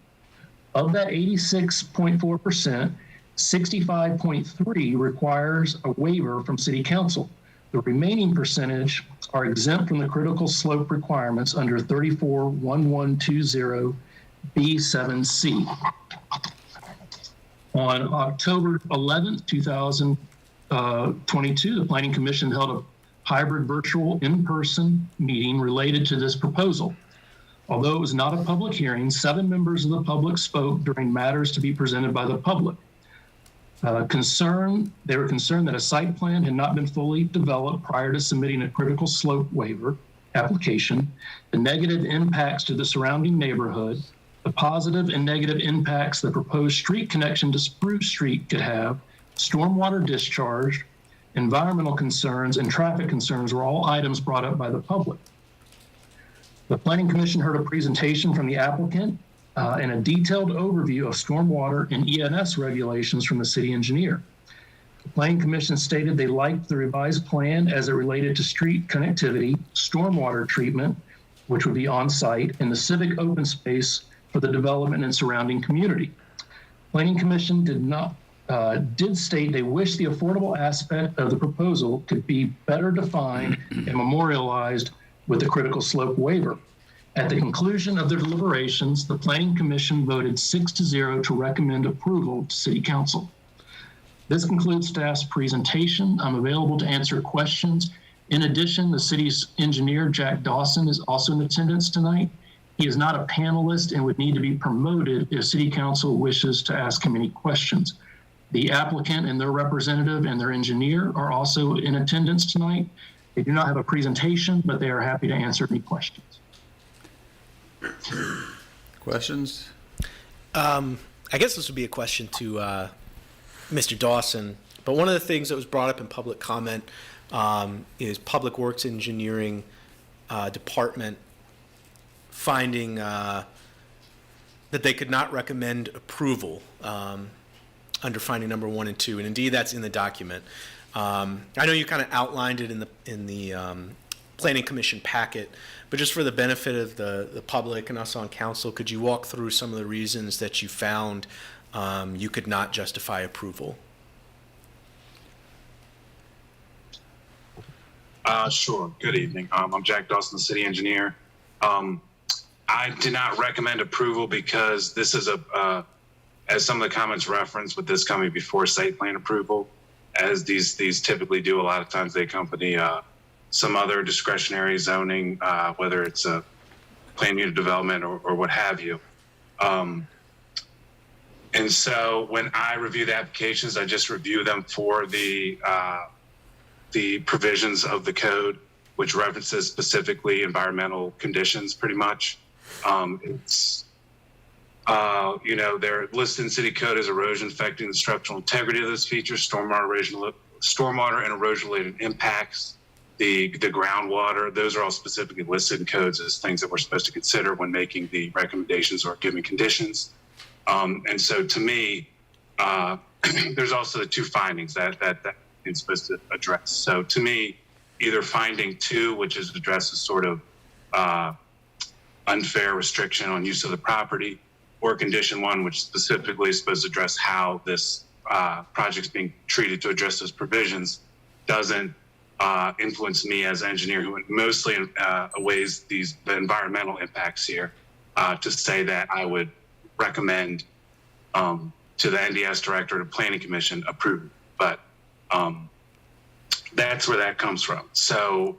[SPEAKER 6] Of that 86.4%, 65.3% requires a waiver from City Council. The remaining percentage are exempt from the critical slope requirements under 341120B7C. On October 11th, 2022, the Planning Commission held a hybrid virtual in-person meeting related to this proposal. Although it was not a public hearing, 7 members of the public spoke during matters to be presented by the public. They were concerned that a site plan had not been fully developed prior to submitting a critical slope waiver application, the negative impacts to the surrounding neighborhood, the positive and negative impacts the proposed street connection to Spruce Street could have, stormwater discharge, environmental concerns, and traffic concerns were all items brought up by the public. The Planning Commission heard a presentation from the applicant and a detailed overview of stormwater and ENS regulations from the city engineer. The Planning Commission stated they liked the revised plan as it related to street connectivity, stormwater treatment, which would be on site, and the civic open space for the development and surrounding community. Planning Commission did state they wish the affordable aspect of the proposal could be better defined and memorialized with the critical slope waiver. At the conclusion of their deliberations, the Planning Commission voted 6-0 to recommend approval to City Council. This concludes staff's presentation. I'm available to answer questions. In addition, the city's engineer, Jack Dawson, is also in attendance tonight. He is not a panelist and would need to be promoted if City Council wishes to ask him any questions. The applicant and their representative and their engineer are also in attendance tonight. They do not have a presentation, but they are happy to answer any questions.
[SPEAKER 1] Questions?
[SPEAKER 8] I guess this would be a question to Mr. Dawson, but one of the things that was brought up in public comment is Public Works Engineering Department finding that they could not recommend approval under finding number 1 and 2, and indeed that's in the document. I know you kind of outlined it in the Planning Commission packet, but just for the benefit of the public and us on council, could you walk through some of the reasons that you found you could not justify approval?
[SPEAKER 11] Sure. Good evening. I'm Jack Dawson, the city engineer. I did not recommend approval because this is as some of the comments referenced, with this coming before site plan approval, as these typically do, a lot of times they accompany some other discretionary zoning, whether it's a plan unit development or what have you. And so when I review the applications, I just review them for the provisions of the code, which references specifically environmental conditions pretty much. They're listed in city code as erosion affecting the structural integrity of those features, stormwater and erosion related impacts, the groundwater. Those are all specifically listed in codes as things that we're supposed to consider when making the recommendations or giving conditions. And so to me, there's also the 2 findings that it's supposed to address. So to me, either finding 2, which is addresses sort of unfair restriction on use of the property, or condition 1, which specifically is supposed to address how this project is being treated to address those provisions, doesn't influence me as an engineer who mostly weighs the environmental impacts here, to say that I would recommend to the NDS director, to Planning Commission, approve. But that's where that comes from. So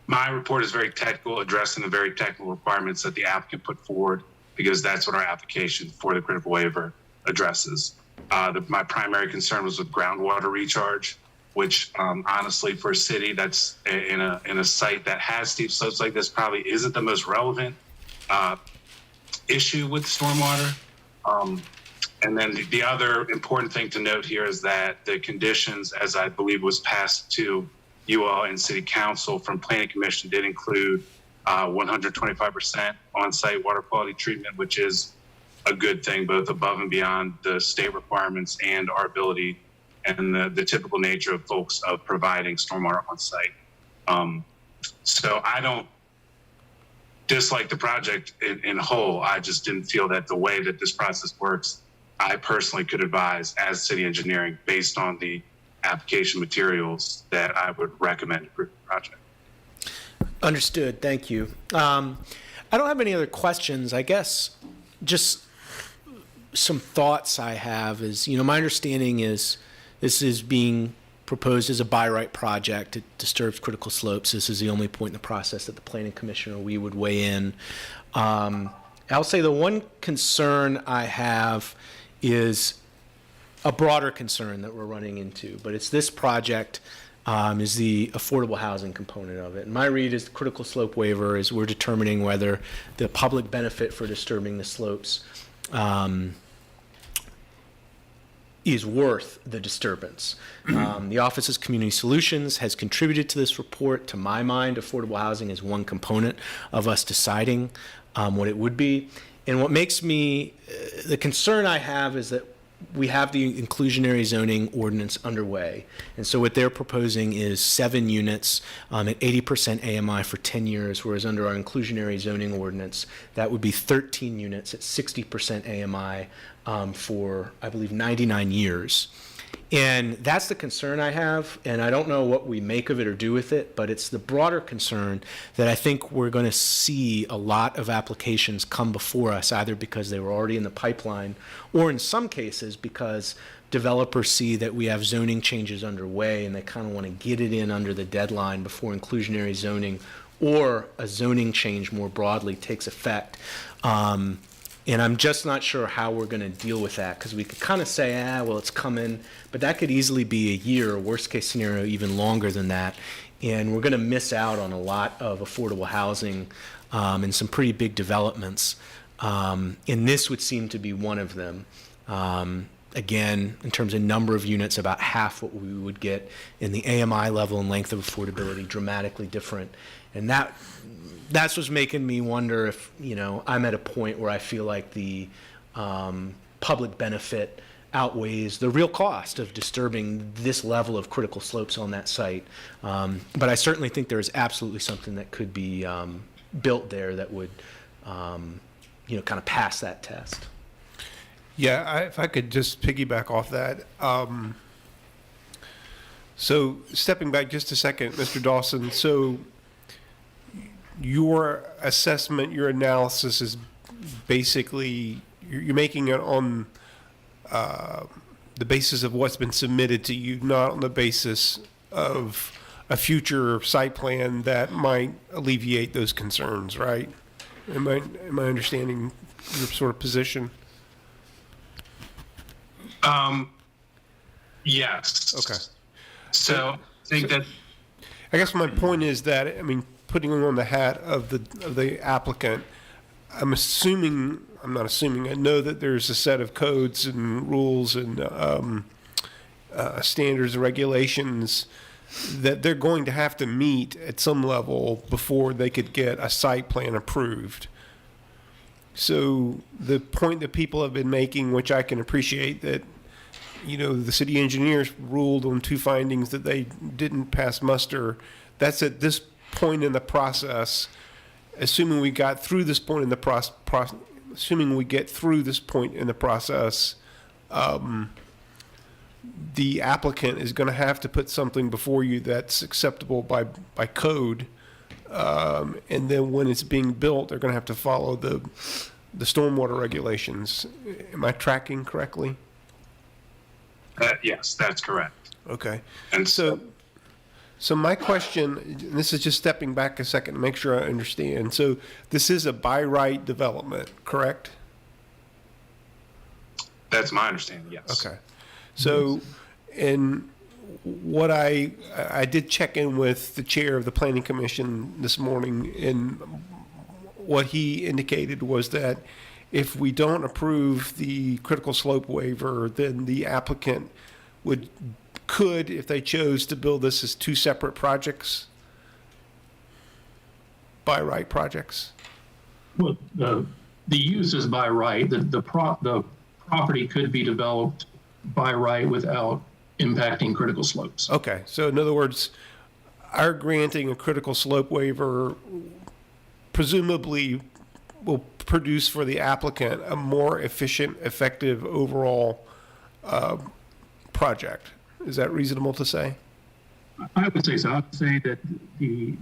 [SPEAKER 11] my report is very technical, addressing the very technical requirements that the applicant put forward, because that's what our application for the critical waiver addresses. My primary concern was with groundwater recharge, which honestly for a city that's in a site that has steep slopes like this probably isn't the most relevant issue with stormwater. And then the other important thing to note here is that the conditions, as I believe was passed to you all and City Council from Planning Commission, did include 125% on-site water quality treatment, which is a good thing, both above and beyond the state requirements and our ability and the typical nature of folks of providing stormwater on-site. So I don't dislike the project in whole. I just didn't feel that the way that this process works, I personally could advise as city engineering based on the application materials that I would recommend for the project.
[SPEAKER 8] Understood. Thank you. I don't have any other questions. I guess just some thoughts I have is, my understanding is this is being proposed as a by right project. It disturbs critical slopes. This is the only point in the process that the Planning Commission or we would weigh in. I'll say the one concern I have is a broader concern that we're running into, but it's this project is the affordable housing component of it. And my read is the critical slope waiver is we're determining whether the public benefit for disturbing the slopes is worth the disturbance. The Office of Community Solutions has contributed to this report. To my mind, affordable housing is one component of us deciding what it would be. And what makes me, the concern I have is that we have the inclusionary zoning ordinance underway. And so what they're proposing is 7 units at 80% AMI for 10 years, whereas under our inclusionary zoning ordinance, that would be 13 units at 60% AMI for, I believe, 99 years. And that's the concern I have, and I don't know what we make of it or do with it, but it's the broader concern that I think we're going to see a lot of applications come before us, either because they were already in the pipeline, or in some cases because developers see that we have zoning changes underway and they kind of want to get it in under the deadline before inclusionary zoning or a zoning change more broadly takes effect. And I'm just not sure how we're going to deal with that, because we could kind of say, well, it's coming, but that could easily be a year, or worst case scenario, even longer than that. And we're going to miss out on a lot of affordable housing and some pretty big developments. And this would seem to be one of them. Again, in terms of number of units, about half what we would get in the AMI level and length of affordability, dramatically different. And that's what's making me wonder if, I'm at a point where I feel like the public benefit outweighs the real cost of disturbing this level of critical slopes on that site. But I certainly think there is absolutely something that could be built there that would, kind of pass that test.
[SPEAKER 2] Yeah, if I could just piggyback off that. So stepping back just a second, Mr. Dawson, so your assessment, your analysis is basically, you're making it on the basis of what's been submitted to you, not on the basis of a future site plan that might alleviate those concerns, right? Am I understanding your sort of position?
[SPEAKER 11] Yes.
[SPEAKER 2] Okay.
[SPEAKER 11] So I think that,
[SPEAKER 2] I guess my point is that, putting on the hat of the applicant, I know that there's a set of codes and rules and standards and regulations that they're going to have to meet at some level before they could get a site plan approved. So the point that people have been making, which I can appreciate, that the city engineers ruled on 2 findings that they didn't pass muster, that's at this point in the process. Assuming we get through this point in the process, the applicant is going to have to put something before you that's acceptable by code, and then when it's being built, they're going to have to follow the stormwater regulations. Am I tracking correctly?
[SPEAKER 11] yes, that's correct.
[SPEAKER 2] Okay.
[SPEAKER 11] And
[SPEAKER 2] So my question, and this is just stepping back a second to make sure I understand. So this is a by right development, correct?
[SPEAKER 11] that's my understanding, yes.
[SPEAKER 2] Okay. So, and what I did check in with the chair of the planning commission this morning, and what he indicated was that if we don't approve the critical slope waiver, then the applicant could, if they chose to build this as 2 separate projects, by right projects.
[SPEAKER 6] Well, the use is by right. The property could be developed by right without impacting critical slopes.
[SPEAKER 2] Okay, so in other words, our granting a critical slope waiver presumably will produce for the applicant a more efficient, effective overall project. Is that reasonable to say?
[SPEAKER 6] I would say so. I would say that the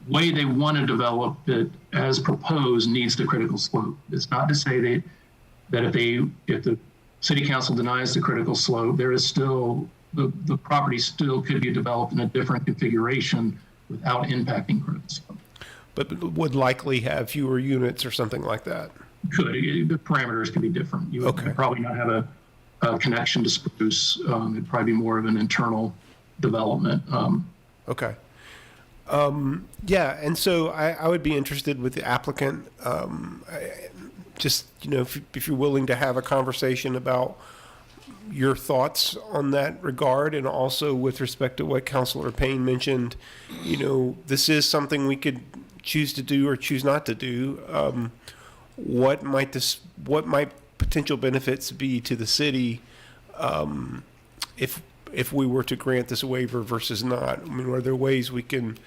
[SPEAKER 6] way they want to develop it as proposed needs the critical slope. It's not to say that if the city council denies the critical slope, there is still, the property still could be developed in a different configuration without impacting critical slope.
[SPEAKER 2] But would likely have fewer units or something like that?
[SPEAKER 6] Could. The parameters could be different. You would probably not have a connection to Spruce. It'd probably be more of an internal development.
[SPEAKER 2] Okay. Yeah, and so I would be interested with the applicant, if you're willing to have a conversation about your thoughts on that regard, and also with respect to what Councilor Payne mentioned, this is something we could choose to do or choose not to do. What might potential benefits be to the city if we were to grant this waiver versus not? I mean, are there ways we can?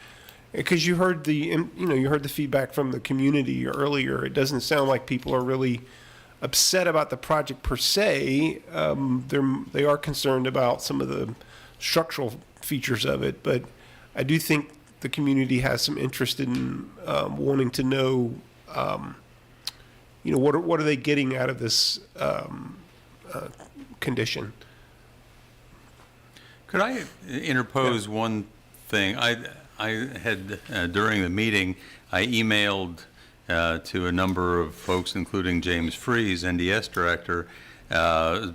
[SPEAKER 2] Because you heard the feedback from the community earlier. It doesn't sound like people are really upset about the project per se. They are concerned about some of the structural features of it, but I do think the community has some interest in wanting to know, what are they getting out of this condition?
[SPEAKER 1] Could I interpose one thing? I had, during the meeting, I emailed to a number of folks, including James Freeze, NDS director,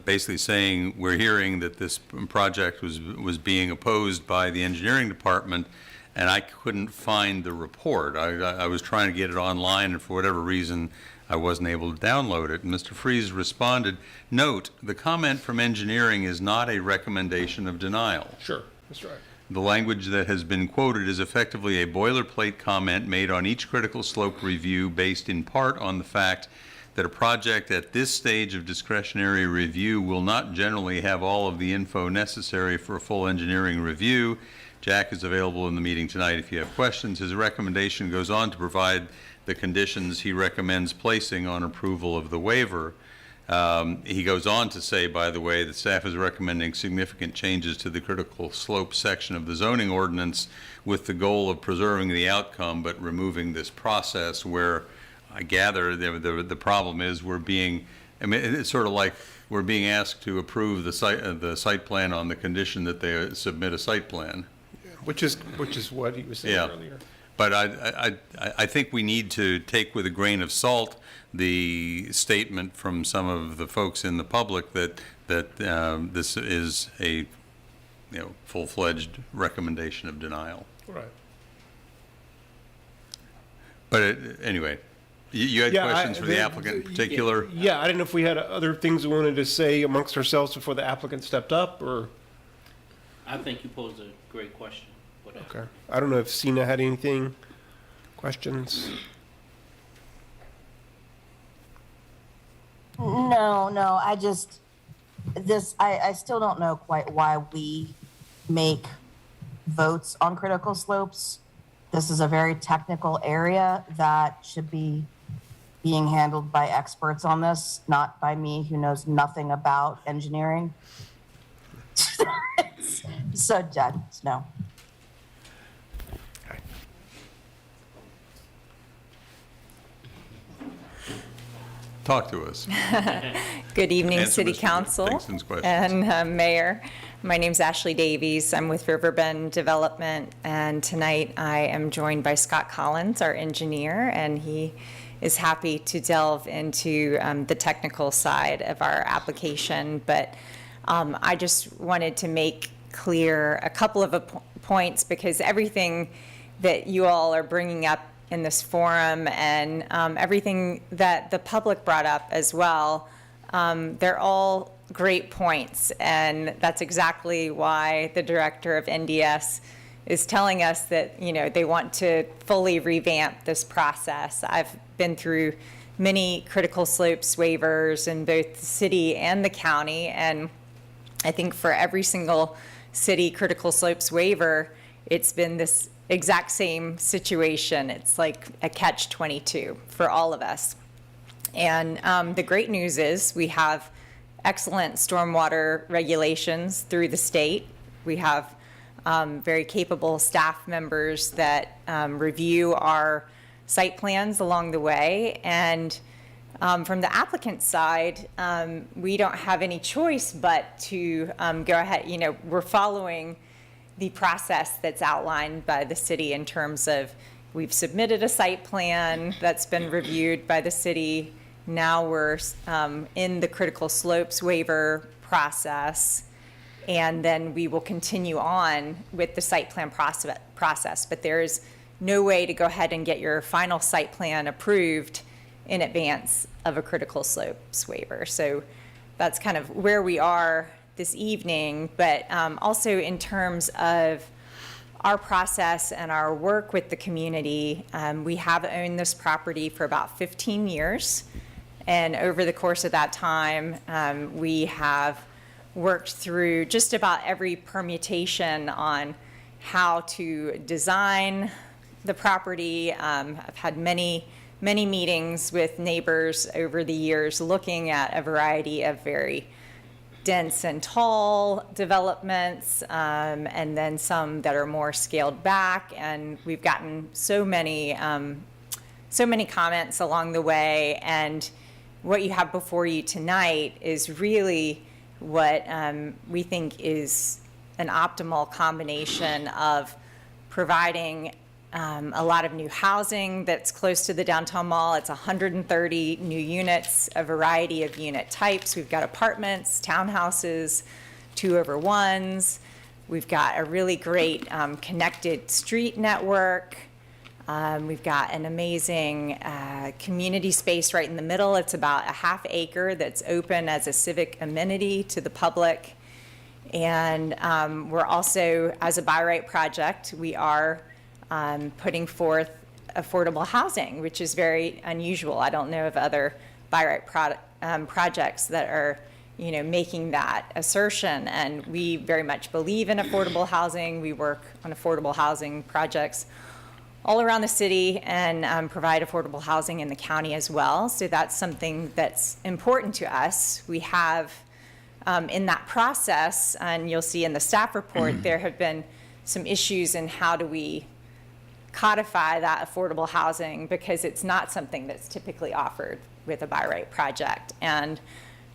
[SPEAKER 1] basically saying we're hearing that this project was being opposed by the engineering department, and I couldn't find the report. I was trying to get it online, and for whatever reason, I wasn't able to download it. And Mr. Freeze responded, "Note, the comment from engineering is not a recommendation of denial."
[SPEAKER 2] Sure, that's right.
[SPEAKER 1] The language that has been quoted is effectively a boilerplate comment made on each critical slope review based in part on the fact that a project at this stage of discretionary review will not generally have all of the info necessary for a full engineering review. Jack is available in the meeting tonight if you have questions. His recommendation goes on to provide the conditions he recommends placing on approval of the waiver. He goes on to say, by the way, that staff is recommending significant changes to the critical slope section of the zoning ordinance with the goal of preserving the outcome but removing this process where I gather the problem is it's sort of like we're being asked to approve the site plan on the condition that they submit a site plan.
[SPEAKER 2] Which is what he was saying earlier.
[SPEAKER 1] But I think we need to take with a grain of salt the statement from some of the folks in the public that this is a full-fledged recommendation of denial.
[SPEAKER 2] Right.
[SPEAKER 1] But anyway, you had questions for the applicant in particular?
[SPEAKER 2] Yeah, I didn't know if we had other things we wanted to say amongst ourselves before the applicant stepped up, or.
[SPEAKER 7] I think you posed a great question.
[SPEAKER 2] Okay. I don't know if Sina had anything, questions?
[SPEAKER 9] No, I still don't know quite why we make votes on critical slopes. This is a very technical area that should be being handled by experts on this, not by me who knows nothing about engineering. So, Judge, no.
[SPEAKER 1] Talk to us.
[SPEAKER 14] Good evening,
[SPEAKER 1] Answer
[SPEAKER 14] City
[SPEAKER 1] Mr.
[SPEAKER 14] Council
[SPEAKER 1] Dingston's questions.
[SPEAKER 14] and Mayor. My name's Ashley Davies. I'm with Riverbend Development, and tonight I am joined by Scott Collins, our engineer, and he is happy to delve into the technical side of our application. But I just wanted to make clear a couple of points, because everything that you all are bringing up in this forum and everything that the public brought up as well, they're all great points, and that's exactly why the director of NDS is telling us that they want to fully revamp this process. I've been through many critical slopes waivers in both the city and the county, and I think for every single city critical slopes waiver, it's been this exact same situation. It's like a catch-22 for all of us. And the great news is we have excellent stormwater regulations through the state. We have very capable staff members that review our site plans along the way. And from the applicant side, we don't have any choice but to go ahead. We're following the process that's outlined by the city in terms of we've submitted a site plan that's been reviewed by the city. Now we're in the critical slopes waiver process, and then we will continue on with the site plan process. But there is no way to go ahead and get your final site plan approved in advance of a critical slopes waiver. So that's kind of where we are this evening, but also in terms of our process and our work with the community, we have owned this property for about 15 years, And over the course of that time, we have worked through just about every permutation on how to design the property. I've had many meetings with neighbors over the years looking at a variety of very dense and tall developments, and then some that are more scaled back. And we've gotten so many comments along the way. And what you have before you tonight is really what we think is an optimal combination of providing a lot of new housing that's close to the downtown mall. It's 130 new units, a variety of unit types. We've got apartments, townhouses, 2-over-1s. We've got a really great connected street network. We've got an amazing community space right in the middle. It's about a ½ acre that's open as a civic amenity to the public. And we're also, as a by right project, we are putting forth affordable housing, which is very unusual. I don't know of other by right projects that are, making that assertion. And we very much believe in affordable housing. We work on affordable housing projects all around the city and provide affordable housing in the county as well. So that's something that's important to us. We have in that process, and you'll see in the staff report, there have been some issues in how do we codify that affordable housing, because it's not something that's typically offered with a by right project. And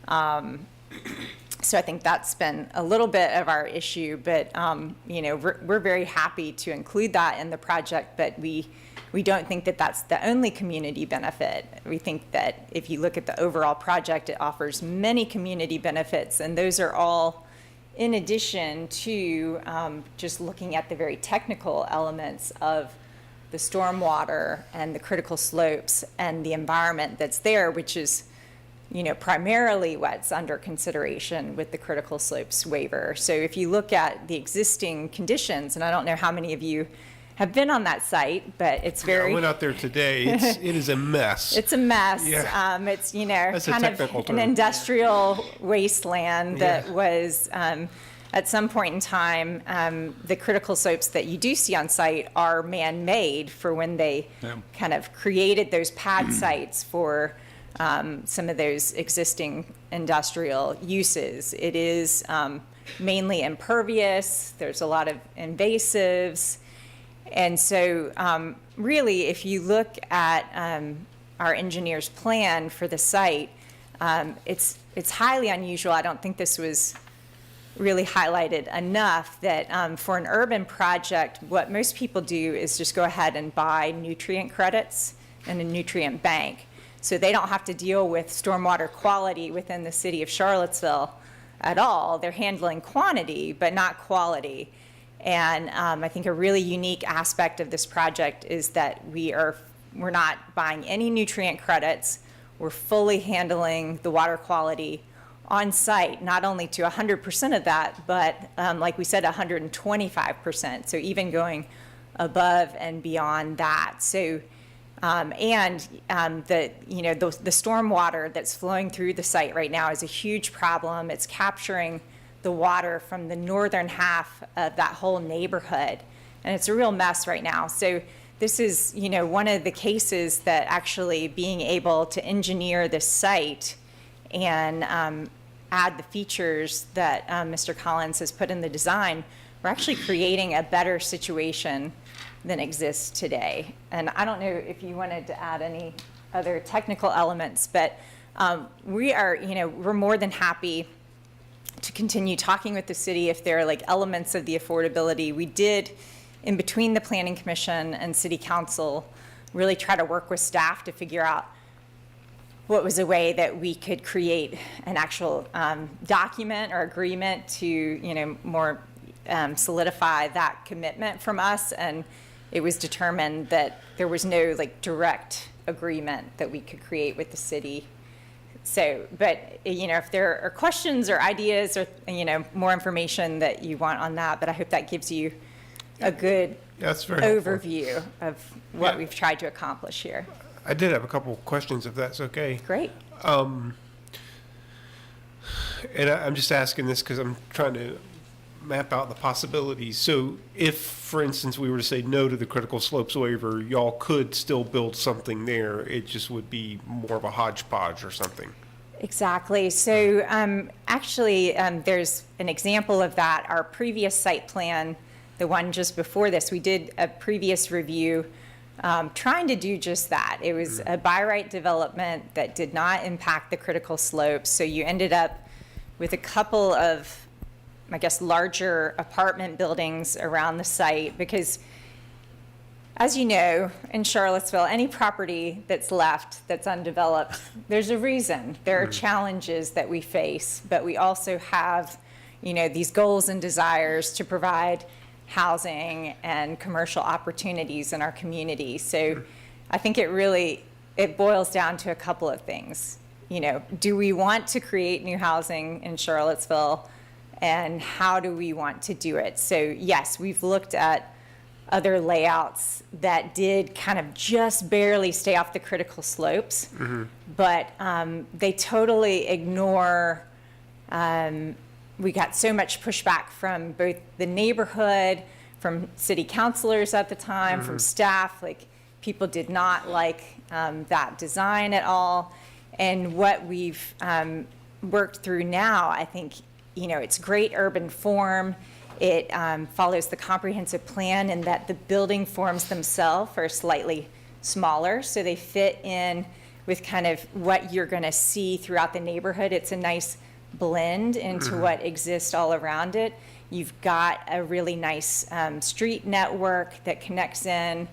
[SPEAKER 14] so I think that's been a little bit of our issue, but we're very happy to include that in the project, but we don't think that that's the only community benefit. We think that if you look at the overall project, it offers many community benefits, and those are all in addition to just looking at the very technical elements of the stormwater and the critical slopes and the environment that's there, which is, primarily what's under consideration with the critical slopes waiver. So if you look at the existing conditions, and I don't know how many of you have been on that site, but it's very...
[SPEAKER 2] I went out there today. It is a mess.
[SPEAKER 14] It's a mess.
[SPEAKER 2] Yeah.
[SPEAKER 14] It's,
[SPEAKER 2] That's a
[SPEAKER 14] kind of
[SPEAKER 2] technical term.
[SPEAKER 14] an industrial wasteland that was... at some point in time, the critical slopes that you do see on site are man-made for when they kind of created those pad sites for some of those existing industrial uses. It is mainly impervious. There's a lot of invasives. And so really, if you look at our engineer's plan for the site, it's highly unusual. I don't think this was really highlighted enough that for an urban project, what most people do is just go ahead and buy nutrient credits in a nutrient bank. So they don't have to deal with stormwater quality within the city of Charlottesville at all. They're handling quantity, but not quality. And I think a really unique aspect of this project is that we're not buying any nutrient credits. We're fully handling the water quality on site, not only to 100% of that, but like we said, 125%. So even going above and beyond that. So, the stormwater that's flowing through the site right now is a huge problem. It's capturing the water from the northern half of that whole neighborhood, and it's a real mess right now. So this is, one of the cases that actually being able to engineer this site and add the features that Mr. Collins has put in the design, we're actually creating a better situation than exists today. And I don't know if you wanted to add any other technical elements, but we're more than happy to continue talking with the city if there are elements of the affordability. We did, in between the Planning Commission and City Council, really try to work with staff to figure out what was a way that we could create an actual document or agreement to, more solidify that commitment from us. And it was determined that there was no direct agreement that we could create with the city. So, but, if there are questions or ideas or, more information that you want on that, but I hope that gives you a good overview of what we've tried to accomplish here.
[SPEAKER 2] I did have a couple of questions, if that's okay.
[SPEAKER 14] Great.
[SPEAKER 2] I'm just asking this because I'm trying to map out the possibilities. So if, for instance, we were to say no to the critical slopes waiver, y'all could still build something there. It just would be more of a hodgepodge or something.
[SPEAKER 14] Exactly. So actually, there's an example of that. Our previous site plan, the one just before this, we did a previous review trying to do just that. It was a by right development that did not impact the critical slopes. So you ended up with a couple of, I guess, larger apartment buildings around the site because, as you know, in Charlottesville, any property that's left that's undeveloped, there's a reason. There are challenges that we face, but we also have, you know, these goals and desires to provide housing and commercial opportunities in our community. So I think it boils down to a couple of things. You know, do we want to create new housing in Charlottesville, and how do we want to do it? So yes, we've looked at other layouts that did kind of just barely stay off the critical slopes, but they totally ignore, we got so much pushback from both the neighborhood, from city councilors at the time, from staff, like people did not like that design at all. And what we've worked through now, I think, you know, it's great urban form. It follows the comprehensive plan in that the building forms themselves are slightly smaller, so they fit in with kind of what you're going to see throughout the neighborhood. It's a nice blend into what exists all around it. You've got a really nice street network that connects in,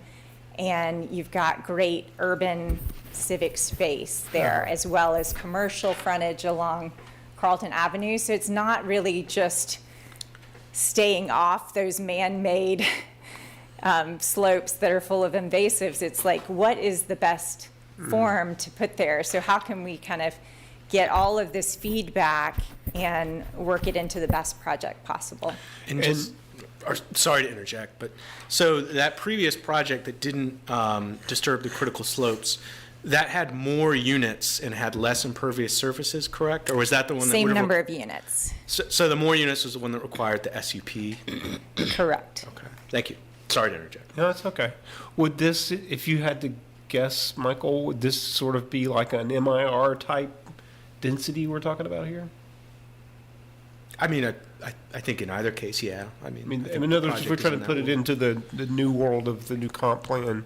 [SPEAKER 14] and you've got great urban civic space there, as well as commercial frontage along Carlton Avenue. So it's not really just staying off those man-made slopes that are full of invasives. It's like, what is the best form to put there? So how can we kind of get all of this feedback and work it into the best project possible?
[SPEAKER 8] And just, sorry to interject, but so that previous project that didn't disturb the critical slopes, that had more units and had less impervious surfaces, correct? Or was that the one that
[SPEAKER 14] Same number of units.
[SPEAKER 8] So the more units was the one that required the SUP?
[SPEAKER 14] Correct.
[SPEAKER 8] Okay, thank you. Sorry to interject.
[SPEAKER 2] No, it's okay. Would this, if you had to guess, Michael, would this sort of be like an MIR type density we're talking about here?
[SPEAKER 8] I mean, I think in either case, yeah. I mean,
[SPEAKER 2] in other words, if we're trying to put it into the new world of the new comp plan,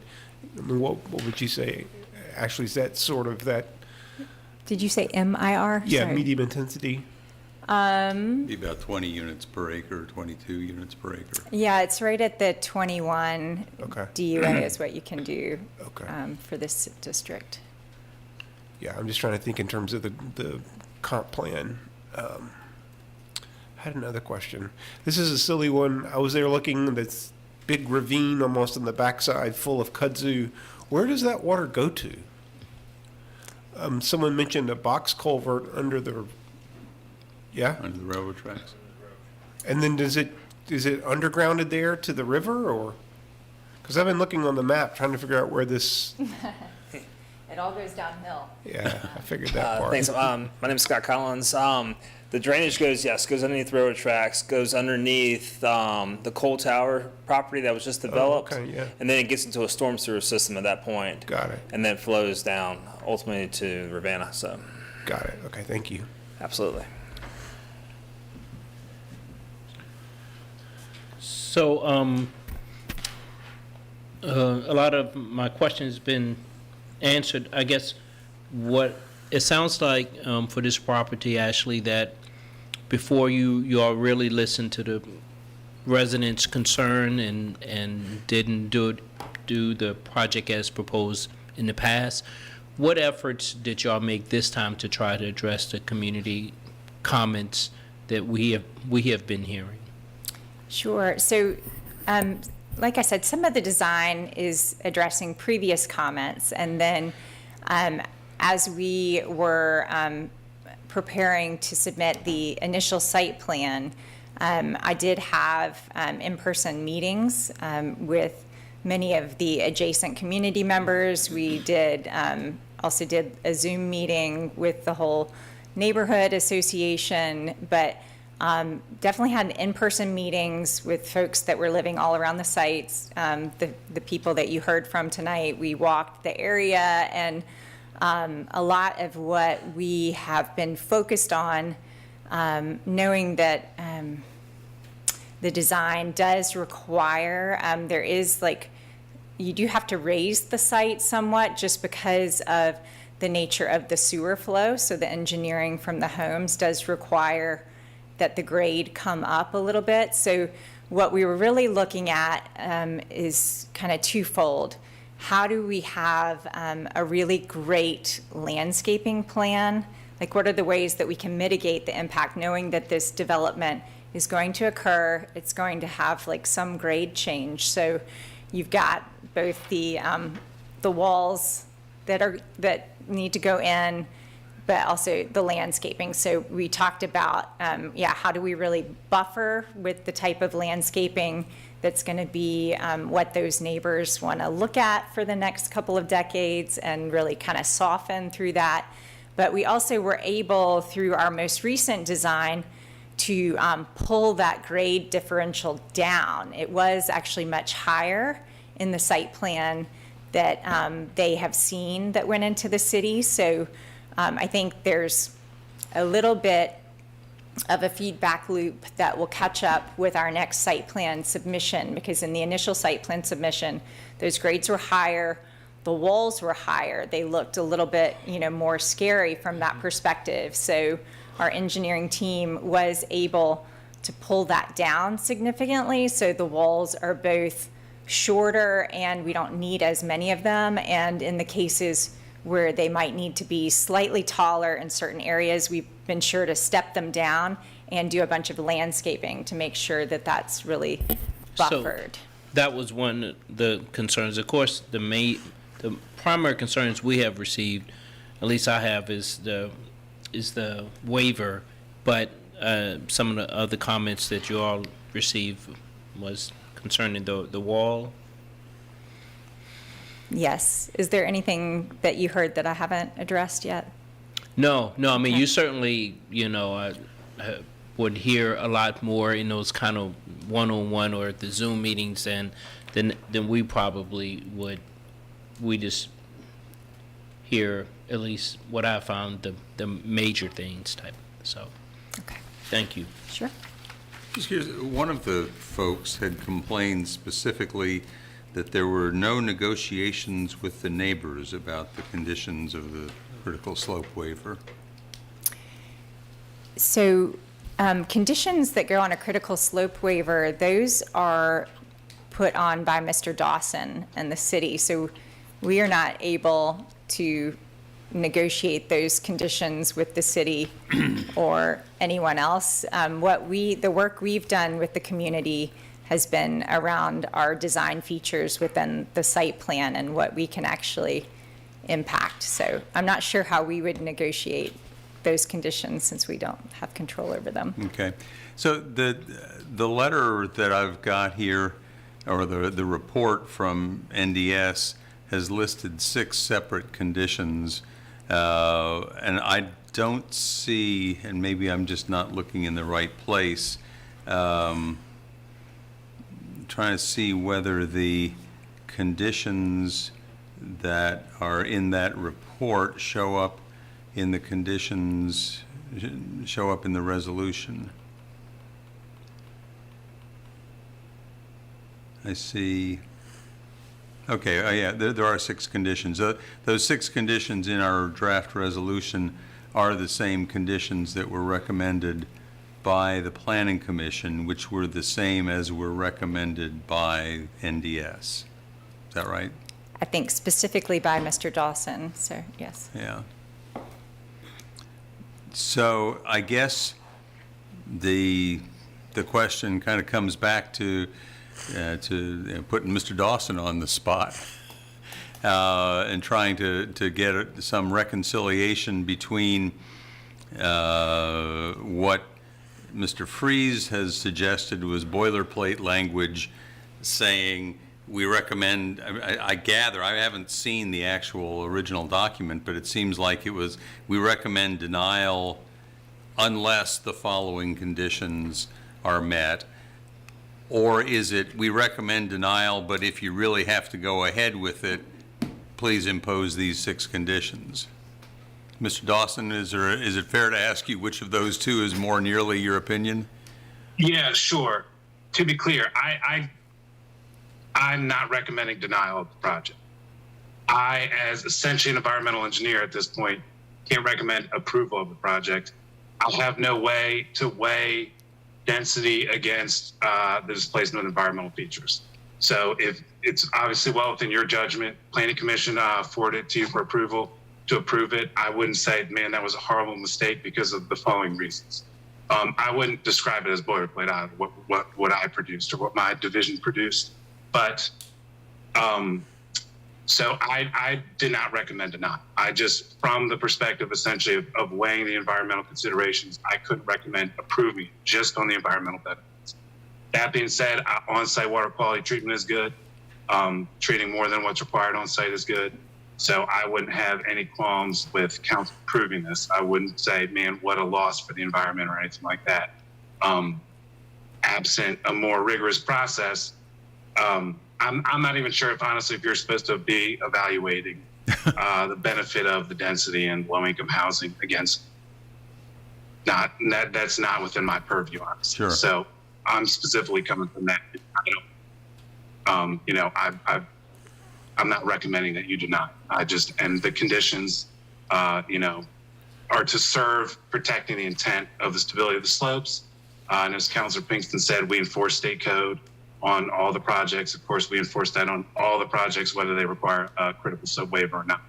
[SPEAKER 2] I mean, what would you say? Actually, is that sort of that?
[SPEAKER 14] Did you say MIR?
[SPEAKER 2] Yeah,
[SPEAKER 14] Sorry.
[SPEAKER 2] medium intensity.
[SPEAKER 1] Be about 20 units per acre, 22 units per acre.
[SPEAKER 14] Yeah, it's right at the 21
[SPEAKER 2] Okay.
[SPEAKER 14] DUA is what you can do
[SPEAKER 2] Okay.
[SPEAKER 14] for this district.
[SPEAKER 2] Yeah, I'm just trying to think in terms of the comp plan. I had another question. This is a silly one. I was there looking, this big ravine almost on the backside full of kudzu. Where does that water go to? Someone mentioned a box culvert under the, yeah?
[SPEAKER 1] Under the railroad tracks.
[SPEAKER 2] And then is it undergrounded there to the river, or? Because I've been looking on the map trying to figure out where this.
[SPEAKER 14] It all goes downhill.
[SPEAKER 2] Yeah, I figured that part.
[SPEAKER 15] Thanks. My name is Scott Collins. The drainage goes underneath railroad tracks, goes underneath the coal tower property that was just developed.
[SPEAKER 2] okay, yeah.
[SPEAKER 15] And then it gets into a storm sewer system at that point.
[SPEAKER 2] Got it.
[SPEAKER 15] And then flows down ultimately to Ravenna. So.
[SPEAKER 2] Got it. Okay, thank you.
[SPEAKER 15] Absolutely.
[SPEAKER 7] So, a lot of my questions have been answered. I guess what it sounds like for this property, Ashley, that before you all really listened to the residents' concern and didn't do the project as proposed in the past, what efforts did y'all make this time to try to address the community comments that we have been hearing?
[SPEAKER 14] Sure. So, like I said, some of the design is addressing previous comments, and then as we were preparing to submit the initial site plan, I did have in-person meetings with many of the adjacent community members. We did also did a Zoom meeting with the whole neighborhood association, but definitely had in-person meetings with folks that were living all around the sites. The people that you heard from tonight, we walked the area, and a lot of what we have been focused on, knowing that the design does require, there is you do have to raise the site somewhat just because of the nature of the sewer flow. So the engineering from the homes does require that the grade come up a little bit. So what we were really looking at is kind of twofold. How do we have a really great landscaping plan? Like, what are the ways that we can mitigate the impact, knowing that this development is going to occur? It's going to have some grade change. So you've got both the walls that need to go in, but also the landscaping. So we talked about, how do we really buffer with the type of landscaping that's going to be what those neighbors want to look at for the next couple of decades, and really kind of soften through that. But we also were able, through our most recent design, to pull that grade differential down. It was actually much higher in the site plan that they have seen that went into the city. So I think there's a little bit of a feedback loop that will catch up with our next site plan submission, because in the initial site plan submission, those grades were higher, the walls were higher. They looked a little bit, more scary from that perspective. So our engineering team was able to pull that down significantly. So the walls are both shorter and we don't need as many of them. And in the cases where they might need to be slightly taller in certain areas, we've been sure to step them down and do a bunch of landscaping to make sure that that's really buffered.
[SPEAKER 7] So that was one of the concerns. Of course, the primary concerns we have received, at least I have, is the waiver, but some of the other comments that you all received was concerning the wall.
[SPEAKER 14] Yes. Is there anything that you heard that I haven't addressed yet?
[SPEAKER 7] No. I mean,
[SPEAKER 14] Okay.
[SPEAKER 7] you certainly, would hear a lot more in those kind of one-on-one or the Zoom meetings than we probably would. We just hear, at least what I found, the major things type. So,
[SPEAKER 14] okay.
[SPEAKER 7] Thank you.
[SPEAKER 14] Sure.
[SPEAKER 1] Just curious, one of the folks had complained specifically that there were no negotiations with the neighbors about the conditions of the critical slope waiver.
[SPEAKER 14] So conditions that go on a critical slope waiver, those are put on by Mr. Dawson and the city. So we are not able to negotiate those conditions with the city or anyone else. The work we've done with the community has been around our design features within the site plan and what we can actually impact. So I'm not sure how we would negotiate those conditions since we don't have control over them.
[SPEAKER 1] Okay. So the letter that I've got here, or the report from NDS, has listed 6 separate conditions, and I don't see, and maybe I'm just not looking in the right place, trying to see whether the conditions that are in that report show up in the conditions, show up in the resolution. I see. Okay, yeah, there are 6 conditions. Those 6 conditions in our draft resolution are the same conditions that were recommended by the Planning Commission, which were the same as were recommended by NDS. Is that right?
[SPEAKER 14] I think specifically by Mr. Dawson, so yes.
[SPEAKER 1] Yeah. So I guess the question kind of comes back to putting Mr. Dawson on the spot and trying to get some reconciliation between what Mr. Freeze has suggested was boilerplate language saying we recommend, I gather, I haven't seen the actual original document, but it seems like it was, we recommend denial unless the following conditions are met? Or is it, we recommend denial, but if you really have to go ahead with it, please impose these 6 conditions? Mr. Dawson, is it fair to ask you which of those two is more nearly your opinion?
[SPEAKER 11] Yeah, sure. To be clear, I'm not recommending denial of the project. I, as essentially an environmental engineer at this point, can't recommend approval of the project. I have no way to weigh density against the displacement of environmental features. So if it's obviously well within your judgment, Planning Commission forwarded it to you for approval, to approve it, I wouldn't say, man, that was a horrible mistake because of the following reasons. I wouldn't describe it as boilerplate either, what I produced or what my division produced. But so I did not recommend denial. I just, from the perspective essentially of weighing the environmental considerations, I couldn't recommend approving just on the environmental benefits. That being said, on-site water quality treatment is good. Treating more than what's required on-site is good. So I wouldn't have any qualms with council approving this. I wouldn't say, man, what a loss for the environment or anything like that. Absent a more rigorous process, I'm not even sure if honestly if you're supposed to be evaluating the benefit of the density and low-income housing against that's not within my purview, honestly.
[SPEAKER 1] Sure.
[SPEAKER 11] So I'm specifically coming from that. I'm not recommending that you deny. And the conditions, are to serve protecting the intent of the stability of the slopes. And as Councilor Pinkston said, we enforce state code on all the projects. Of course, we enforce that on all the projects, whether they require a critical slope waiver or not.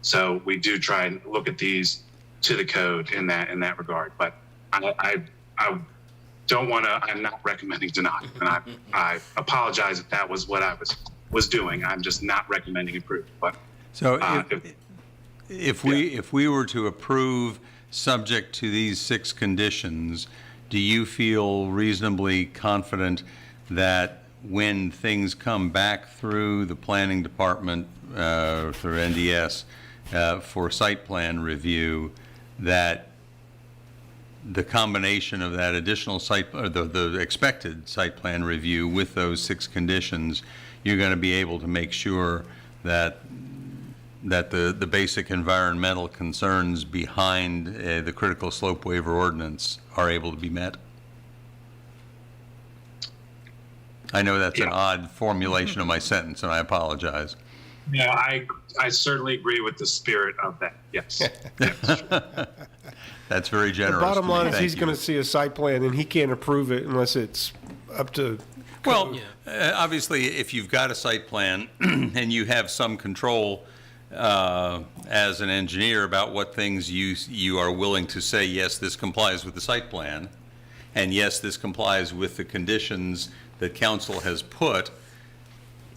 [SPEAKER 11] So we do try and look at these to the code in that regard. But I don't want to, I'm not recommending denial. And I apologize if that was what I was doing. I'm just not recommending approval. But
[SPEAKER 1] So if we were to approve subject to these 6 conditions, do you feel reasonably confident that when things come back through the planning department, through NDS, for site plan review, that the combination of that additional site, or the expected site plan review with those 6 conditions, you're going to be able to make sure that the basic environmental concerns behind the critical slope waiver ordinance are able to be met? I know that's an odd formulation of my sentence, and I apologize.
[SPEAKER 11] Yeah, I certainly agree with the spirit of that. Yes.
[SPEAKER 1] That's very generous.
[SPEAKER 2] The bottom line is
[SPEAKER 1] Thank
[SPEAKER 2] he's
[SPEAKER 1] you.
[SPEAKER 2] going to see a site plan and he can't approve it unless it's up to.
[SPEAKER 1] Well, obviously, if you've got a site plan and you have some control as an engineer about what things you are willing to say, yes, this complies with the site plan, and yes, this complies with the conditions that council has put,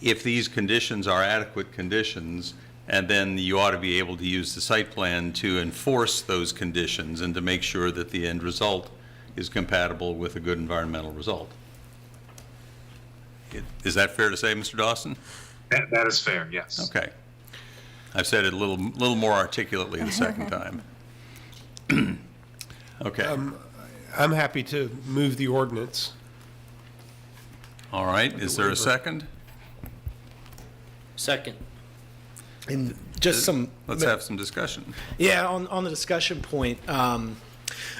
[SPEAKER 1] if these conditions are adequate conditions, and then you ought to be able to use the site plan to enforce those conditions and to make sure that the end result is compatible with a good environmental result. Is that fair to say, Mr. Dawson?
[SPEAKER 11] That is fair, yes.
[SPEAKER 1] Okay. I've said it a little more articulately the second time. Okay.
[SPEAKER 2] I'm happy to move the ordinance.
[SPEAKER 1] All right. Is there a second?
[SPEAKER 7] Second.
[SPEAKER 8] And just
[SPEAKER 1] Let's have some discussion.
[SPEAKER 8] Yeah, on the discussion point,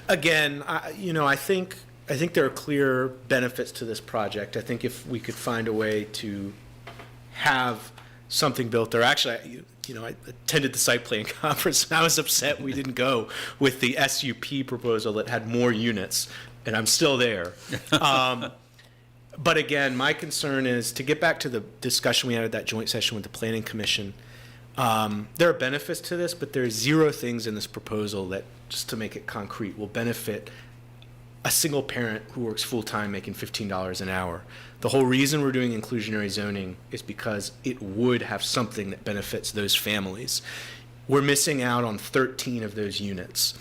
[SPEAKER 8] again, I think there are clear benefits to this project. I think if we could find a way to have something built there, actually, I attended the site plan conference and I was upset we didn't go with the SUP proposal that had more units, and I'm still there. But again, my concern is to get back to the discussion we had at that joint session with the Planning Commission. There are benefits to this, but there are 0 things in this proposal that, just to make it concrete, will benefit a single parent who works full-time making $15 an hour. The whole reason we're doing inclusionary zoning is because it would have something that benefits those families. We're missing out on 13 of those units.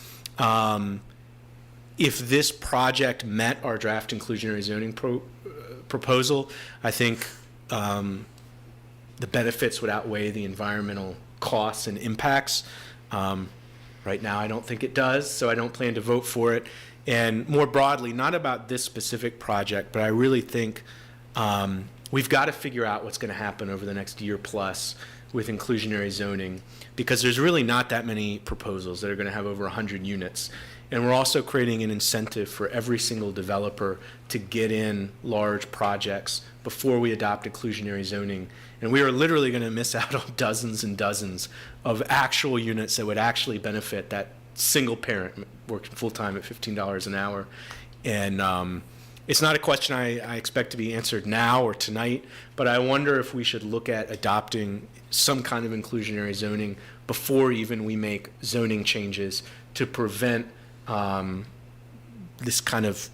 [SPEAKER 8] If this project met our draft inclusionary zoning proposal, I think the benefits would outweigh the environmental costs and impacts. Right now, I don't think it does, so I don't plan to vote for it. And more broadly, not about this specific project, but I really think we've got to figure out what's going to happen over the next year plus with inclusionary zoning, because there's really not that many proposals that are going to have over 100 units. And we're also creating an incentive for every single developer to get in large projects before we adopt inclusionary zoning. And we are literally going to miss out on dozens and dozens of actual units that would actually benefit that single parent working full-time at $15 an hour. And it's not a question I expect to be answered now or tonight, but I wonder if we should look at adopting some kind of inclusionary zoning before even we make zoning changes to prevent this kind of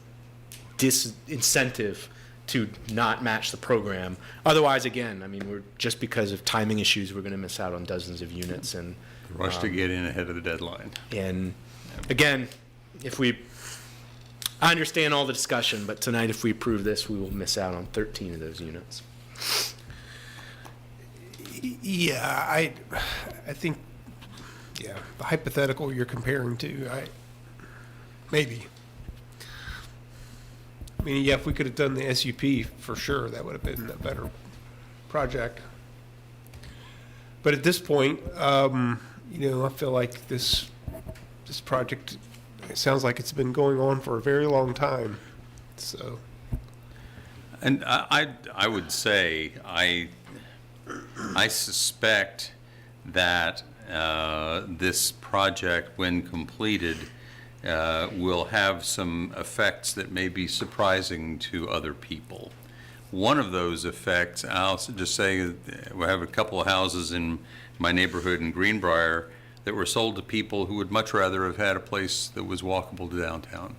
[SPEAKER 8] disincentive to not match the program. Otherwise, again, I mean, we're just because of timing issues, we're going to miss out on dozens of units. And
[SPEAKER 1] Rush to get in ahead of the deadline.
[SPEAKER 8] And again, I understand all the discussion, but tonight, if we approve this, we will miss out on 13 of those units.
[SPEAKER 2] Yeah, I think, yeah, the hypothetical you're comparing to, maybe. I mean, yeah, if we could have done the SUP, for sure, that would have been a better project. But at this point, I feel like this project, it sounds like it's been going on for a very long time, so.
[SPEAKER 1] And I would say, I suspect that this project, when completed, will have some effects that may be surprising to other people. One of those effects, I'll just say, we have a couple of houses in my neighborhood in Greenbrier that were sold to people who would much rather have had a place that was walkable to downtown.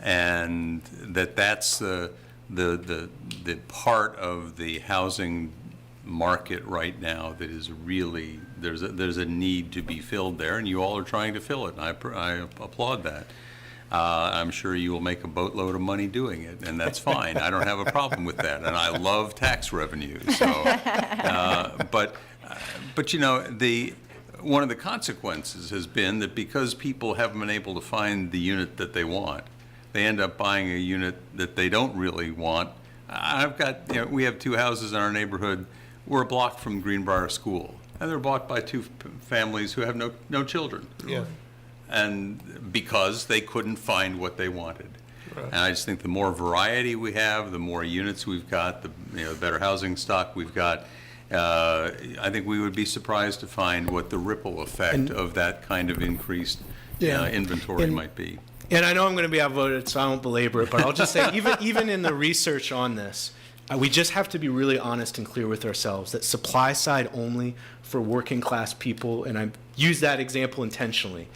[SPEAKER 1] And that's the part of the housing market right now that is really, there's a need to be filled there, and you all are trying to fill it, and I applaud that. I'm sure you will make a boatload of money doing it, and that's fine. I don't have a problem with that, and I love tax revenue. So, but one of the consequences has been that because people haven't been able to find the unit that they want, they end up buying a unit that they don't really want. We have two houses in our neighborhood. We're a block from Greenbrier School, and they're bought by two families who have no children.
[SPEAKER 2] Yeah.
[SPEAKER 1] And because they couldn't find what they wanted.
[SPEAKER 2] Right.
[SPEAKER 1] And I just think the more variety we have, the more units we've got, the better housing stock we've got. I think we would be surprised to find what the ripple effect of that kind of increased inventory might be.
[SPEAKER 8] And I know I'm going to be outvoted, so I won't belabor it, but I'll just say, even in the research on this, we just have to be really honest and clear with ourselves that supply side only for working class people, and I use that example intentionally,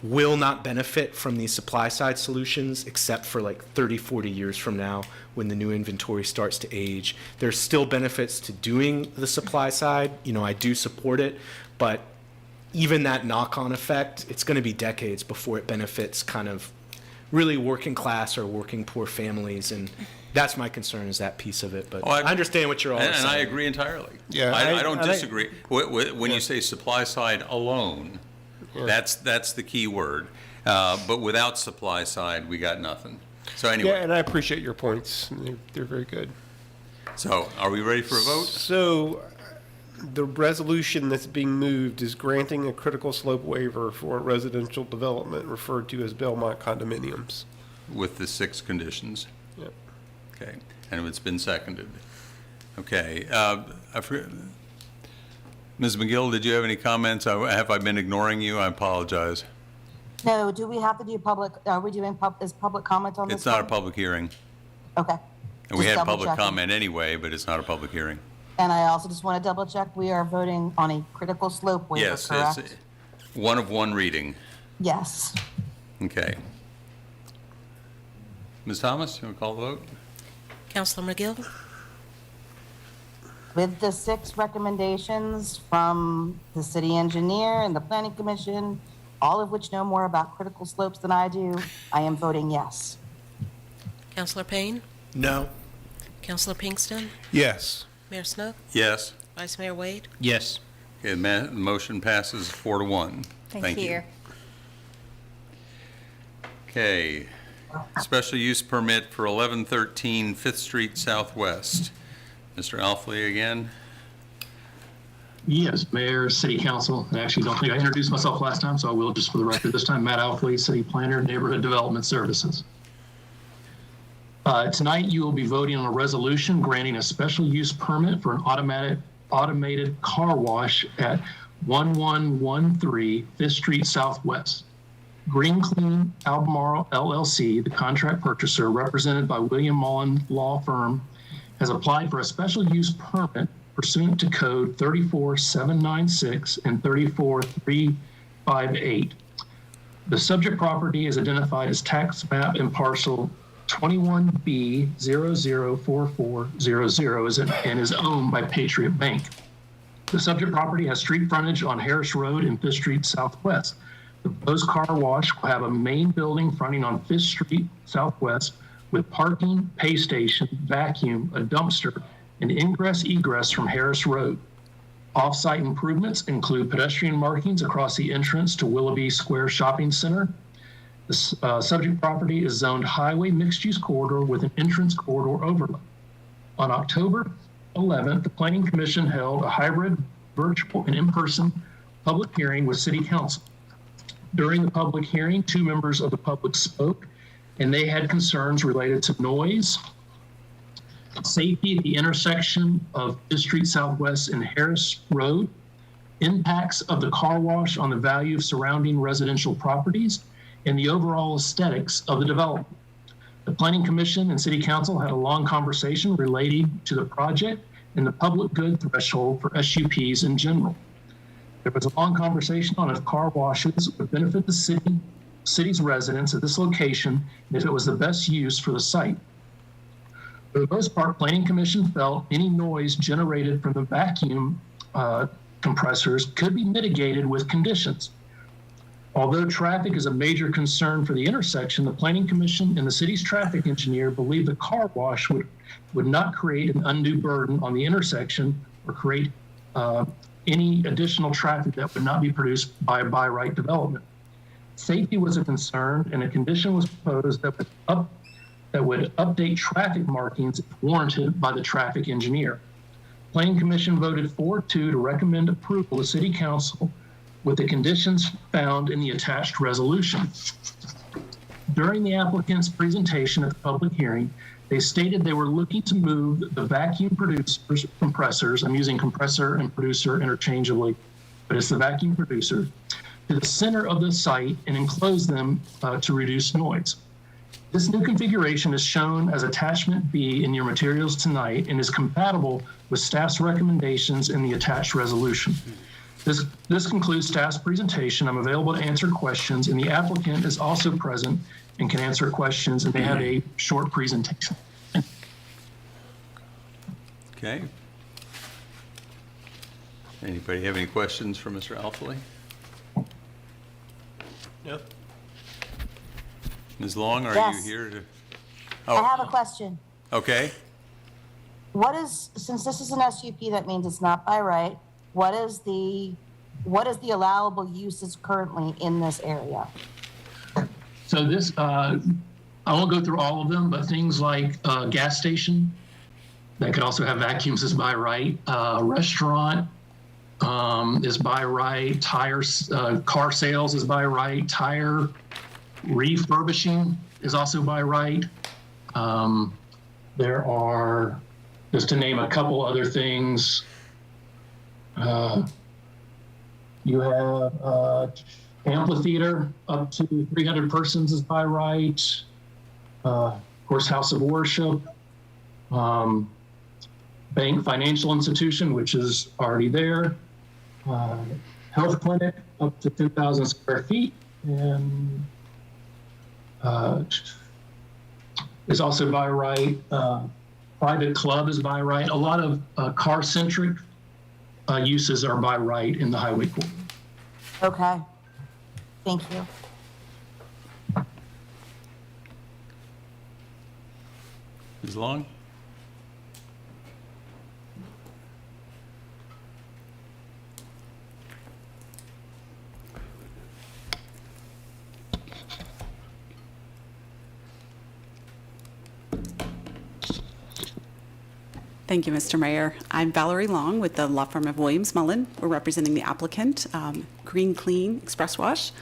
[SPEAKER 8] will not benefit from these supply side solutions except for like 30, 40 years from now when the new inventory starts to age. There's still benefits to doing the supply side. I do support it, but even that knock-on effect, it's going to be decades before it benefits kind of really working class or working poor families, and that's my concern, is that piece of it. But I understand what you're all saying.
[SPEAKER 1] And I agree entirely.
[SPEAKER 2] Yeah,
[SPEAKER 1] I don't disagree. When you say supply side alone, that's the key word. But without supply side, we got nothing. So anyway.
[SPEAKER 2] Yeah, and I appreciate your points. They're very good.
[SPEAKER 1] So are we ready for a vote?
[SPEAKER 2] So the resolution that's being moved is granting a critical slope waiver for residential development referred to as Belmont condominiums.
[SPEAKER 1] With the 6 conditions.
[SPEAKER 2] Yep.
[SPEAKER 1] Okay, and it's been seconded. Okay, I forget. Ms. McGill, did you have any comments? Have I been ignoring you? I apologize.
[SPEAKER 9] No, do we have to do public, are we doing public comment on this?
[SPEAKER 1] It's not a
[SPEAKER 9] one?
[SPEAKER 1] public hearing.
[SPEAKER 9] Okay.
[SPEAKER 1] And we
[SPEAKER 9] Just
[SPEAKER 1] had
[SPEAKER 9] double
[SPEAKER 1] public
[SPEAKER 9] checking.
[SPEAKER 1] comment anyway, but it's not a public hearing.
[SPEAKER 9] And I also just want to double check, we are voting on a critical slope waiver,
[SPEAKER 1] Yes,
[SPEAKER 9] correct?
[SPEAKER 1] it's one of one reading.
[SPEAKER 9] Yes.
[SPEAKER 1] Okay. Ms. Thomas, you want to call the vote?
[SPEAKER 10] Counselor McGill?
[SPEAKER 9] With the 6 recommendations from the city engineer and the planning commission, all of which know more about critical slopes than I do, I am voting yes.
[SPEAKER 10] Counselor Payne?
[SPEAKER 8] No.
[SPEAKER 10] Counselor Pinkston?
[SPEAKER 2] Yes.
[SPEAKER 10] Mayor Snook?
[SPEAKER 1] Yes.
[SPEAKER 10] Vice Mayor Wade?
[SPEAKER 7] Yes.
[SPEAKER 1] Okay, the motion passes 4-1.
[SPEAKER 14] Thank you.
[SPEAKER 1] Okay, special use permit for 1113 Fifth Street Southwest. Mr. Alfley again.
[SPEAKER 6] Yes, Mayor, City Council. I actually don't think I introduced myself last time, so I will just for the record this time. Matt Alfley, City Planner, Neighborhood Development Services. Tonight, you will be voting on a resolution granting a special use permit for an automated car wash at 1113 Fifth Street Southwest. Green Clean Albemarle LLC, the contract purchaser, represented by William Mullen Law Firm, has applied for a special use permit pursuant to code 34796 and 34358. The subject property is identified as tax map and parcel 21B004400 and is owned by Patriot Bank. The subject property has street frontage on Harris Road and Fifth Street Southwest. The proposed car wash will have a main building fronting on Fifth Street Southwest with parking, pay station, vacuum, a dumpster, and ingress-egress from Harris Road. Off-site improvements include pedestrian markings across the entrance to Willoughby Square Shopping Center. The subject property is zoned highway mixed-use corridor with an entrance corridor overlay. On October 11th, the Planning Commission held a hybrid, virtual, and in-person public hearing with City Council. During the public hearing, 2 members of the public spoke, and they had concerns related to noise, safety at the intersection of Fifth Street Southwest and Harris Road, impacts of the car wash on the value of surrounding residential properties, and the overall aesthetics of the development. The Planning Commission and City Council had a long conversation relating to the project and the public good threshold for SUPs in general. There was a long conversation on if car washes would benefit the city's residents at this location and if it was the best use for the site. For the most part, Planning Commission felt any noise generated from the vacuum compressors could be mitigated with conditions. Although traffic is a major concern for the intersection, the Planning Commission and the city's traffic engineer believe the car wash would not create an undue burden on the intersection or create any additional traffic that would not be produced by right development. Safety was a concern, and a condition was proposed that would update traffic markings if warranted by the traffic engineer. Planning Commission voted 4-2 to recommend approval to City Council with the conditions found in the attached resolution. During the applicant's presentation at the public hearing, they stated they were looking to move the vacuum compressors, I'm using compressor and producer interchangeably, but it's the vacuum producer, to the center of the site and enclose them to reduce noise. This new configuration is shown as attachment B in your materials tonight and is compatible with staff's recommendations in the attached resolution. This concludes staff's presentation. I'm available to answer questions, and the applicant is also present and can answer questions, and they have a short presentation.
[SPEAKER 1] Okay. Anybody have any questions for Mr. Alfley?
[SPEAKER 8] No.
[SPEAKER 1] Ms. Long, are
[SPEAKER 9] Yes.
[SPEAKER 1] you here to?
[SPEAKER 9] I have a question.
[SPEAKER 1] Okay.
[SPEAKER 9] Since this is an SUP, that means it's not by right. What is the allowable uses currently in this area?
[SPEAKER 6] So this, I won't go through all of them, but things like gas station, that could also have vacuums is by right. Restaurant is by right. Tires, car sales is by right. Tire refurbishing is also by right. There are, just to name a couple other things, you have amphitheater up to 300 persons is by right. Of course, house of worship, bank, financial institution, which is already there. Health clinic up to 2,000 square feet, and is also by right. Private club is by right. A lot of car-centric uses are by right in the highway corridor.
[SPEAKER 9] Okay. Thank you.
[SPEAKER 1] Ms. Long?
[SPEAKER 16] Thank you, Mr. Mayor. I'm Valerie Long with the law firm of Williams Mullen. We're representing the applicant, Green Clean Express Wash.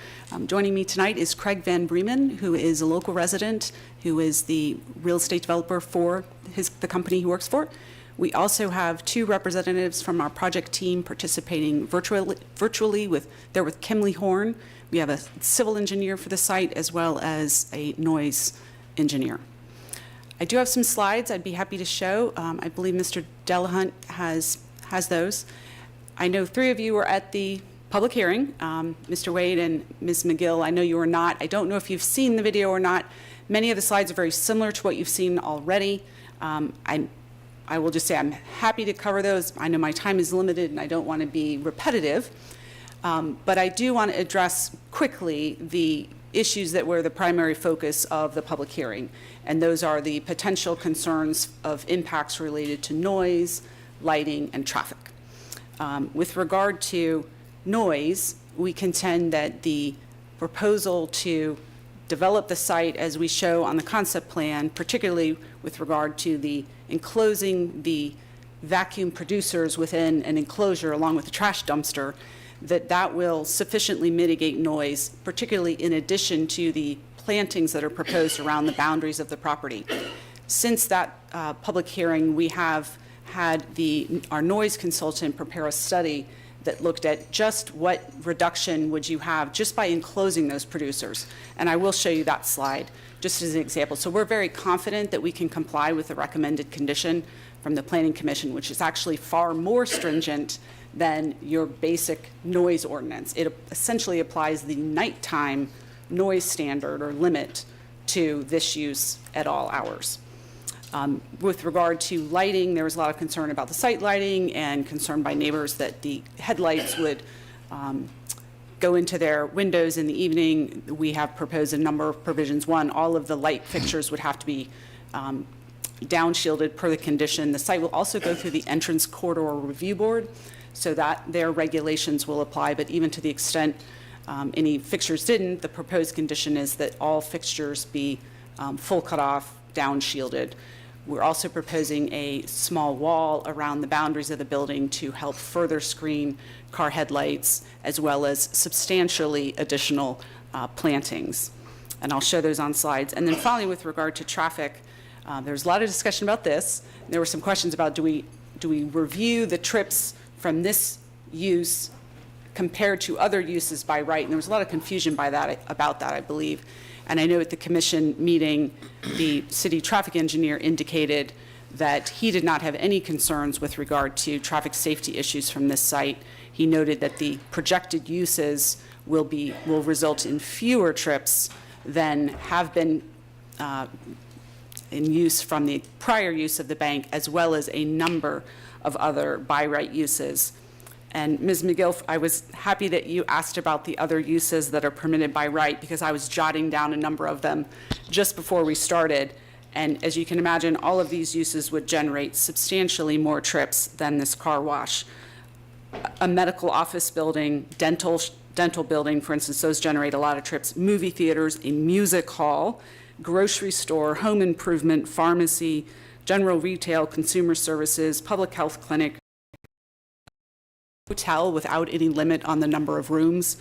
[SPEAKER 16] Joining me tonight is Craig Van Bremen, who is a local resident, who is the real estate developer for the company he works for. We also have two representatives from our project team participating virtually with Kimley Horn. We have a civil engineer for the site as well as a noise engineer. I do have some slides I'd be happy to show. I believe Mr. Delahunt has those. I know three of you were at the public hearing, Mr. Wade and Ms. McGill. I know you were not. I don't know if you've seen the video or not. Many of the slides are very similar to what you've seen already. I will just say I'm happy to cover those. I know my time is limited and I don't want to be repetitive, but I do want to address quickly the issues that were the primary focus of the public hearing, and those are the potential concerns of impacts related to noise, lighting, and traffic. With regard to noise, we contend that the proposal to develop the site as we show on the concept plan, particularly with regard to the enclosing the vacuum producers within an enclosure along with the trash dumpster, that will sufficiently mitigate noise, particularly in addition to the plantings that are proposed around the boundaries of the property. Since that public hearing, we have had our noise consultant prepare a study that looked at just what reduction would you have just by enclosing those producers. And I will show you that slide just as an example. So we're very confident that we can comply with the recommended condition from the Planning Commission, which is actually far more stringent than your basic noise ordinance. It essentially applies the nighttime noise standard or limit to this use at all hours. With regard to lighting, there was a lot of concern about the site lighting and concern by neighbors that the headlights would go into their windows in the evening. We have proposed a number of provisions. One, all of the light fixtures would have to be downshielded per the condition. The site will also go through the entrance corridor review board so that their regulations will apply, but even to the extent any fixtures didn't, the proposed condition is that all fixtures be full cutoff, downshielded. We're also proposing a small wall around the boundaries of the building to help further screen car headlights, as well as substantially additional plantings. And I'll show those on slides. And then finally, with regard to traffic, there's a lot of discussion about this. There were some questions about do we review the trips from this use compared to other uses by right? And there was a lot of confusion about that, I believe. And I know at the commission meeting, the city traffic engineer indicated that he did not have any concerns with regard to traffic safety issues from this site. He noted that the projected uses will result in fewer trips than have been in use from the prior use of the bank, as well as a number of other by right uses. And Ms. McGill, I was happy that you asked about the other uses that are permitted by right, because I was jotting down a number of them just before we started. And as you can imagine, all of these uses would generate substantially more trips than this car wash. A medical office building, dental building, for instance, those generate a lot of trips. Movie theaters, a music hall, grocery store, home improvement, pharmacy, general retail, consumer services, public health clinic, hotel without any limit on the number of rooms,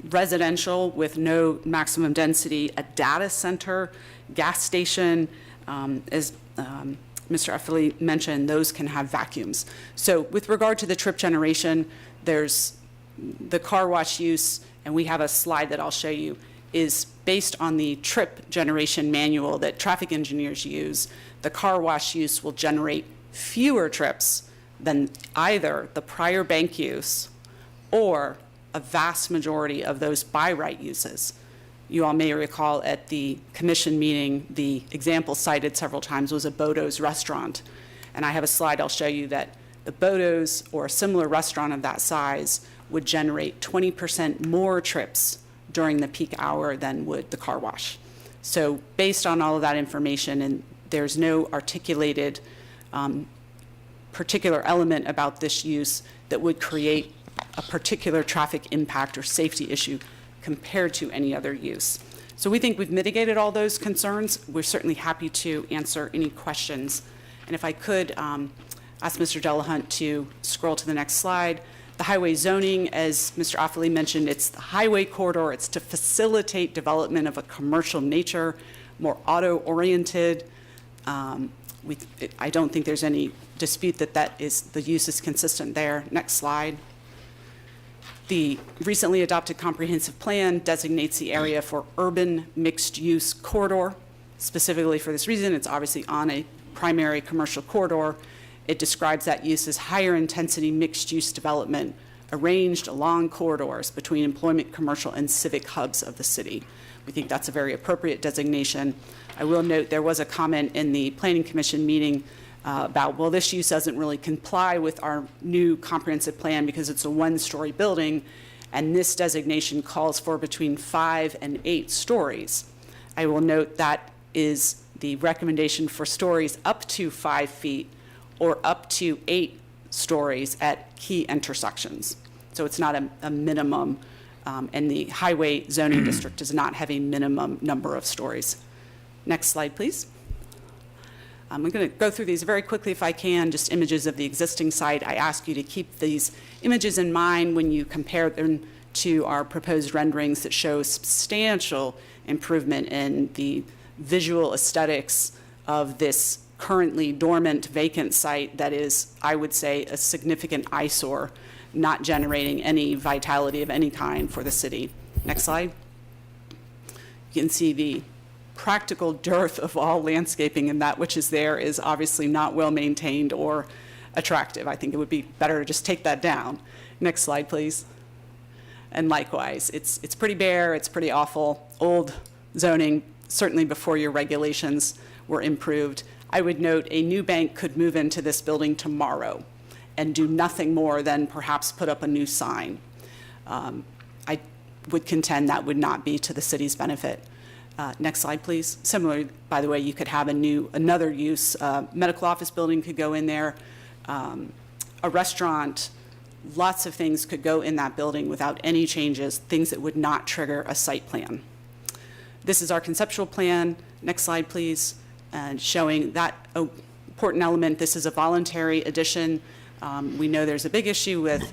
[SPEAKER 16] residential with no maximum density, a data center, gas station, as Mr. Effley mentioned, those can have vacuums. So with regard to the trip generation, there's the car wash use, and we have a slide that I'll show you, is based on the trip generation manual that traffic engineers use. The car wash use will generate fewer trips than either the prior bank use or a vast majority of those by right uses. You all may recall at the commission meeting, the example cited several times was a Bodo's restaurant. And I have a slide I'll show you that the Bodo's or a similar restaurant of that size would generate 20% more trips during the peak hour than would the car wash. So based on all of that information, and there's no articulated particular element about this use that would create a particular traffic impact or safety issue compared to any other use. So we think we've mitigated all those concerns. We're certainly happy to answer any questions And if I could ask Mr. Delahunt to scroll to the next slide. The highway zoning, as Mr. Offaly mentioned, it's the highway corridor. It's to facilitate development of a commercial nature, more auto-oriented. I don't think there's any dispute that the use is consistent there. Next slide. The recently adopted comprehensive plan designates the area for urban mixed-use corridor. Specifically for this reason, it's obviously on a primary commercial corridor. It describes that use as higher intensity mixed-use development arranged along corridors between employment, commercial, and civic hubs of the city. We think that's a very appropriate designation. I will note there was a comment in the Planning Commission meeting about, well, this use doesn't really comply with our new comprehensive plan because it's a one-story building, and this designation calls for between 5 and 8 stories. I will note that is the recommendation for stories up to 5 feet or up to 8 stories at key intersections. So it's not a minimum, and the highway zoning district does not have a minimum number of stories. Next slide, please. I'm going to go through these very quickly if I can, just images of the existing site. I ask you to keep these images in mind when you compare them to our proposed renderings that show substantial improvement in the visual aesthetics of this currently dormant vacant site that is, I would say, a significant eyesore, not generating any vitality of any kind for the city. Next slide. You can see the practical dearth of all landscaping, and that which is there is obviously not well maintained or attractive. I think it would be better to just take that down. Next slide, please. And likewise, it's pretty bare, it's pretty awful. Old zoning, certainly before your regulations were improved. I would note a new bank could move into this building tomorrow and do nothing more than perhaps put up a new sign. I would contend that would not be to the city's benefit. Next slide, please. Similarly, by the way, you could have another use. Medical office building could go in there, a restaurant, lots of things could go in that building without any changes, things that would not trigger a site plan. This is our conceptual plan. Next slide, please. And showing that important element, this is a voluntary addition. We know there's a big issue with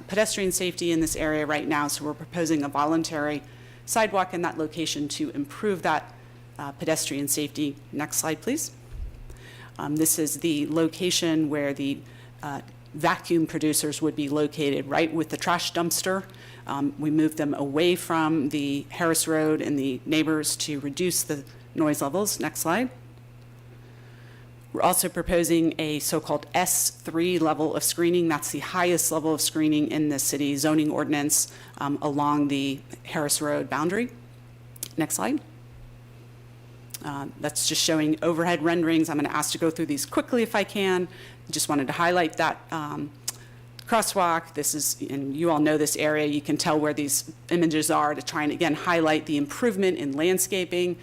[SPEAKER 16] pedestrian safety in this area right now, so we're proposing a voluntary sidewalk in that location to improve that pedestrian safety. Next slide, please. This is the location where the vacuum producers would be located, right with the trash dumpster. We moved them away from the Harris Road and the neighbors to reduce the noise levels. Next slide. We're also proposing a so-called S3 level of screening. That's the highest level of screening in the city zoning ordinance along the Harris Road boundary. Next slide. That's just showing overhead renderings. I'm going to ask to go through these quickly if I can. Just wanted to highlight that crosswalk. This is, and you all know this area. You can tell where these images are to try and, again, highlight the improvement in landscaping,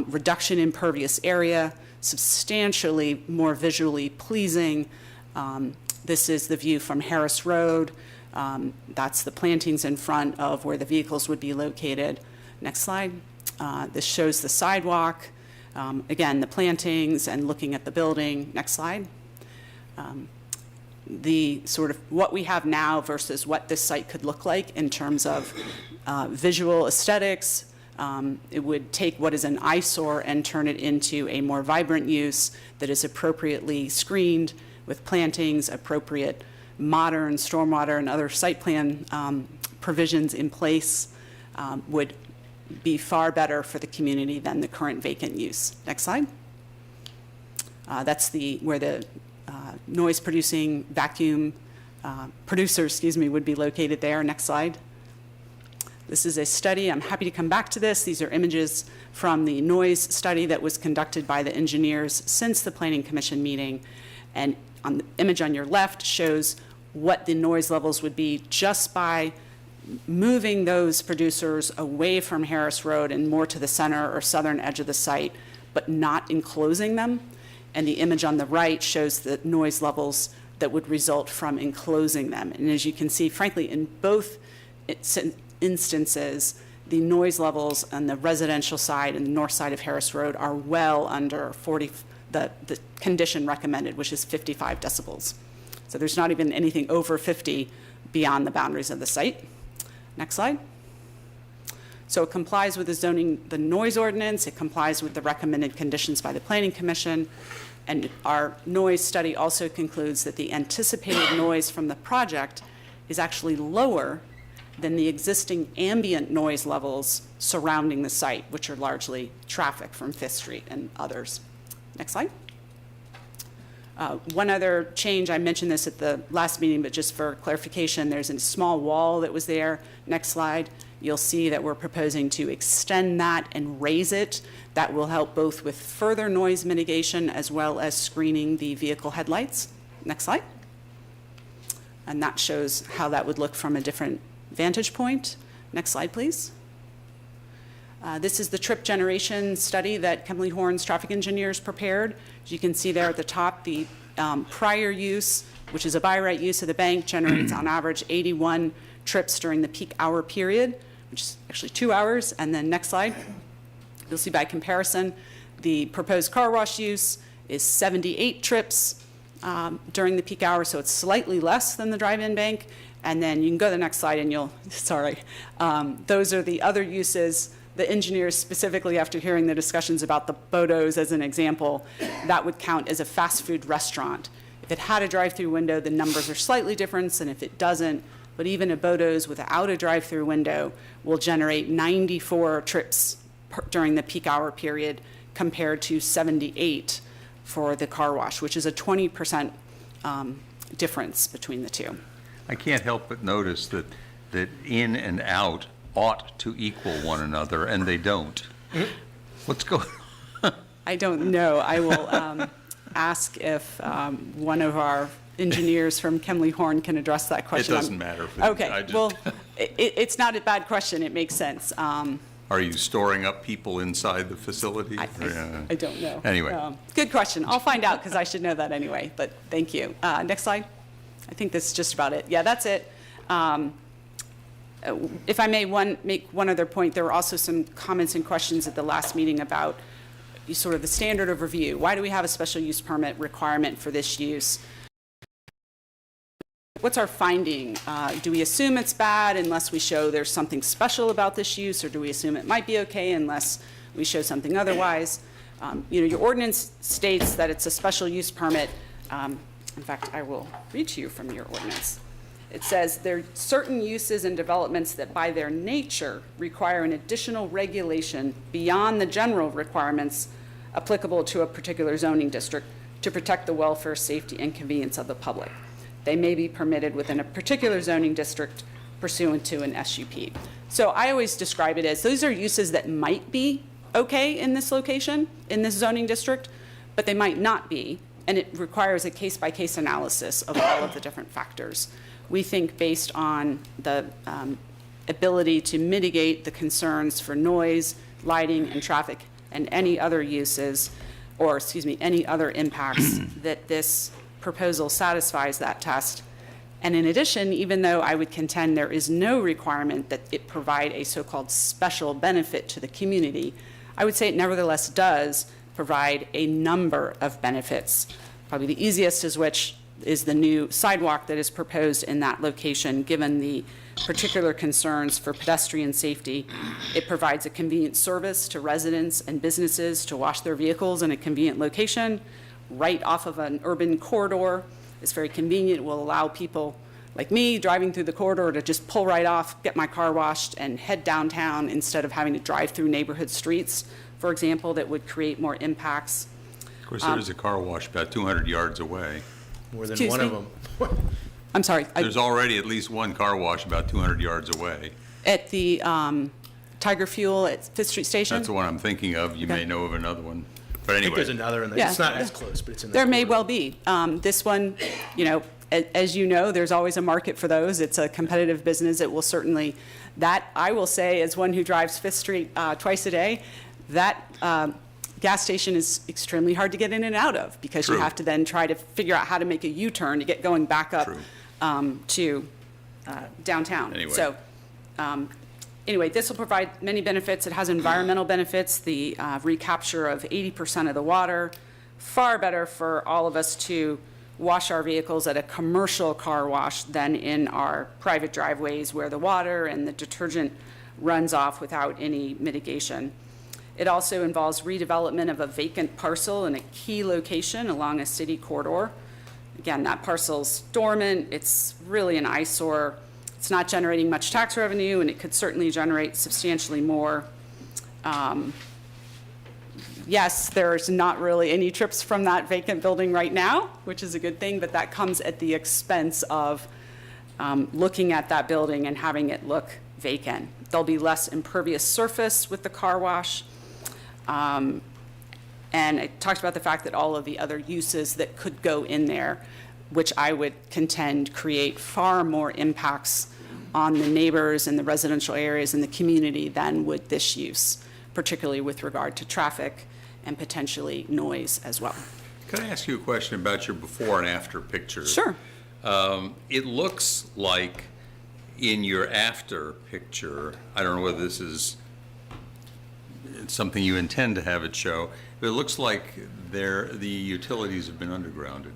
[SPEAKER 16] reduction in impervious area, substantially more visually pleasing. This is the view from Harris Road. That's the plantings in front of where the vehicles would be located. Next slide. This shows the sidewalk. Again, the plantings and looking at the building. Next slide. The sort of what we have now versus what this site could look like in terms of visual aesthetics. It would take what is an eyesore and turn it into a more vibrant use that is appropriately screened with plantings, appropriate modern stormwater and other site plan provisions in place, would be far better for the community than the current vacant use. Next slide. That's where the noise producing vacuum producers, would be located there. Next slide. This is a study. I'm happy to come back to this. These are images from the noise study that was conducted by the engineers since the Planning Commission meeting. And on the image on your left shows what the noise levels would be just by moving those producers away from Harris Road and more to the center or southern edge of the site, but not enclosing them. And the image on the right shows the noise levels that would result from enclosing them. And as you can see, frankly, in both instances, the noise levels on the residential side and the north side of Harris Road are well under the condition recommended, which is 55 decibels. So there's not even anything over 50 beyond the boundaries of the site. Next slide. So it complies with the noise ordinance, it complies with the recommended conditions by the Planning Commission, and our noise study also concludes that the anticipated noise from the project is actually lower than the existing ambient noise levels surrounding the site, which are largely traffic from Fifth Street and others. Next slide. One other change, I mentioned this at the last meeting, but just for clarification, there's a small wall that was there. Next slide. You'll see that we're proposing to extend that and raise it. That will help both with further noise mitigation as well as screening the vehicle headlights. Next slide. And that shows how that would look from a different vantage point. Next slide, please. This is the trip generation study that Kemley Horn's traffic engineers prepared. As you can see there at the top, the prior use, which is a by right use of the bank, generates on average 81 trips during the peak hour period, which is actually 2 hours. And then next slide, you'll see by comparison, the proposed car wash use is 78 trips during the peak hour, so it's slightly less than the drive-in bank. And then you can go to the next slide and you'll, sorry, those are the other uses. The engineers specifically, after hearing the discussions about the Bodo's as an example, that would count as a fast food restaurant. If it had a drive-through window, the numbers are slightly different than if it doesn't, but even a Bodo's without a drive-through window will generate 94 trips during the peak hour period compared to 78 for the car wash, which is a 20% difference between the two.
[SPEAKER 1] I can't help but notice that in and out ought to equal one another, and they don't. What's going on?
[SPEAKER 16] I don't know. I will ask if one of our engineers from Kemley Horn can address that question.
[SPEAKER 1] It doesn't matter.
[SPEAKER 16] Okay. Well, it's not a bad question. It makes sense.
[SPEAKER 1] Are you storing up people inside the facility?
[SPEAKER 16] I don't know.
[SPEAKER 1] Anyway.
[SPEAKER 16] Good question. I'll find out because I should know that anyway, but thank you. Next slide. I think that's just about it. Yeah, that's it. If I may make one other point, there were also some comments and questions at the last meeting about sort of the standard of review. Why do we have a special use permit requirement for this use? What's our finding? Do we assume it's bad unless we show there's something special about this use, or do we assume it might be okay unless we show something otherwise? Your ordinance states that it's a special use permit. In fact, I will read to you from your ordinance. It says there are certain uses and developments that by their nature require an additional regulation beyond the general requirements applicable to a particular zoning district to protect the welfare, safety, and convenience of the public. They may be permitted within a particular zoning district pursuant to an SUP. So I always describe it as those are uses that might be okay in this location, in this zoning district, but they might not be, and it requires a case-by-case analysis of all of the different factors. We think based on the ability to mitigate the concerns for noise, lighting, and traffic, and any other uses, or excuse me, any other impacts, that this proposal satisfies that test. And in addition, even though I would contend there is no requirement that it provide a so-called special benefit to the community, I would say it nevertheless does provide a number of benefits. Probably the easiest is which is the new sidewalk that is proposed in that location, given the particular concerns for pedestrian safety. It provides a convenient service to residents and businesses to wash their vehicles in a convenient location, right off of an urban corridor. It's very convenient. It will allow people like me driving through the corridor to just pull right off, get my car washed, and head downtown instead of having to drive through neighborhood streets, for example, that would create more impacts.
[SPEAKER 1] Of course, there is a car wash about 200 yards away.
[SPEAKER 8] More than one of them.
[SPEAKER 16] I'm sorry.
[SPEAKER 1] There's already at least one car wash about 200 yards away.
[SPEAKER 16] At the Tiger Fuel at Fifth Street Station?
[SPEAKER 1] That's the one I'm thinking of. You may know of another one. But
[SPEAKER 8] I
[SPEAKER 1] anyway.
[SPEAKER 8] think there's another in there. It's not as close, but it's in there.
[SPEAKER 16] There may well be. This one, as you know, there's always a market for those. It's a competitive business. It will certainly, that I will say as one who drives Fifth Street twice a day, that gas station is extremely hard to get in and out of because you have to then try to figure out how to make a U-turn to get going back up to downtown.
[SPEAKER 1] Anyway.
[SPEAKER 16] So anyway, this will provide many benefits. It has environmental benefits, the recapture of 80% of the water,
[SPEAKER 17] far better for all of us to wash our vehicles at a commercial car wash than in our private driveways where the water and the detergent runs off without any mitigation. It also involves redevelopment of a vacant parcel in a key location along a city corridor. Again, that parcel's dormant, it's really an eyesore. It's not generating much tax revenue, and it could certainly generate substantially more. Yes, there's not really any trips from that vacant building right now, which is a good thing, but that comes at the expense of looking at that building and having it look vacant. There'll be less impervious surface with the car wash. And I talked about the fact that all of the other uses that could go in there, which I would contend create far more impacts on the neighbors and the residential areas in the community than would this use, particularly with regard to traffic and potentially noise as well.
[SPEAKER 1] Can I ask you a question about your before and after picture?
[SPEAKER 17] Sure.
[SPEAKER 1] It looks like in your after picture, I don't know whether this is something you intend to have it show, but it looks like the utilities have been undergrounded.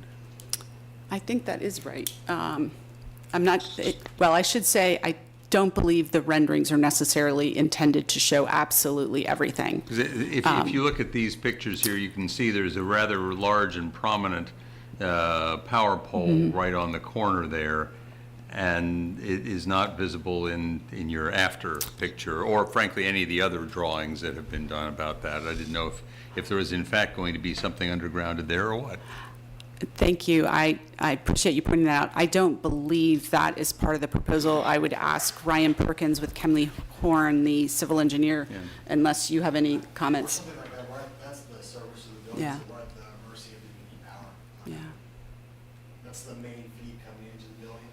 [SPEAKER 17] I think that is right. Well, I should say, I don't believe the renderings are necessarily intended to show absolutely everything.
[SPEAKER 1] 'Cause if you look at these pictures here, you can see there's a rather large and prominent power pole right on the corner there, and it is not visible in your after picture, or frankly, any of the other drawings that have been done about that. I didn't know if there was in fact going to be something undergrounded there or what.
[SPEAKER 17] Thank you. I appreciate you pointing that out. I don't believe that is part of the proposal. I would ask Ryan Perkins with Kemley Horn, the civil engineer, unless you have any comments.
[SPEAKER 18] Something like that, that's the service of the building,
[SPEAKER 17] Yeah.
[SPEAKER 18] so we're at the mercy of the power.
[SPEAKER 17] Yeah.
[SPEAKER 18] That's the main feed coming into the building.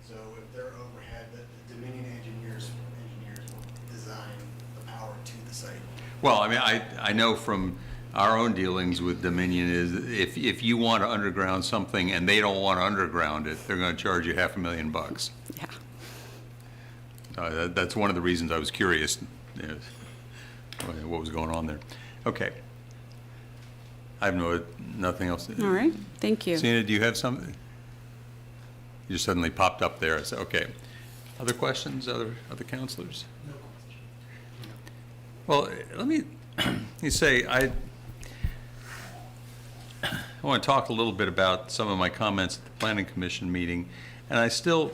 [SPEAKER 18] So if they're overhead, the Dominion engineers will design the power to the site.
[SPEAKER 1] Well, I mean, I know from our own dealings with Dominion is if you want to underground something and they don't want to underground it, they're going to charge you $500,000.
[SPEAKER 17] Yeah.
[SPEAKER 1] That's one of the reasons I was curious, what was going on there. Okay. I have nothing else.
[SPEAKER 17] All right. Thank you.
[SPEAKER 1] Sina, do you have something? You just suddenly popped up there. I said, okay. Other questions, other counselors?
[SPEAKER 18] No question.
[SPEAKER 1] Well, let me say, I want to talk a little bit about some of my comments at the Planning Commission meeting, and I still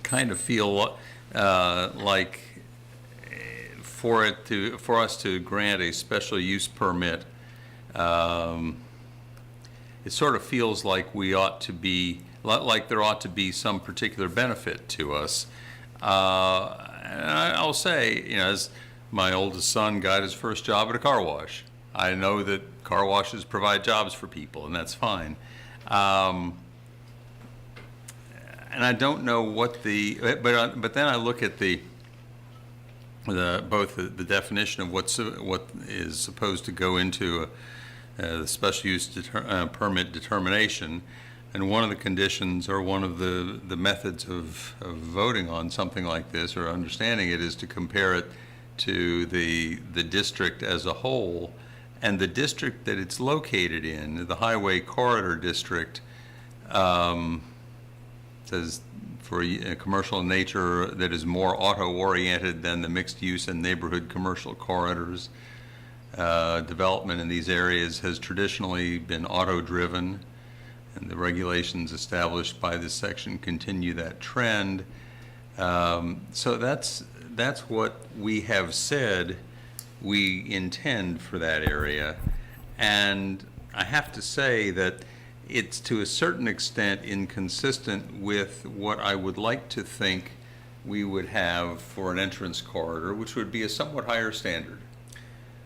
[SPEAKER 1] kind of feel like for us to grant a special use permit, it sort of feels like we ought to be, like there ought to be some particular benefit to us. And I'll say, as my oldest son got his first job at a car wash. I know that car washes provide jobs for people, and that's fine. And I don't know what but then I look at both the definition of what is supposed to go into the special use permit determination, and one of the conditions or one of the methods of voting on something like this or understanding it is to compare it to the district as a whole, and the district that it's located in, the Highway Corridor District, says for a commercial in nature that is more auto-oriented than the mixed-use and neighborhood commercial corridors. Development in these areas has traditionally been auto-driven, and the regulations established by this section continue that trend. So that's what we have said we intend for that area. And I have to say that it's to a certain extent inconsistent with what I would like to think we would have for an entrance corridor, which would be a somewhat higher standard.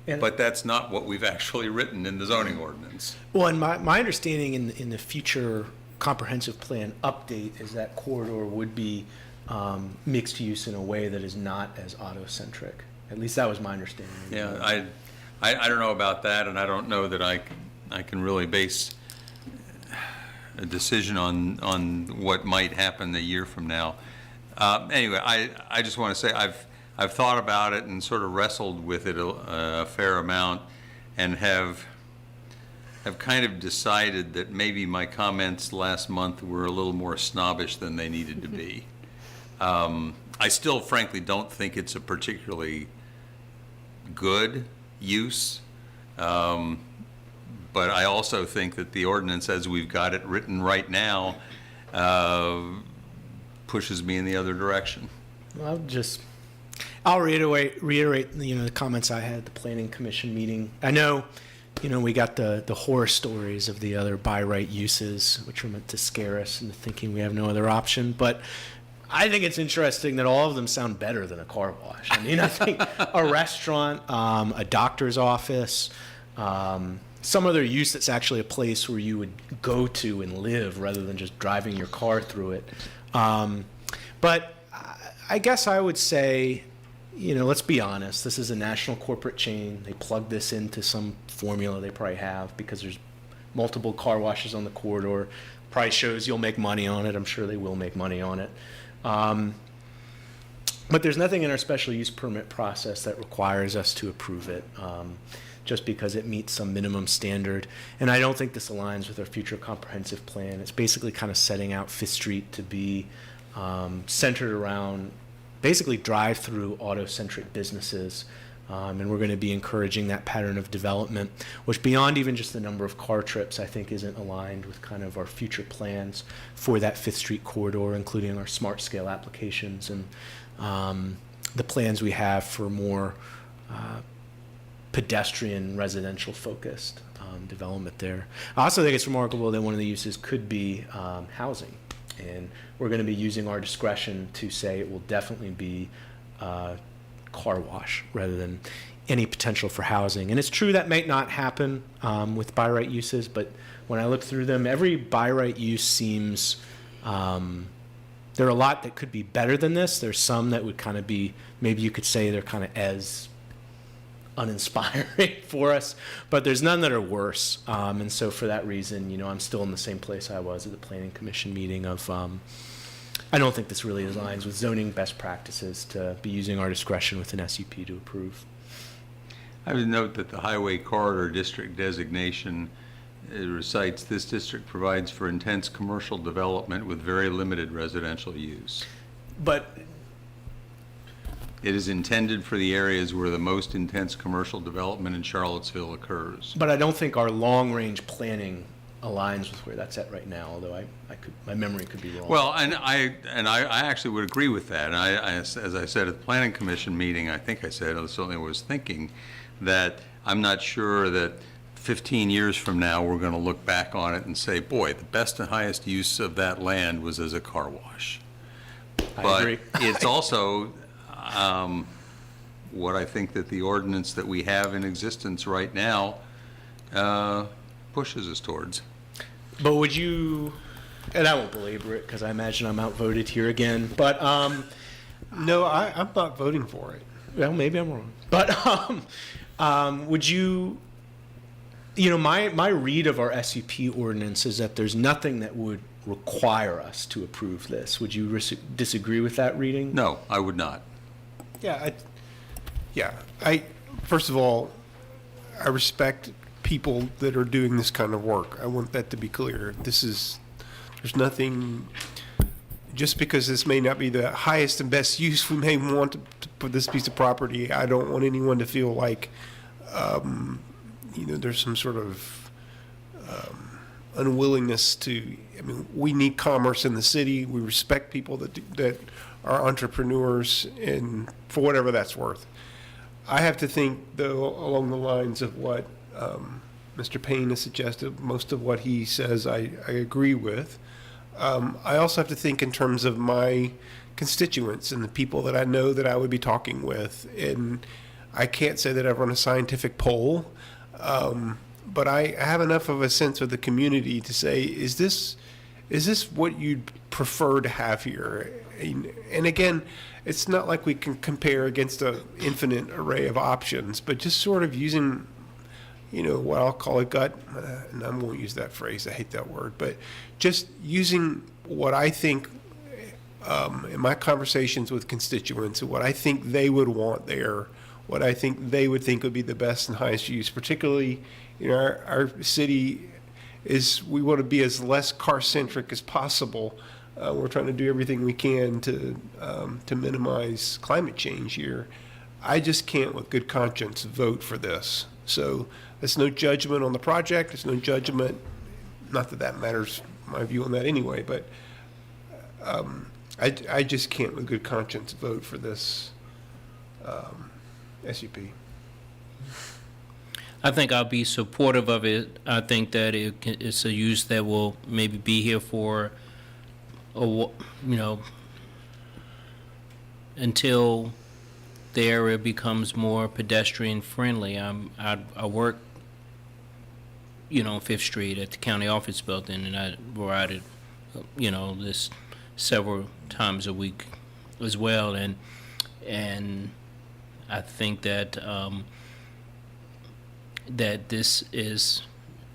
[SPEAKER 1] But that's not what we've actually written in the zoning ordinance.
[SPEAKER 8] Well, and my understanding in the future comprehensive plan update is that corridor would be mixed use in a way that is not as auto-centric. At least that was my understanding.
[SPEAKER 1] Yeah, I don't know about that, and I don't know that I can really base a decision on what might happen a year from now. Anyway, I just want to say I've thought about it and sort of wrestled with it a fair amount, and have have kind of decided that maybe my comments last month were a little more snobbish than they needed to be. I still frankly don't think it's a particularly good use. But I also think that the ordinance, as we've got it written right now, pushes me in the other direction.
[SPEAKER 8] I'll reiterate, the comments I had at the Planning Commission meeting. I know, we got the horror stories of the other by right uses, which were meant to scare us into thinking we have no other option. But I think it's interesting that all of them sound better than a car wash. I mean, I think a restaurant, a doctor's office, some other use that's actually a place where you would go to and live rather than just driving your car through it. But I guess I would say, let's be honest. This is a national corporate chain. They plug this into some formula they probably have because there's multiple car washes on the corridor. Probably shows you'll make money on it. I'm sure they will make money on it. But there's nothing in our special use permit process that requires us to approve it, just because it meets some minimum standard. And I don't think this aligns with our future comprehensive plan. It's basically kind of setting out Fifth Street to be centered around basically drive-through auto-centric businesses. And we're going to be encouraging that pattern of development, which beyond even just the number of car trips, I think isn't aligned with kind of our future plans for that Fifth Street corridor, including our smart scale applications and the plans we have for more pedestrian residential focused development there. I also think it's remarkable that one of the uses could be housing. And we're going to be using our discretion to say it will definitely be car wash rather than any potential for housing. And it's true that might not happen with by right uses, but when I look through them, every by right use seems, there are a lot that could be better than this. There's some that would kind of be, maybe you could say they're kind of as uninspiring for us, but there's none that are worse. And so for that reason, I'm still in the same place I was at the Planning Commission meeting of, I don't think this really aligns with zoning best practices to be using our discretion with an SUP to approve.
[SPEAKER 1] I would note that the Highway Corridor District designation recites, this district provides for intense commercial development with very limited residential use.
[SPEAKER 8] But
[SPEAKER 1] it is intended for the areas where the most intense commercial development in Charlottesville occurs.
[SPEAKER 8] But I don't think our long-range planning aligns with where that's at right now, although my memory could be wrong.
[SPEAKER 1] Well, and I actually would agree with that. And as I said at the Planning Commission meeting, I certainly was thinking that I'm not sure that 15 years from now we're going to look back on it and say, boy, the best and highest use of that land was as a car wash.
[SPEAKER 8] I agree.
[SPEAKER 1] It's also what I think that the ordinance that we have in existence right now pushes us towards.
[SPEAKER 8] But would you, and I won't belabor it because I imagine I'm outvoted here again, but
[SPEAKER 2] no, I'm not voting for it.
[SPEAKER 8] Well, maybe I'm wrong. But would you, my read of our SUP ordinance is that there's nothing that would require us to approve this. Would you disagree with that reading?
[SPEAKER 1] No, I would not.
[SPEAKER 2] I first of all, I respect people that are doing this kind of work. I want that to be clear. There's nothing, just because this may not be the highest and best use we may want to put this piece of property, I don't want anyone to feel like, there's some sort of unwillingness to, we need commerce in the city. We respect people that are entrepreneurs, and for whatever that's worth. I have to think, though, along the lines of what Mr. Payne has suggested. Most of what he says I agree with. I also have to think in terms of my constituents and the people that I know that I would be talking with. And I can't say that I've run a scientific poll, but I have enough of a sense of the community to say, is this what you'd prefer to have here? And again, it's not like we can compare against an infinite array of options, but just sort of using, what I'll call a gut, and I won't use that phrase, I hate that word, but just using what I think in my conversations with constituents and what I think they would want there what I think they would think would be the best and highest use. Particularly, our city we want to be as less car-centric as possible. We're trying to do everything we can to minimize climate change here. I just can't, with good conscience, vote for this. So it's no judgment on the project. It's no judgment. Not that that matters, my view on that anyway. But I just can't, with good conscience, vote for this SUP.
[SPEAKER 7] I think I'll be supportive of it. I think that it's a use that will maybe be here for, until the area becomes more pedestrian friendly. I work, on 5th Street at the county office building, and I ride it, this several times a week as well, and I think that that this is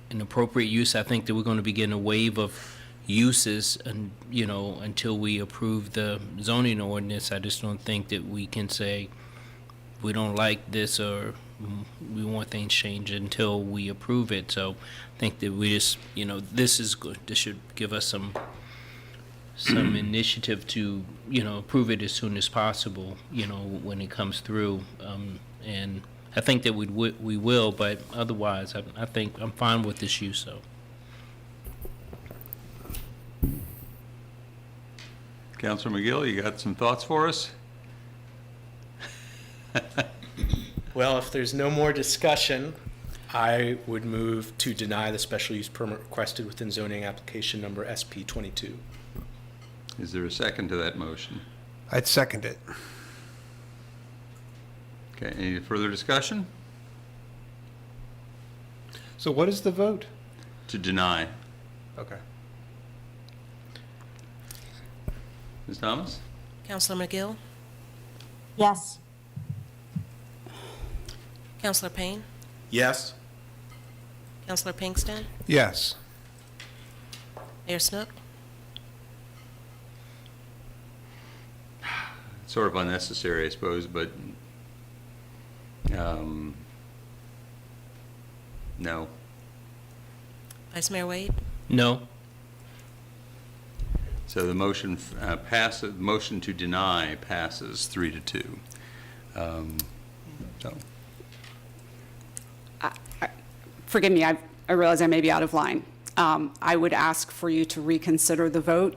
[SPEAKER 7] an appropriate use. I think that we're going to be getting a wave of uses, and until we approve the zoning ordinance. I just don't think that we can say we don't like this or we want things changed until we approve it. So I think that we just, this is good. This should give us some initiative to, approve it as soon as possible, when it comes through. And I think that we will, but otherwise, I think I'm fine with this use. So,
[SPEAKER 1] Councilor McGill, you got some thoughts for us?
[SPEAKER 8] Well, if there's no more discussion, I would move to deny the special use permit requested within zoning application number SP 22.
[SPEAKER 1] Is there a second to that motion?
[SPEAKER 2] I'd second it.
[SPEAKER 1] Okay, any further discussion?
[SPEAKER 2] So what is the vote?
[SPEAKER 1] To deny.
[SPEAKER 2] Okay.
[SPEAKER 1] Ms. Thomas?
[SPEAKER 10] Counselor McGill?
[SPEAKER 9] Yes.
[SPEAKER 10] Counselor Payne?
[SPEAKER 8] Yes.
[SPEAKER 10] Counselor Pinkston?
[SPEAKER 2] Yes.
[SPEAKER 10] Mayor Snook?
[SPEAKER 1] Sort of unnecessary, I suppose, but no.
[SPEAKER 10] Vice Mayor Wade?
[SPEAKER 7] no.
[SPEAKER 1] So the motion passes. Motion to deny passes 3-2. So
[SPEAKER 17] Forgive me, I realize I may be out of line. I would ask for you to reconsider the vote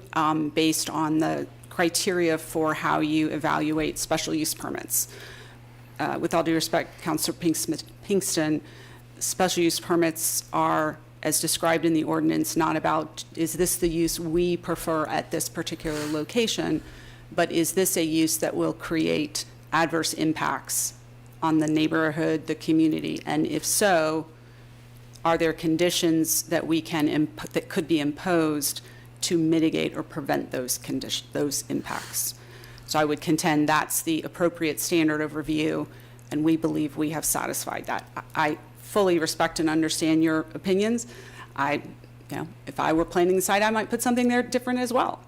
[SPEAKER 17] based on the criteria for how you evaluate special use permits. With all due respect, Councilor Pinkston, special use permits are, as described in the ordinance, not about, is this the use we prefer at this particular location, but is this a use that will create adverse impacts on the neighborhood, the community? And if so, are there conditions that we can that could be imposed to mitigate or prevent those impacts? So I would contend that's the appropriate standard of review, and we believe we have satisfied that. I fully respect and understand your opinions. If I were planning the site, I might put something there different as well.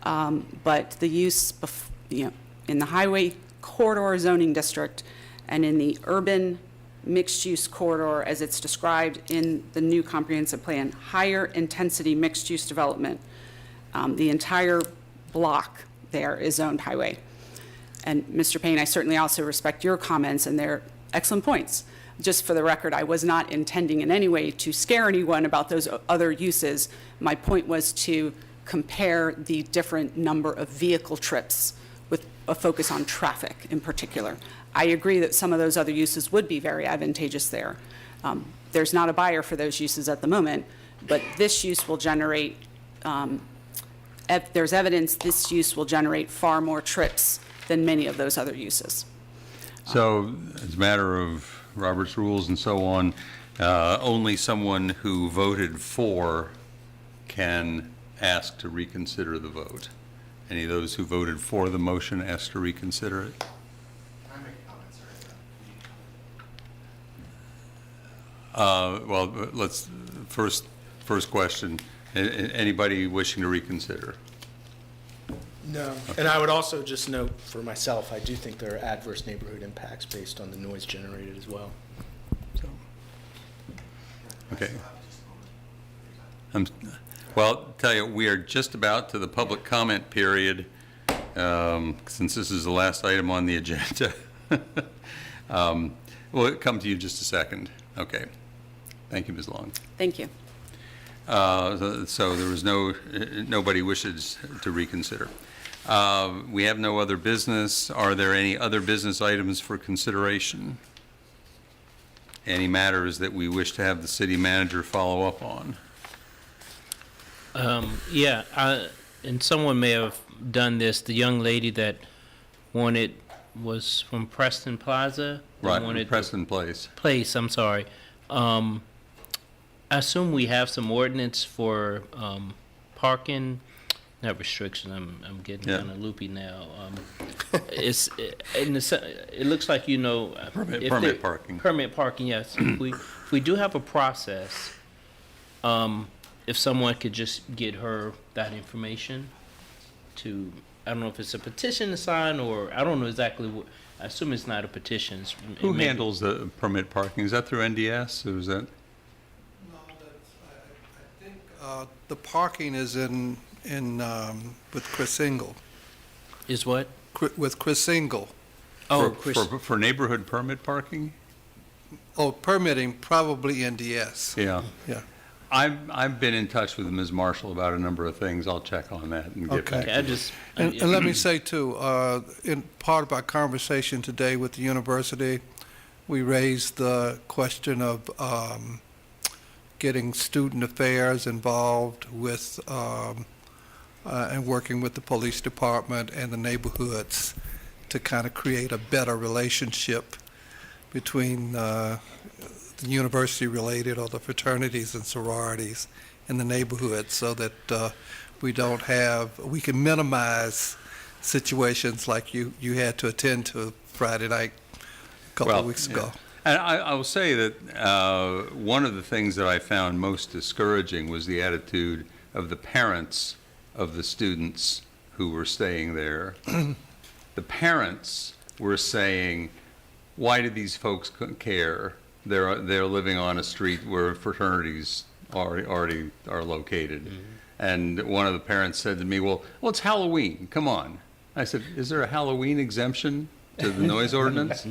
[SPEAKER 17] But the use, in the highway corridor zoning district and in the urban mixed-use corridor, as it's described in the new comprehensive plan, higher intensity mixed-use development, the entire block there is zoned highway. And Mr. Payne, I certainly also respect your comments, and they're excellent points. Just for the record, I was not intending in any way to scare anyone about those other uses. My point was to compare the different number of vehicle trips with a focus on traffic in particular. I agree that some of those other uses would be very advantageous there. There's not a buyer for those uses at the moment, but this use will generate, there's evidence this use will generate far more trips than many of those other uses.
[SPEAKER 1] So, as a matter of Robert's rules and so on, only someone who voted for can ask to reconsider the vote. Any of those who voted for the motion ask to reconsider it?
[SPEAKER 18] Can I make a comment, sorry?
[SPEAKER 1] Well, let's, first question, anybody wishing to reconsider?
[SPEAKER 8] No. And I would also just note for myself, I do think there are adverse neighborhood impacts based on the noise generated as well.
[SPEAKER 1] Okay. Well, tell you, we are just about to the public comment period, since this is the last item on the agenda. We'll come to you in just a second. Okay. Thank you, Ms. Long.
[SPEAKER 16] Thank you.
[SPEAKER 1] So there was nobody wishes to reconsider. We have no other business. Are there any other business items for consideration? Any matters that we wish to have the city manager follow up on?
[SPEAKER 7] Yeah, and someone may have done this. The young lady that wanted was from Preston Plaza.
[SPEAKER 1] Right,
[SPEAKER 7] wanted
[SPEAKER 1] Preston Place.
[SPEAKER 7] I'm sorry. I assume we have some ordinance for parking, not restriction. I'm getting kind of loopy now. It looks like, you know,
[SPEAKER 1] Permit parking.
[SPEAKER 7] Permit parking, yes. If we do have a process, if someone could just get her that information to, I don't know if it's a petition to sign, or I don't know exactly what, I assume it's not a petition.
[SPEAKER 1] Who handles the permit parking? Is that through NDS, or is that?
[SPEAKER 19] The parking is in with Chris Engel.
[SPEAKER 7] Is what?
[SPEAKER 19] With Chris Engel.
[SPEAKER 7] Oh,
[SPEAKER 1] for neighborhood permit parking?
[SPEAKER 19] Oh, permitting, probably NDS.
[SPEAKER 1] Yeah.
[SPEAKER 19] Yeah.
[SPEAKER 1] I've been in touch with Ms. Marshall about a number of things. I'll check on that and get back to you.
[SPEAKER 19] And let me say too, in part of our conversation today with the university, we raised the question of getting student affairs involved with and working with the police department and the neighborhoods to kind of create a better relationship between the university-related or the fraternities and sororities in the neighborhood, so that we can minimize situations like you had to attend to Friday night a couple of weeks ago.
[SPEAKER 1] And I will say that one of the things that I found most discouraging was the attitude of the parents of the students who were staying there. The parents were saying, why do these folks care? They're living on a street where fraternities already are located. Mm-hmm. And one of the parents said to me, well, it's Halloween. Come on. I said, is there a Halloween exemption to the noise ordinance?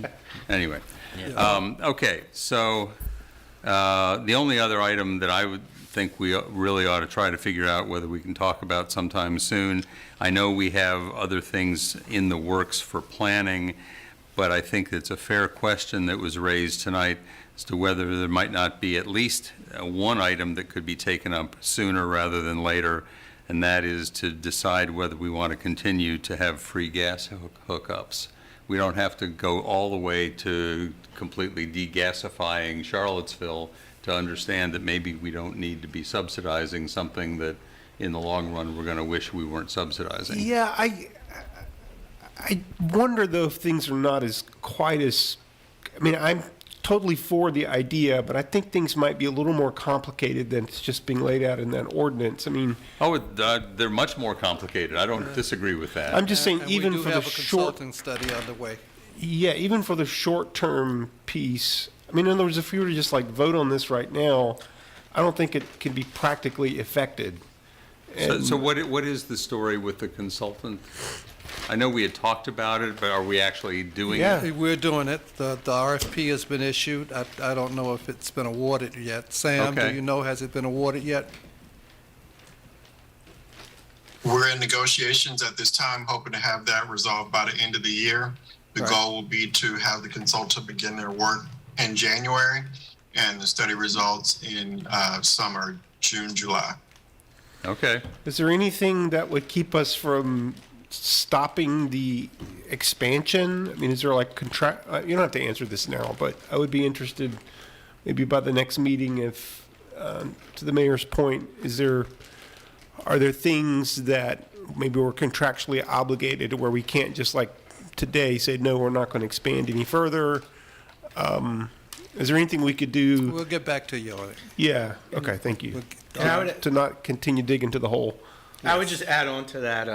[SPEAKER 1] Anyway. Yeah. Okay, so the only other item that I would think we really ought to try to figure out whether we can talk about sometime soon. I know we have other things in the works for planning, but I think it's a fair question that was raised tonight as to whether there might not be at least one item that could be taken up sooner rather than later, and that is to decide whether we want to continue to have free gas hookups. We don't have to go all the way to completely degasifying Charlottesville to understand that maybe we don't need to be subsidizing something that in the long run we're going to wish we weren't subsidizing.
[SPEAKER 2] Yeah, I wonder though if things are not as quite as, I mean, I'm totally for the idea, but I think things might be a little more complicated than it's just being laid out in that ordinance. I mean,
[SPEAKER 1] they're much more complicated. I don't disagree with that.
[SPEAKER 2] I'm just saying,
[SPEAKER 19] And
[SPEAKER 2] even
[SPEAKER 19] we do
[SPEAKER 2] for the
[SPEAKER 19] have a
[SPEAKER 2] short
[SPEAKER 19] consulting study underway.
[SPEAKER 2] Yeah, even for the short-term piece, I mean, in other words, if we were to just like vote on this right now, I don't think it can be practically effected.
[SPEAKER 1] So what is the story with the consultant? I know we had talked about it, but are we actually doing it?
[SPEAKER 19] Yeah, we're doing it. The RFP has been issued. I don't know if it's been awarded yet. Sam,
[SPEAKER 1] Okay.
[SPEAKER 19] do you know, has it been awarded yet?
[SPEAKER 13] We're in negotiations at this time, hoping to have that resolved by the end of the year. The
[SPEAKER 19] Right.
[SPEAKER 13] goal will be to have the consultant begin their work in January and the study results in summer, June, July.
[SPEAKER 1] Okay.
[SPEAKER 2] Is there anything that would keep us from stopping the expansion? I mean, is there like contract, you don't have to answer this now, but I would be interested maybe by the next meeting if, to the mayor's point, are there things that maybe we're contractually obligated where we can't just like today say, no, we're not going to expand any further? Is there anything we could do?
[SPEAKER 19] We'll get back to you on it.
[SPEAKER 2] Yeah, okay, thank you.
[SPEAKER 8] And I would-
[SPEAKER 2] To not continue digging to the hole.
[SPEAKER 8] I would just add on to that,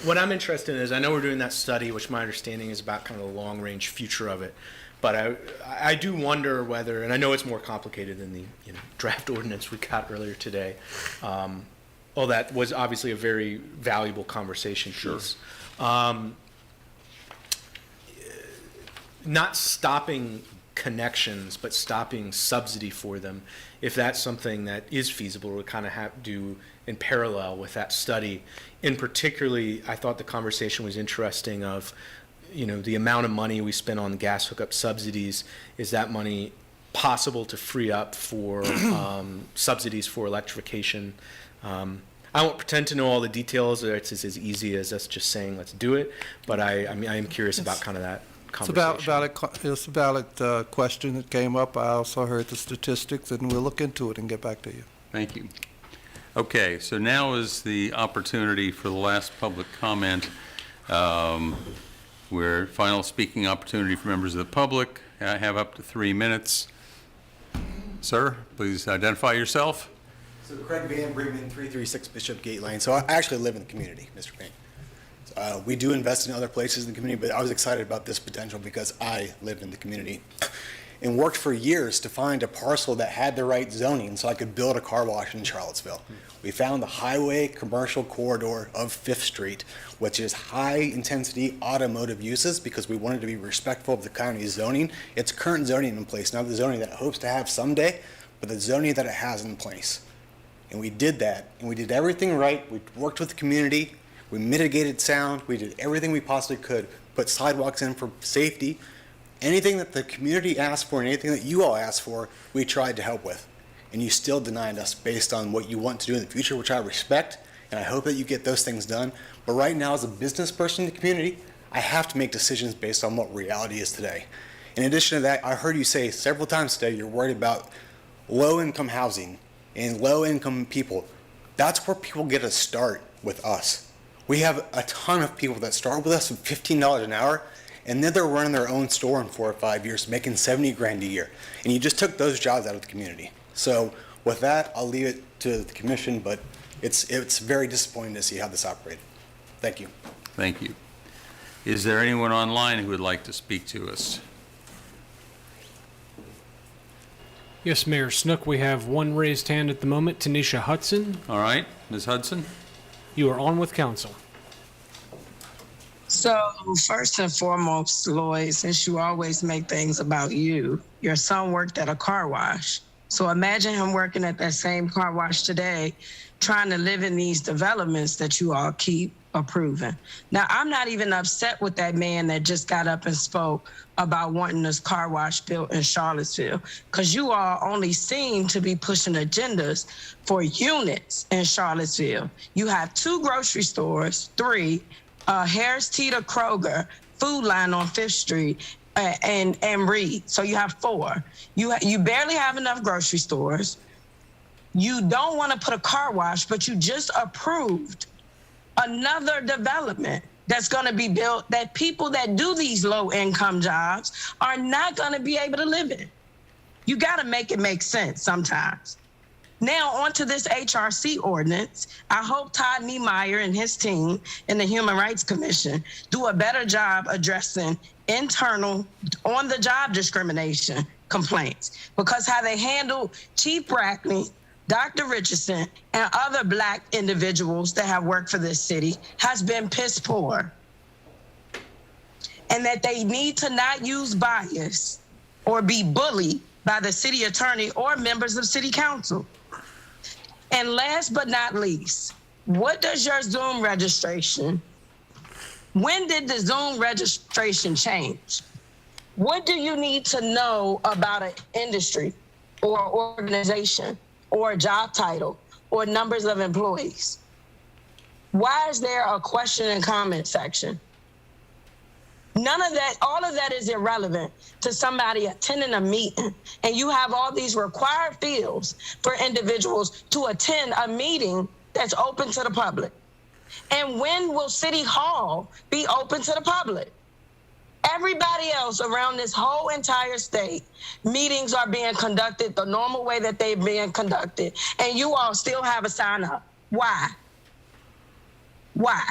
[SPEAKER 8] what I'm interested in is, I know we're doing that study, which my understanding is about kind of the long-range future of it. But I do wonder whether, and I know it's more complicated than the draft ordinance we got earlier today. Well, that was obviously a very valuable conversation piece. Not stopping connections, but stopping subsidy for them, if that's something that is feasible, we kind of have to do in parallel with that study. In particularly, I thought the conversation was interesting of, the amount of money we spend on gas hookup subsidies. Is that money possible to free up for subsidies for electrification? I won't pretend to know all the details, or it's as easy as us just saying, let's do it. But I am curious about kind of that conversation.
[SPEAKER 19] It's a valid question that came up. I also heard the statistics, and we'll look into it and get back to you.
[SPEAKER 1] Thank you. Okay, so now is the opportunity for the last public comment. Where final speaking opportunity for members of the public. I have up to 3 minutes. Sir, please identify yourself.
[SPEAKER 18] So Craig Van Bremen, 336 Bishop Gate Lane. So I actually live in the community, Mr. Payne. We do invest in other places in the community, but I was excited about this potential because I live in the community and worked for years to find a parcel that had the right zoning so I could build a car wash in Charlottesville. We found the highway commercial corridor of 5th Street, which is high-intensity automotive uses because we wanted to be respectful of the county's zoning. It's current zoning in place, not the zoning that it hopes to have someday, but the zoning that it has in place. And we did that, and we did everything right. We worked with the community. We mitigated sound. We did everything we possibly could, put sidewalks in for safety. Anything that the community asked for and anything that you all asked for, we tried to help with. And you still denied us based on what you want to do in the future, which I respect, and I hope that you get those things done. But right now, as a business person in the community, I have to make decisions based on what reality is today. In addition to that, I heard you say several times today you're worried about low-income housing and low-income people. That's where people get a start with us. We have a ton of people that start with us with $15 an hour, and then they're running their own store in 4 or 5 years, making $70 grand a year. And you just took those jobs out of the community. So with that, I'll leave it to the commission, but it's very disappointing to see how this operated. Thank you.
[SPEAKER 1] Thank you. Is there anyone online who would like to speak to us?
[SPEAKER 5] Yes, Mayor Snook, we have one raised hand at the moment, Tanisha Hudson.
[SPEAKER 1] All right, Ms. Hudson?
[SPEAKER 5] You are on with council.
[SPEAKER 3] So first and foremost, Lloyd, since you always make things about you, your son worked at a car wash. So imagine him working at that same car wash today, trying to live in these developments that you all keep approving. Now, I'm not even upset with that man that just got up and spoke about wanting this car wash built in Charlottesville, because you all only seem to be pushing agendas for units in Charlottesville. You have 2 grocery stores, 3, Harris Teeter Kroger, Food Line on 5th Street, and Reed. So you have 4. You barely have enough grocery stores. You don't want to put a car wash, but you just approved another development that's going to be built that people that do these low income jobs are not going to be able to live in. You got to make it make sense sometimes. Now on to this HRC ordinance. I hope Todd Niemeyer and his team in the Human Rights Commission do a better job addressing internal on-the-job discrimination complaints, because how they handle Chief Brackney, Dr. Richardson, and other Black individuals that have worked for this city has been piss poor. And that they need to not use bias or be bullied by the city attorney or members of city council. And last but not least, what does your Zoom registration, when did the Zoom registration change? What do you need to know about an industry or organization or a job title or numbers of employees? Why is there a question and comment section? None of that, all of that is irrelevant to somebody attending a meeting, and you have all these required fields for individuals to attend a meeting that's open to the public. And when will City Hall be open to the public? Everybody else around this whole entire state, meetings are being conducted the normal way that they're being conducted, and you all still have a sign up. Why? Why?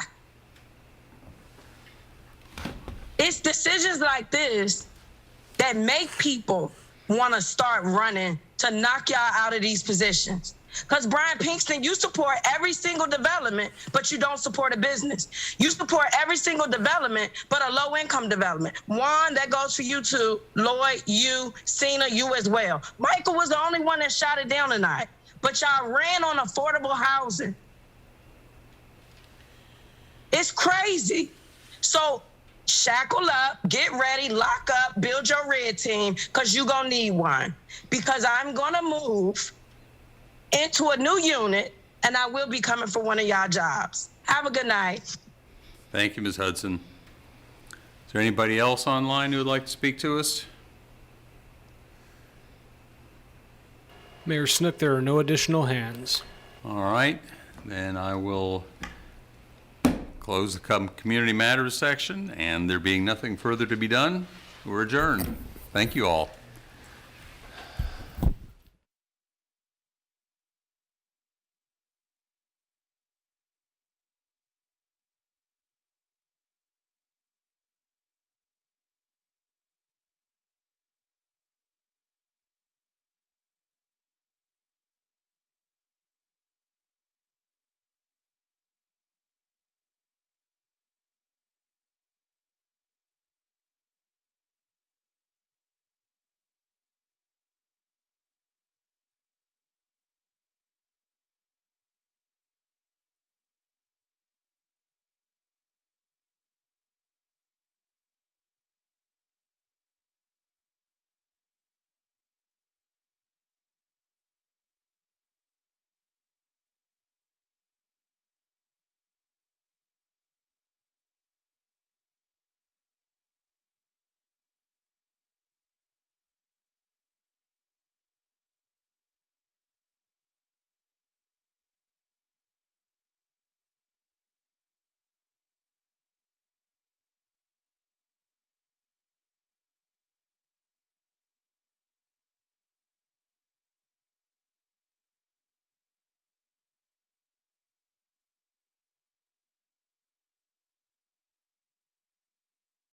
[SPEAKER 3] It's decisions like this that make people want to start running to knock y'all out of these positions. Because Brian Pinkston, you support every single development, but you don't support a business. You support every single development, but a low-income development. Juan, that goes for you too. Lloyd, you, Cena, you as well. Michael was the only one that shot it down tonight, but y'all ran on affordable housing. It's crazy. So shackle up, get ready, lock up, build your red team, because you're going to need one. Because I'm going to move into a new unit, and I will be coming for one of y'all jobs. Have a good night.
[SPEAKER 1] Thank you, Ms. Hudson. Is there anybody else online who would like to speak to us?
[SPEAKER 5] Mayor Snook, there are no additional hands.
[SPEAKER 1] All right, then I will close the Community Matters section, and there being nothing further to be done, we're adjourned. Thank you all.